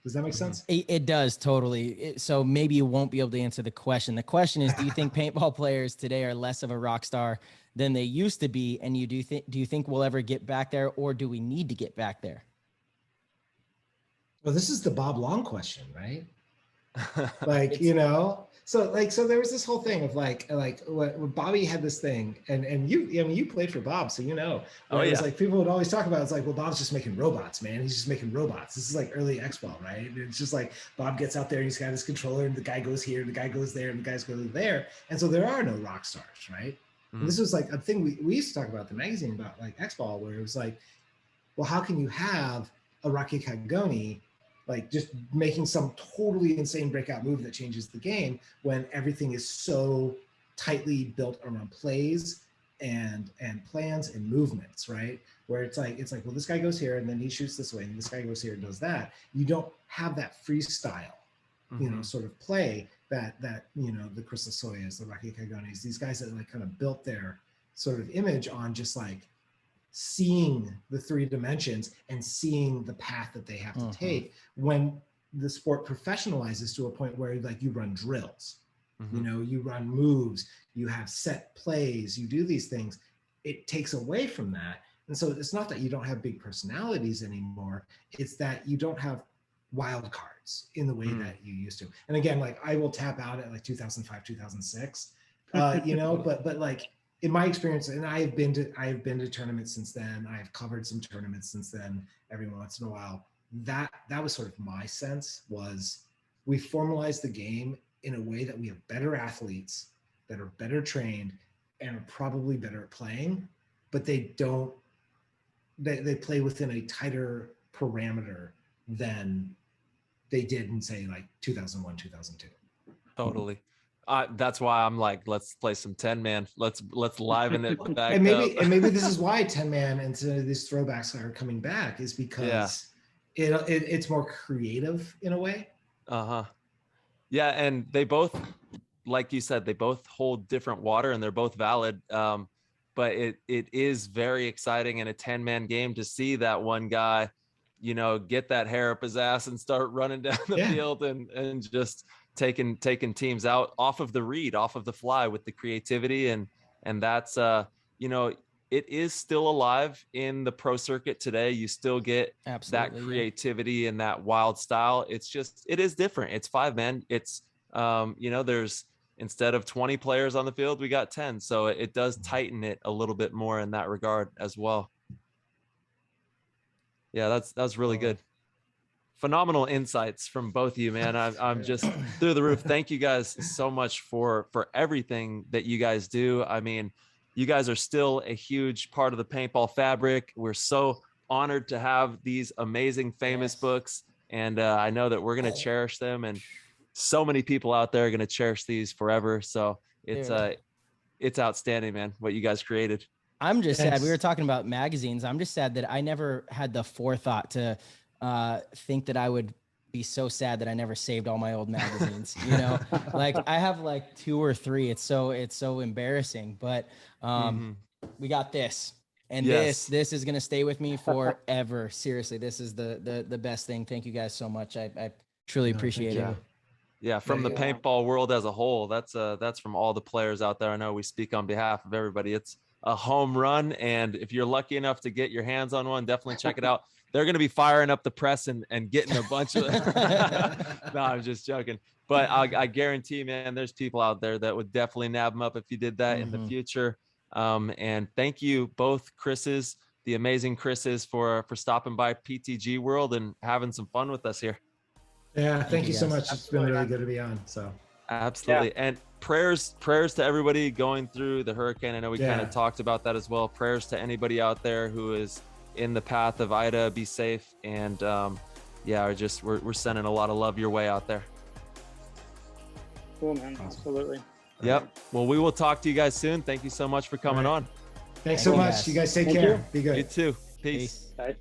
Does that make sense? It does, totally. So maybe you won't be able to answer the question. The question is, do you think paintball players today are less of a rock star than they used to be? And do you think we'll ever get back there, or do we need to get back there? Well, this is the Bob Long question, right? Like, you know, so there was this whole thing of like what Bobby had this thing, and you played for Bob, so you know. It was like people would always talk about, it's like, well, Bob's just making robots, man. He's just making robots. This is like early X-Ball, right? It's just like Bob gets out there and he's got his controller, and the guy goes here, and the guy goes there, and the guys go there, and so there are no rock stars, right? And this was like a thing we used to talk about the magazine about, like X-Ball, where it was like, well, how can you have a Roque Cagoni like just making some totally insane breakout move that changes the game when everything is so tightly built around plays and plans and movements, right? Where it's like, well, this guy goes here and then he shoots this way, and this guy goes here and does that. You don't have that freestyle, you know, sort of play that the Crystal Soyas, the Roque Cagones, these guys that like kind of built their sort of image on just like seeing the 3 dimensions and seeing the path that they have to take when the sport professionalizes to a point where like you run drills, you run moves, you have set plays, you do these things. It takes away from that. And so it's not that you don't have big personalities anymore. It's that you don't have wild cards in the way that you used to. And again, like I will tap out at like 2005, 2006, but like in my experience, and I have been to tournaments since then. I've covered some tournaments since then every once in a while. That was sort of my sense, was we formalized the game in a way that we have better athletes that are better trained and are probably better at playing, but they play within a tighter parameter than they did in say like 2001, 2002. Totally. That's why I'm like, let's play some 10-man. Let's liven it back and up. maybe this is why 10-man and so these throwbacks are coming back, is because it's more creative in a way. Yeah, and they both, like you said, they both hold different water and they're both valid. But it is very exciting in a 10-man game to see that one guy, get that hair up his ass and start running down the field and just taking teams out off of the read, off of the fly with the creativity. And that's, it is still alive in the pro circuit today. You still get that creativity and that wild style. It is different. It's 5-man. It's, there's, instead of 20 players on the field, we got 10. So it does tighten it a little bit more in that regard as well. Yeah, that's really good. Phenomenal insights from both of you, man. I'm just through the roof. Thank you guys so much for everything that you guys do. I mean, you guys are still a huge part of the paintball fabric. We're so honored to have these amazing, famous books. And I know that we're going to cherish them. And so many people out there are going to cherish these forever. So it's outstanding, man, what you guys created. I'm just sad. We were talking about magazines. I'm just sad that I never had the forethought to think that I would be so sad that I never saved all my old magazines. Like I have like 2 or 3. It's so embarrassing, but we got this, and this is going to stay with me forever. Seriously, this is the best thing. Thank you guys so much. I truly appreciate it. Yeah, from the paintball world as a whole, that's from all the players out there. I know we speak on behalf of everybody. It's a home run, and if you're lucky enough to get your hands on one, definitely check it out. They're going to be firing up the press and getting a bunch of no, I'm just joking. But I guarantee, man, there's people out there that would definitely nab them up if you did that in the future. And thank you both, Chris's, the amazing Chris's, for stopping by PTG World and having some fun with us here. Yeah, thank you so much. It's been really good to be on. So absolutely. And prayers to everybody going through the hurricane. I know we kind of talked about that as well. Prayers to anybody out there who is in the path of Ida. Be safe. And we're sending a lot of love your way out there. Cool, man. Absolutely. Yep. Well, we will talk to you guys soon. Thank you so much for coming on. Thanks so much. You guys take care. Be good. You too. Peace. Bye.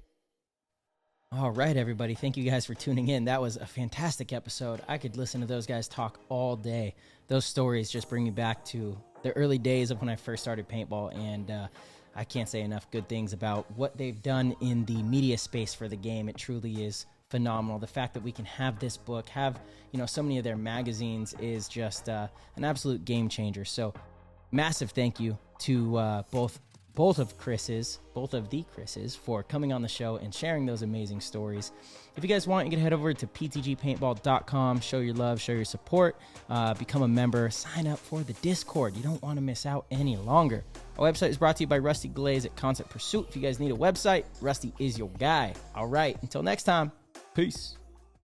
All right, everybody. Thank you guys for tuning in. That was a fantastic episode. I could listen to those guys talk all day. Those stories just bring me back to the early days of when I first started paintball, and I can't say enough good things about what they've done in the media space for the game. It truly is phenomenal. The fact that we can have this book, have so many of their magazines, is just an absolute game changer. So massive thank you to both of the Chris's for coming on the show and sharing those amazing stories. If you guys want, you can head over to ptgpaintball.com, show your love, show your support, become a member, sign up for the Discord. You don't want to miss out any longer. Our website is brought to you by Rusty Glaze at Concert Pursuit. If you guys need a website, Rusty is your guy. All right, until next time, peace.